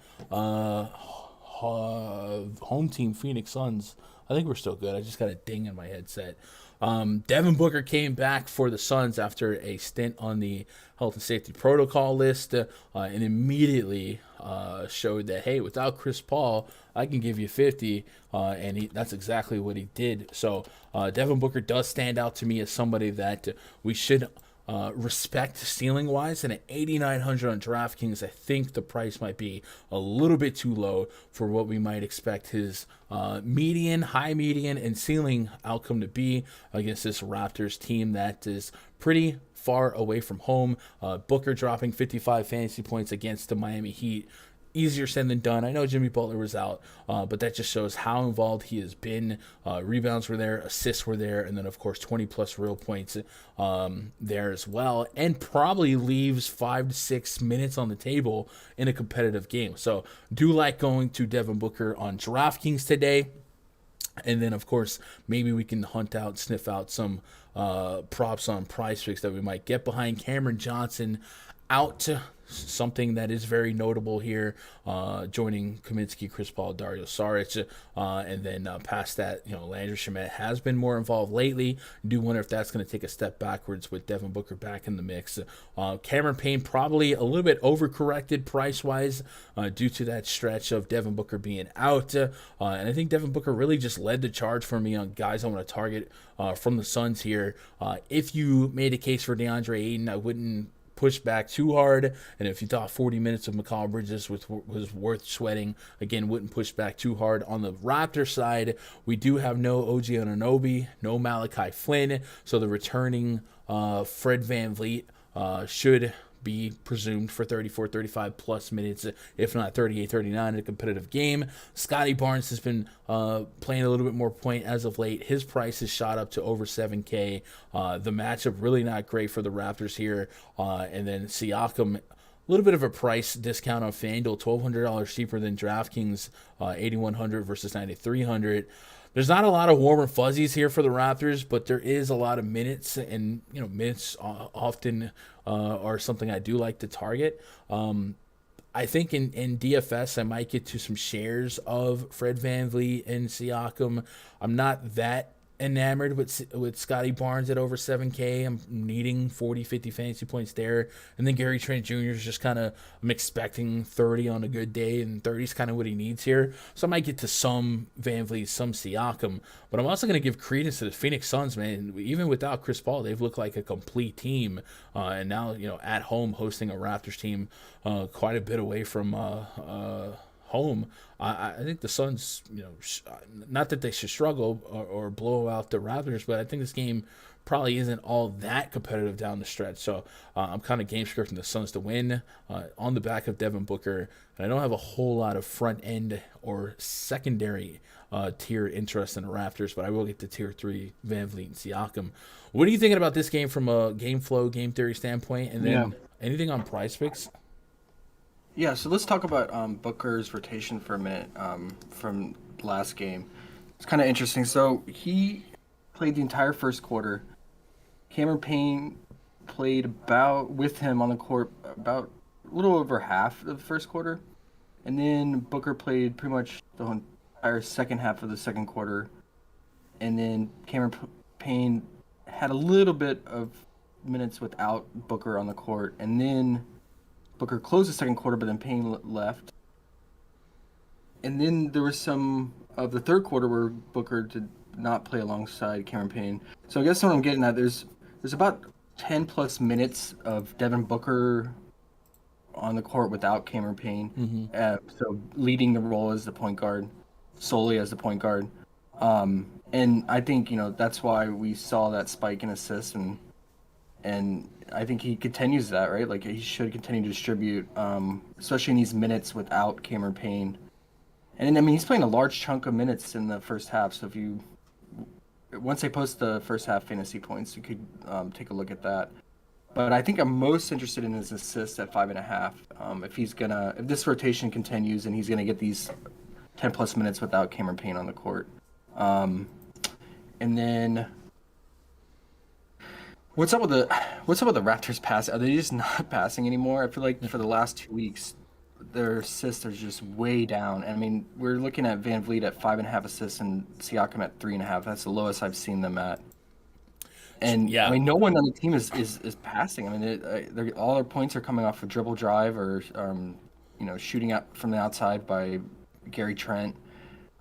home team Phoenix Suns. I think we're still good. I just got a ding in my headset. Devin Booker came back for the Suns after a stint on the health and safety protocol list, and immediately showed that, hey, without Chris Paul, I can give you 50, and that's exactly what he did. So Devin Booker does stand out to me as somebody that we should respect ceiling wise, and at 8,900 on DraftKings, I think the price might be a little bit too low for what we might expect his median, high median, and ceiling outcome to be against this Raptors team that is pretty far away from home. Booker dropping 55 fantasy points against the Miami Heat. Easier said than done. I know Jimmy Butler was out, but that just shows how involved he has been. Rebounds were there, assists were there, and then, of course, 20-plus real points there as well, and probably leaves 5 to 6 minutes on the table in a competitive game. So do like going to Devin Booker on DraftKings today. And then, of course, maybe we can sniff out some props on PrizePicks that we might get behind. Cameron Johnson out, something that is very notable here, joining Kaminsky, Chris Paul, Dario Saric, and then past that, Landry Shamet has been more involved lately. Do wonder if that's going to take a step backwards with Devin Booker back in the mix. Cameron Payne probably a little bit overcorrected price-wise due to that stretch of Devin Booker being out, and I think Devin Booker really just led the charge for me on guys I want to target from the Suns here. If you made a case for DeAndre Ayton, I wouldn't push back too hard, and if you thought 40 minutes of McCall Bridges was worth sweating, again, wouldn't push back too hard. On the Raptor side, we do have no OG Anunoby, no Malachi Flynn, so the returning Fred VanVleet should be presumed for 34, 35 plus minutes, if not 38, 39 in a competitive game. Scotty Barnes has been playing a little bit more point as of late. His price has shot up to over 7K. The matchup really not great for the Raptors here. And then Siakam, a little bit of a price discount on FanDuel, $1,200 cheaper than DraftKings, 8,100 versus 9,300. There's not a lot of warm and fuzzies here for the Raptors, but there is a lot of minutes, and minutes often are something I do like to target. I think in DFS I might get to some shares of Fred VanVleet and Siakam. I'm not that enamored with Scotty Barnes at over 7K. I'm needing 40, 50 fantasy points there. And then Gary Trent Jr. is just kind of, I'm expecting 30 on a good day, and 30 is kind of what he needs here. So I might get to some VanVleet, some Siakam. But I'm also going to give credence to the Phoenix Suns, man. Even without Chris Paul, they've looked like a complete team. And now, at home hosting a Raptors team quite a bit away from home. I think the Suns, not that they should struggle or blow out the Raptors, but I think this game probably isn't all that competitive down the stretch. So I'm kind of game scripting the Suns to win on the back of Devin Booker. And I don't have a whole lot of front end or secondary tier interest in the Raptors, but I will get to tier 3 VanVleet and Siakam. What are you thinking about this game from a game flow, game theory standpoint? And then anything on PrizePicks? Yeah, so let's talk about Booker's rotation for a minute from last game. It's kind of interesting. So he played the entire first quarter. Cameron Payne played with him on the court about a little over half of the first quarter. And then Booker played pretty much the entire second half of the second quarter. And then Cameron Payne had a little bit of minutes without Booker on the court. And then Booker closed the second quarter, but then Payne left. And then there was some of the third quarter where Booker did not play alongside Cameron Payne. So I guess what I'm getting at, there's about 10 plus minutes of Devin Booker on the court without Cameron Payne. So leading the role as the point guard, solely as the point guard. And I think, that's why we saw that spike in assists, and I think he continues that, right? Like, he should continue to distribute, especially in these minutes without Cameron Payne. And, he's playing a large chunk of minutes in the first half, so once they post the first half fantasy points, you could take a look at that. But I think I'm most interested in his assists at 5.5. If this rotation continues and he's gonna get these 10 plus minutes without Cameron Payne on the court. And then what's up with the Raptors pass? Are they just not passing anymore? I feel like for the last 2 weeks, their assists are just way down. And we're looking at VanVleet at 5.5 assists and Siakam at 3.5. That's the lowest I've seen them at. And Yeah. I mean, no one on the team is passing. I mean, all their points are coming off a dribble drive or shooting out from the outside by Gary Trent.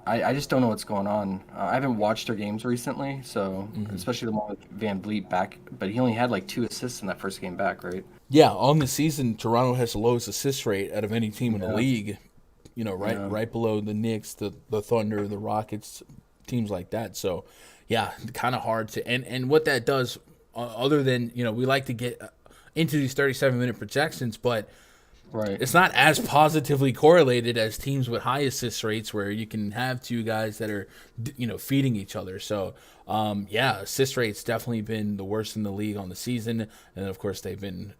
I just don't know what's going on. I haven't watched their games recently, so especially the one with Van Vliet back, but he only had like 2 assists in that first game back, right? Yeah, on the season, Toronto has the lowest assist rate out of any team in the league. Right below the Knicks, the Thunder, the Rockets, teams like that. So, yeah, kind of hard to. And what that does, other than we like to get into these 37-minute projections, but Right. it's not as positively correlated as teams with high assist rates, where you can have 2 guys that are feeding each other. So assist rate's definitely been the worst in the league on the season, and of course they've been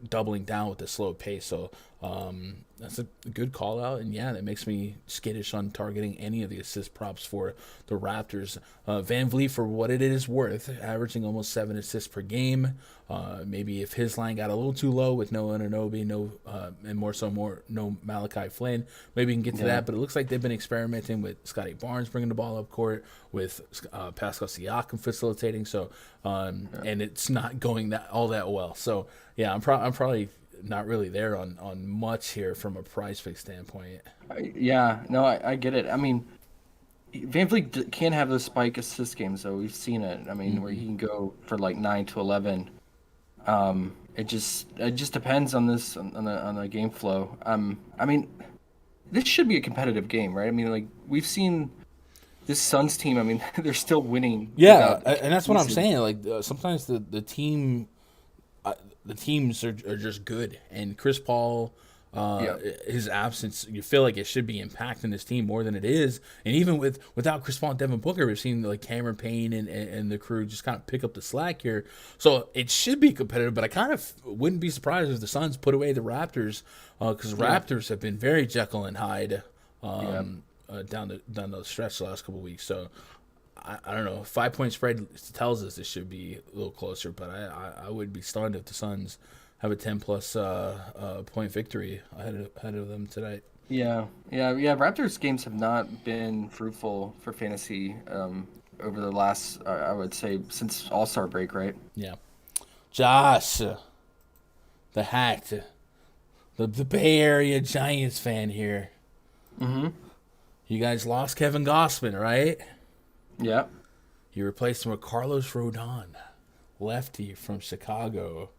doubling down with the slow pace. So that's a good call out, and that makes me skittish on targeting any of the assist props for the Raptors. Van Vliet, for what it is worth, averaging almost 7 assists per game. Maybe if his line got a little too low with no Anunoby, no Malachi Flynn, maybe you can get to that. But it looks like they've been experimenting with Scotty Barnes bringing the ball up court, with Pascal Siakam facilitating. So and it's not going all that well. So I'm probably not really there on much here from a PrizePicks standpoint. I get it. I mean, Van Vliet can have those spike assist games, though. We've seen it. I mean, where he can go for like 9 to 11. It just depends on the game flow. I mean, this should be a competitive game, right? I mean, like, we've seen this Suns team. I mean, they're still winning. Yeah, and that's what I'm saying. Like, sometimes the teams are just good, and Chris Paul, his absence, you feel like it should be impacting this team more than it is. And even without Chris Paul and Devin Booker, we've seen like Cameron Payne and the crew just kind of pick up the slack here. So it should be competitive, but I kind of wouldn't be surprised if the Suns put away the Raptors, because Raptors have been very Jekyll and Hyde down the stretch the last couple of weeks. So I don't know. 5-point spread tells us it should be a little closer, but I would be stunned if the Suns have a 10-plus point victory ahead of them tonight. Yeah. Raptors games have not been fruitful for fantasy over the last, I would say, since All-Star break, right? Yeah. Josh, the hacked, the Bay Area Giants fan here. Mm-hmm. You guys lost Kevin Gossman, right? Yeah. You replaced him with Carlos Rodon, lefty from Chicago.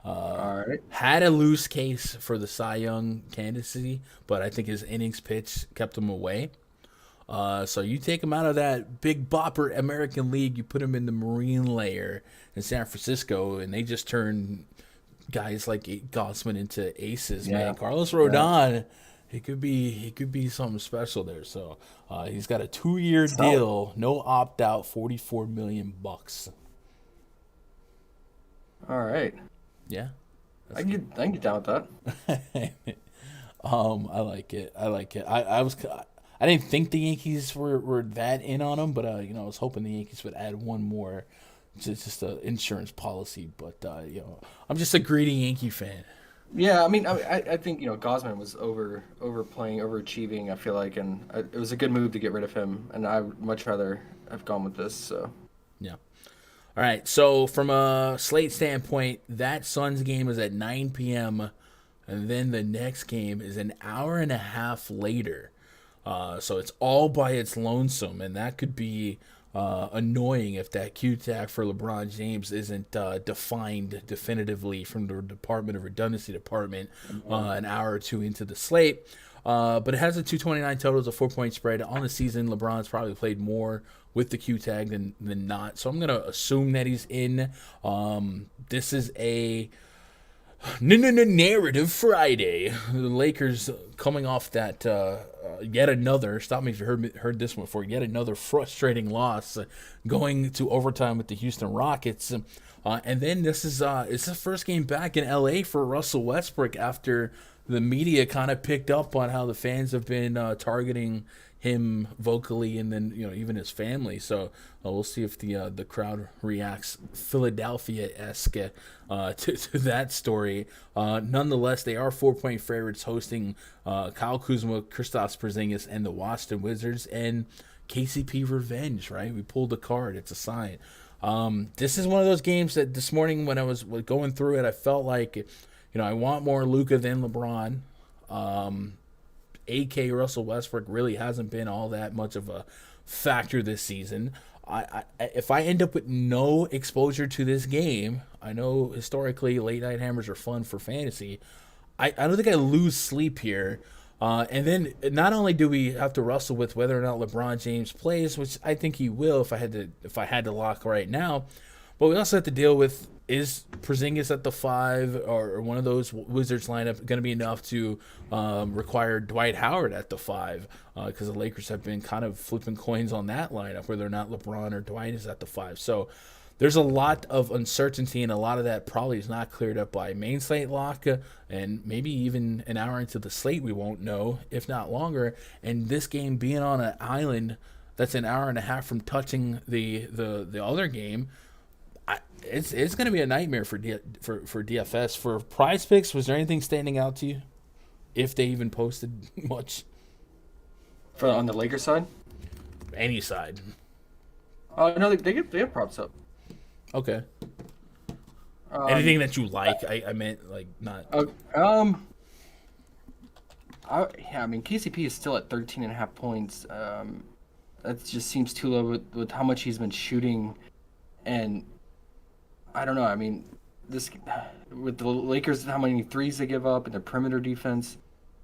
All right. Had a loose case for the Cy Young candidacy, but I think his innings pitch kept him away. So you take him out of that big bopper American League, you put him in the Marine layer in San Francisco, and they just turn guys like Gossman into aces, man. Carlos Rodon, he could be something special there. So he's got a 2-year deal, no opt out, $44 million. All right. Yeah, I can get down with that. I like it. I didn't think the Yankees were that in on him, but I was hoping the Yankees would add one more, just an insurance policy. But I'm just a greedy Yankee fan. Yeah, I mean, I think Gosman was overplaying, overachieving. I feel like, and it was a good move to get rid of him. And I would much rather have gone with this. So yeah. All right. So from a slate standpoint, that Suns game is at 9 p.m. and then the next game is an hour and a half later. So it's all by its lonesome, and that could be annoying if that Q tag for LeBron James isn't defined definitively from the Department of Redundancy department an hour or two into the slate. But it has a 229 total, it's a 4-point spread. On the season, LeBron's probably played more with the Q tag than not. So I'm going to assume that he's in. This is a narrative Friday. The Lakers coming off that yet another, stop me if you heard this one before, yet another frustrating loss, going to overtime with the Houston Rockets. And then this is it's the first game back in LA for Russell Westbrook after the media kind of picked up on how the fans have been targeting him vocally, and then even his family. So we'll see if the crowd reacts Philadelphia-esque to that story. Nonetheless, they are 4-point favorites, hosting Kyle Kuzma, Kristaps Porzingis, and the Washington Wizards. And KCP revenge, right? We pulled the card. It's a sign. This is one of those games that this morning when I was going through it, I felt like, I want more Luka than LeBron. AK Russell Westbrook really hasn't been all that much of a factor this season. If I end up with no exposure to this game, I know historically late night hammers are fun for fantasy. I don't think I lose sleep here. And then not only do we have to wrestle with whether or not LeBron James plays, which I think he will if I had to lock right now, but we also have to deal with, is Porzingis at the 5 or one of those Wizards lineup going to be enough to require Dwight Howard at the 5? Because the Lakers have been kind of flipping coins on that lineup, whether or not LeBron or Dwight is at the 5. So there's a lot of uncertainty, and a lot of that probably is not cleared up by main slate lock, and maybe even an hour into the slate we won't know, if not longer. And this game being on an island that's an hour and a half from touching the other game, it's going to be a nightmare for DFS. For Prize Picks, was there anything standing out to you, if they even posted much? On the Lakers side? Any side. No, they have props up. Okay. Anything that you like? I meant like not. KCP is still at 13.5 points. That just seems too low with how much he's been shooting, and I don't know. I mean, this with the Lakers, how many threes they give up and their perimeter defense.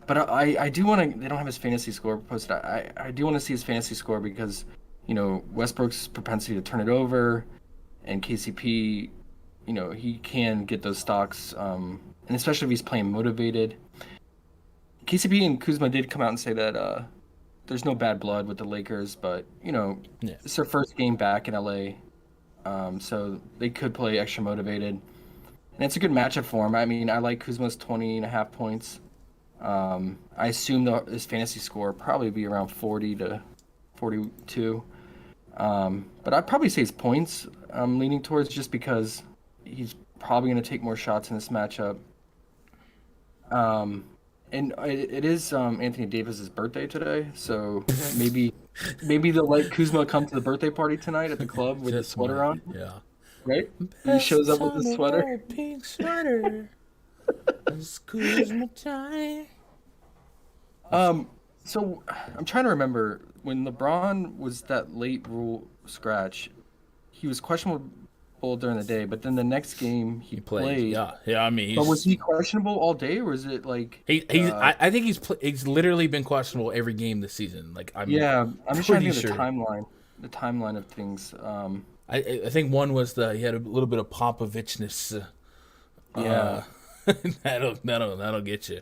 But I do want to. They don't have his fantasy score posted. I do want to see his fantasy score because, Westbrook's propensity to turn it over, and KCP, he can get those stocks, and especially if he's playing motivated. KCP and Kuzma did come out and say that there's no bad blood with the Lakers, but it's their first game back in LA, so they could play extra motivated, and it's a good matchup for him. I mean, I like Kuzma's 20.5 points. I assume his fantasy score will probably be around 40 to 42. But I'd probably say his points I'm leaning towards, just because he's probably going to take more shots in this matchup. And it is Anthony Davis's birthday today, so maybe they'll let Kuzma come to the birthday party tonight at the club with his sweater on. Yeah. Right? He shows up with his sweater. Pink sweater. It's Kuzma time. So I'm trying to remember when LeBron was that late rule scratch. He was questionable during the day, but then the next game he played. Yeah. I mean, but was he questionable all day, or was it like I think he's literally been questionable every game this season. Like I'm just trying to think of the timeline of things. I think one was he had a little bit of Popovichness. That'll get you.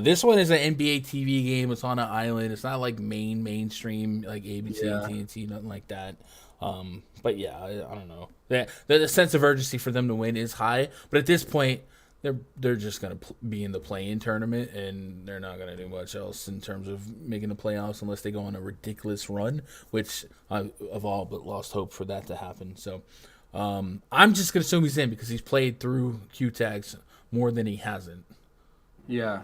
This one is an NBA TV game. It's on an island. It's not like mainstream like ABC, TNT, nothing like that. But yeah, I don't know. The sense of urgency for them to win is high, but at this point, they're just gonna be in the play-in tournament, and they're not gonna do much else in terms of making the playoffs unless they go on a ridiculous run, which I've all but lost hope for that to happen. So I'm just gonna assume he's in because he's played through Q tags more than he hasn't. Yeah.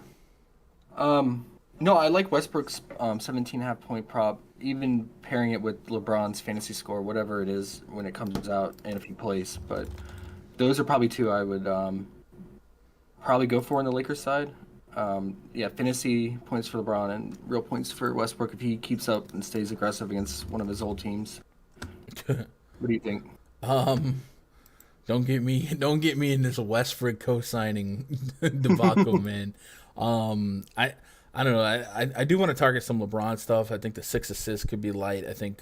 No, I like Westbrook's 17.5 point prop, even pairing it with LeBron's fantasy score, whatever it is when it comes out and if he plays. But those are probably two I would probably go for on the Lakers side. Fantasy points for LeBron and real points for Westbrook if he keeps up and stays aggressive against one of his old teams. What do you think? Don't get me in this Westbrook co-signing debacle, man. I don't know. I do want to target some LeBron stuff. I think the 6 assists could be light. I think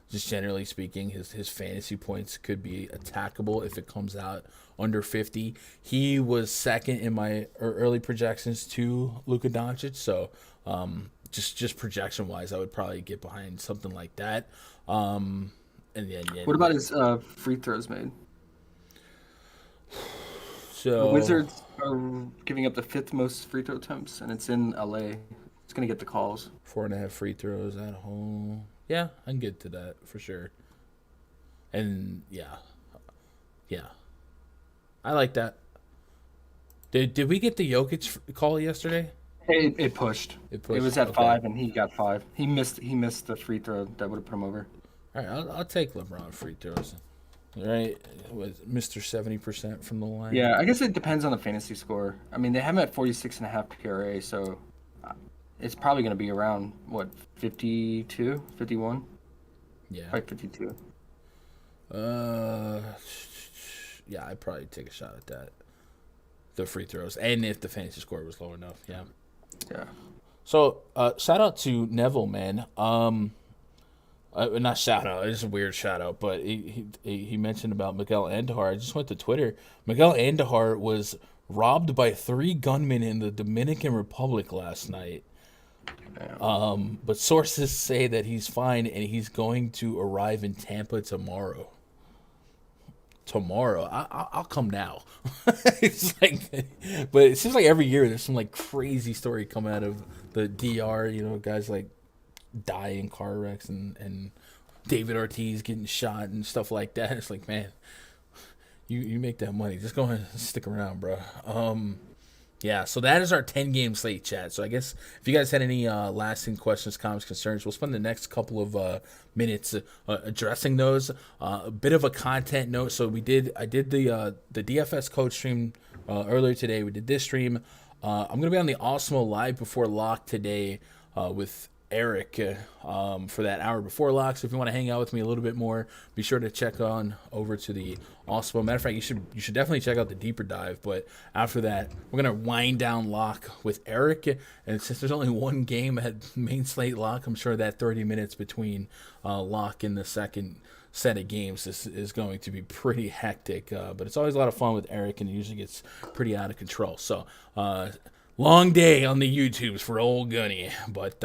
just generally speaking, his fantasy points could be attackable if it comes out under 50. He was second in my early projections to Luka Doncic, so just projection wise, I would probably get behind something like that. And then what about his free throws made? So the Wizards are giving up the 5th most free throw attempts, and it's in LA. It's gonna get the calls. 4.5 free throws at home. Yeah, I can get to that for sure. And yeah, I like that. Did we get the Jokic call yesterday? It pushed. It was at 5, and he got 5. He missed the free throw that would have put him over. All right, I'll take LeBron free throws. right? With Mr. 70% from the line. Yeah, I guess it depends on the fantasy score. I mean, they have him at 46.5 PRA, so it's probably going to be around, what, 52, 51? Yeah. Probably 52. Yeah, I'd probably take a shot at that. The free throws, and if the fantasy score was low enough, yeah. Yeah. So, shout out to Neville, man. Not shout out, it's a weird shout out, but he mentioned about Miguel Andahar. I just went to Twitter. Miguel Andahar was robbed by 3 gunmen in the Dominican Republic last night. But sources say that he's fine and he's going to arrive in Tampa tomorrow. I'll come now. It's like, but it seems like every year there's some like crazy story coming out of the DR. You know, guys like die in car wrecks and David Ortiz getting shot and stuff like that. It's like, man, you make that money. Just go ahead and stick around, bro. Yeah, so that is our 10-game slate, chat. So I guess if you guys had any lasting questions, comments, concerns, we'll spend the next couple of minutes addressing those. A bit of a content note. So I did the DFS coach stream earlier today. We did this stream. I'm going to be on the Osmo Live Before Lock today with Eric for that hour before lock. So if you want to hang out with me a little bit more, be sure to check on over to the Osmo. Matter of fact, you should definitely check out the deeper dive. But after that, we're gonna wind down lock with Eric. And since there's only one game at main slate lock, I'm sure that 30 minutes between lock and the second set of games is going to be pretty hectic. But it's always a lot of fun with Eric, and it usually gets pretty out of control. So long day on the YouTubes for old Gunny, but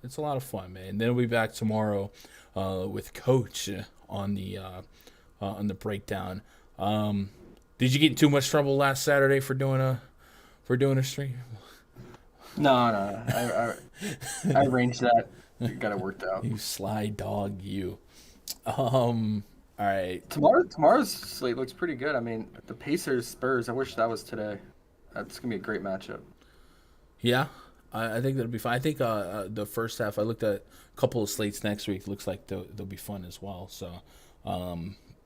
it's a lot of fun, man. Then we'll be back tomorrow with Coach on the breakdown. Did you get in too much trouble last Saturday for doing a stream? No. I arranged that. Got it worked out. You sly dog, you. All right. Tomorrow's slate looks pretty good. I mean, the Pacers Spurs. I wish that was today. That's gonna be a great matchup. Yeah, I think that'll be fun. I think the first half, I looked at a couple of slates next week. Looks like they'll be fun as well. So,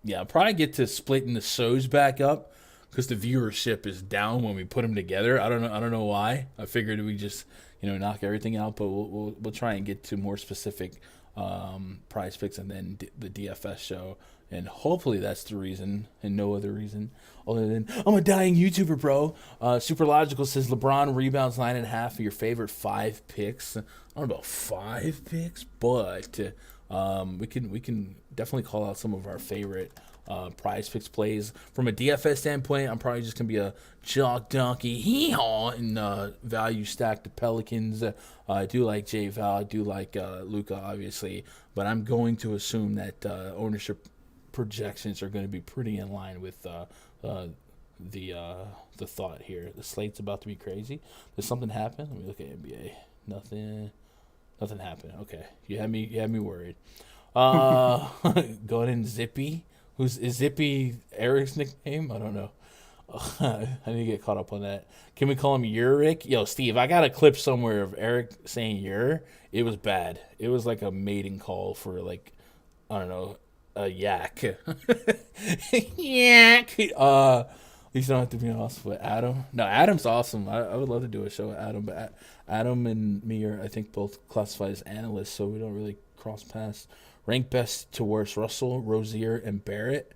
yeah, I'll probably get to splitting the shows back up because the viewership is down when we put them together. I don't know why. I figured we just knock everything out, but we'll try and get to more specific prize picks and then the DFS show. And hopefully that's the reason and no other reason other than I'm a dying YouTuber, bro. Super Logical says LeBron rebounds 9.5 of your favorite 5 picks. I don't know about 5 picks, but we can definitely call out some of our favorite prize picks plays. From a DFS standpoint, I'm probably just going to be a chalk donkey hee-haw and value stack the Pelicans. I do like J-Val. I do like Luka, obviously. But I'm going to assume that ownership projections are going to be pretty in line with the thought here. The slate's about to be crazy. Did something happen? Let me look at NBA. Nothing happened. Okay, you had me worried. Going in Zippy. Is Zippy Eric's nickname? I don't know. I need to get caught up on that. Can we call him Uric? Yo, Steve, I got a clip somewhere of Eric saying Ur. It was bad. It was like a mating call for like, I don't know, a yak. Yak. At least don't have to be awesome with Adam. No, Adam's awesome. I would love to do a show with Adam, but Adam and me are, I think, both classified as analysts, so we don't really cross paths. Rank best to worst: Russell, Rozier, and Barrett.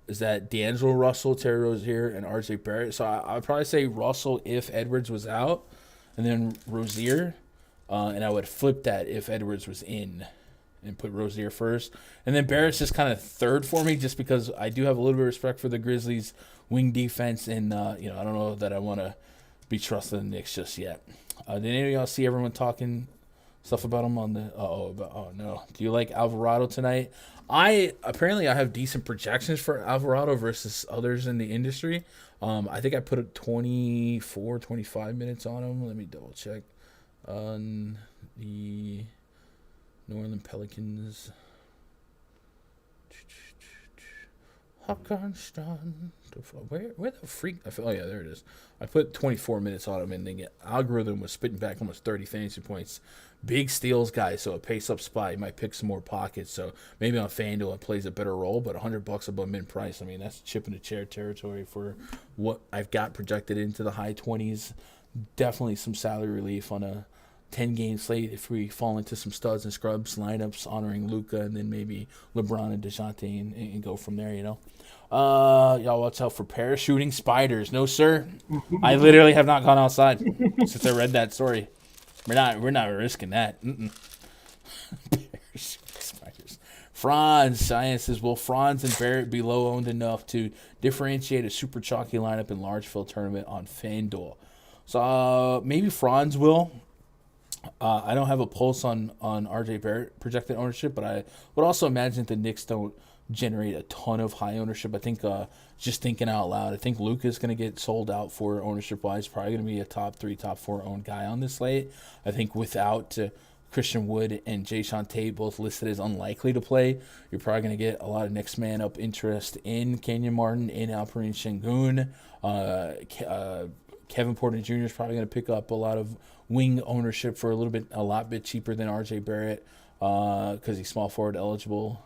Is that D'Angelo Russell, Terry Rozier, and RJ Barrett? So I'd probably say Russell if Edwards was out, and then Rozier, and I would flip that if Edwards was in, and put Rozier first. And then Barrett's just kind of third for me, just because I do have a little bit of respect for the Grizzlies' wing defense, and I don't know that I want to be trusting the Knicks just yet. Did any of y'all see everyone talking stuff about him on the no? Do you like Alvarado tonight? I have decent projections for Alvarado versus others in the industry. I think I put 25 minutes on him. Let me double check on the New Orleans Pelicans. Hockenstein. Where the freak? Oh yeah, there it is. I put 24 minutes on him, and the algorithm was spitting back almost 30 fantasy points. Big steals guy, so a pace up spot. You might pick some more pockets. So maybe on FanDuel it plays a better role, but $100 above mid price. I mean, that's chip in the chair territory for what I've got projected into the high 20s. Definitely some salary relief on a 10-game slate if we fall into some studs and scrubs lineups honoring Luka and then maybe LeBron and DeJounte and go from there, Y'all watch out for parachuting spiders. No, sir. I literally have not gone outside since I read that story. We're not risking that. Parachuting spiders. Franz sciences. Will Franz and Barrett be low owned enough to differentiate a super chalky lineup in large field tournament on FanDuel? So maybe Franz will. I don't have a pulse on RJ Barrett projected ownership, but I would also imagine that the Knicks don't generate a ton of high ownership. I think just thinking out loud, I think Luka's going to get sold out for ownership wise. Probably going to be a top 3, top 4 owned guy on this slate. I think without Christian Wood and Jason Tate both listed as unlikely to play, you're probably going to get a lot of next man up interest in Kenyon Martin, in Alperen Şengün. Kevin Porter Jr. is probably going to pick up a lot of wing ownership for a lot bit cheaper than RJ Barrett because he's small forward eligible.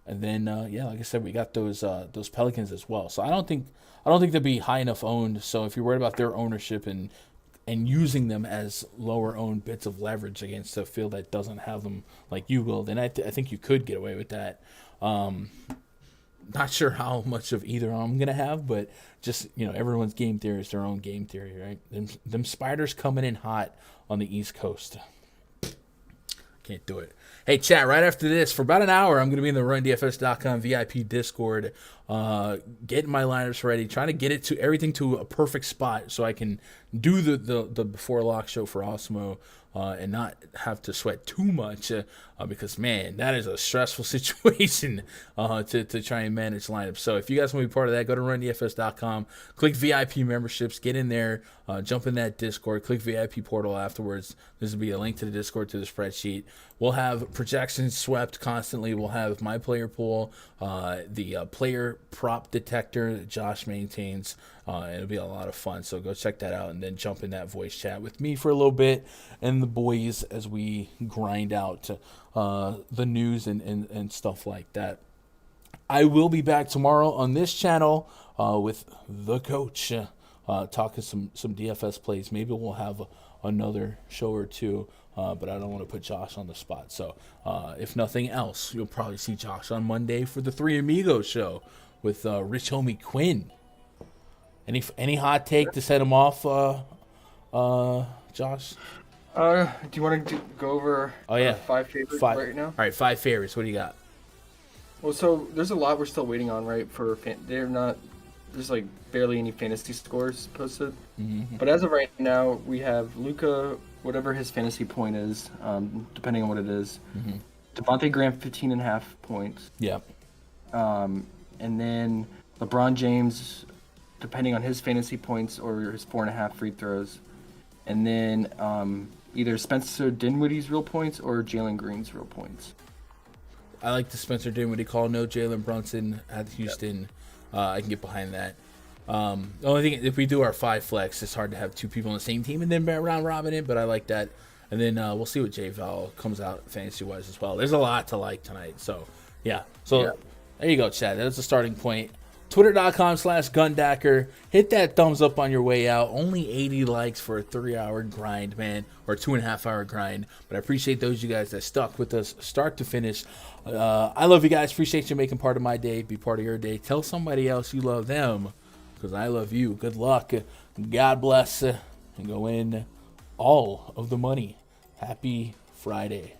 And then like I said, we got those Pelicans as well. So I don't think they'll be high enough owned. So if you're worried about their ownership and using them as lower owned bits of leverage against a field that doesn't have them like you will, then I think you could get away with that. Not sure how much of either I'm going to have, but just, everyone's game theory is their own game theory, right? Them spiders coming in hot on the East Coast. Can't do it. Hey, chat, right after this, for about an hour, I'm going to be in the RunDFS.com VIP Discord, getting my lineups ready, trying to get everything to a perfect spot so I can do the before lock show for Osmo and not have to sweat too much because, man, that is a stressful situation to try and manage lineups. So if you guys want to be part of that, go to RunDFS.com, click VIP memberships, get in there, jump in that Discord, click VIP portal afterwards. This will be a link to the Discord, to the spreadsheet. We'll have projections swept constantly. We'll have my player pool, the player prop detector that Josh maintains. It'll be a lot of fun. So go check that out and then jump in that voice chat with me for a little bit and the boys as we grind out the news and stuff like that. I will be back tomorrow on this channel with the coach talking some DFS plays. Maybe we'll have another show or two. But I don't want to put Josh on the spot. So if nothing else, you'll probably see Josh on Monday for the Three Amigos show with Rich Homie Quinn. Any hot take to set him off, Josh? Do you want to go over 5 favorites right now? All right, 5 favorites. What do you got? Well, so there's a lot we're still waiting on, right? There's like barely any fantasy scores posted. Mm-hmm. But as of right now, we have Luka, whatever his fantasy point is, depending on what it is. Mm-hmm. Devontae Graham, 15.5 points. Yeah. And then LeBron James, depending on his fantasy points or his 4.5 free throws. And then either Spencer Dinwiddie's real points or Jalen Green's real points. I like the Spencer Dinwiddie call. No Jalen Brunson at Houston. Yep. I can get behind that. The only thing, if we do our 5 flex, it's hard to have 2 people on the same team and then round robin it, but I like that. And then we'll see what J-Val comes out fantasy-wise as well. There's a lot to like tonight. So, yeah. There you go, Chad. That's the starting point. Twitter.com/Gundacker. Hit that thumbs up on your way out. Only 80 likes for a 3-hour grind, man, or 2.5-hour grind. But I appreciate those you guys that stuck with us start to finish. I love you guys. Appreciate you making part of my day. Be part of your day. Tell somebody else you love them because I love you. Good luck. God bless. And go in all of the money. Happy Friday.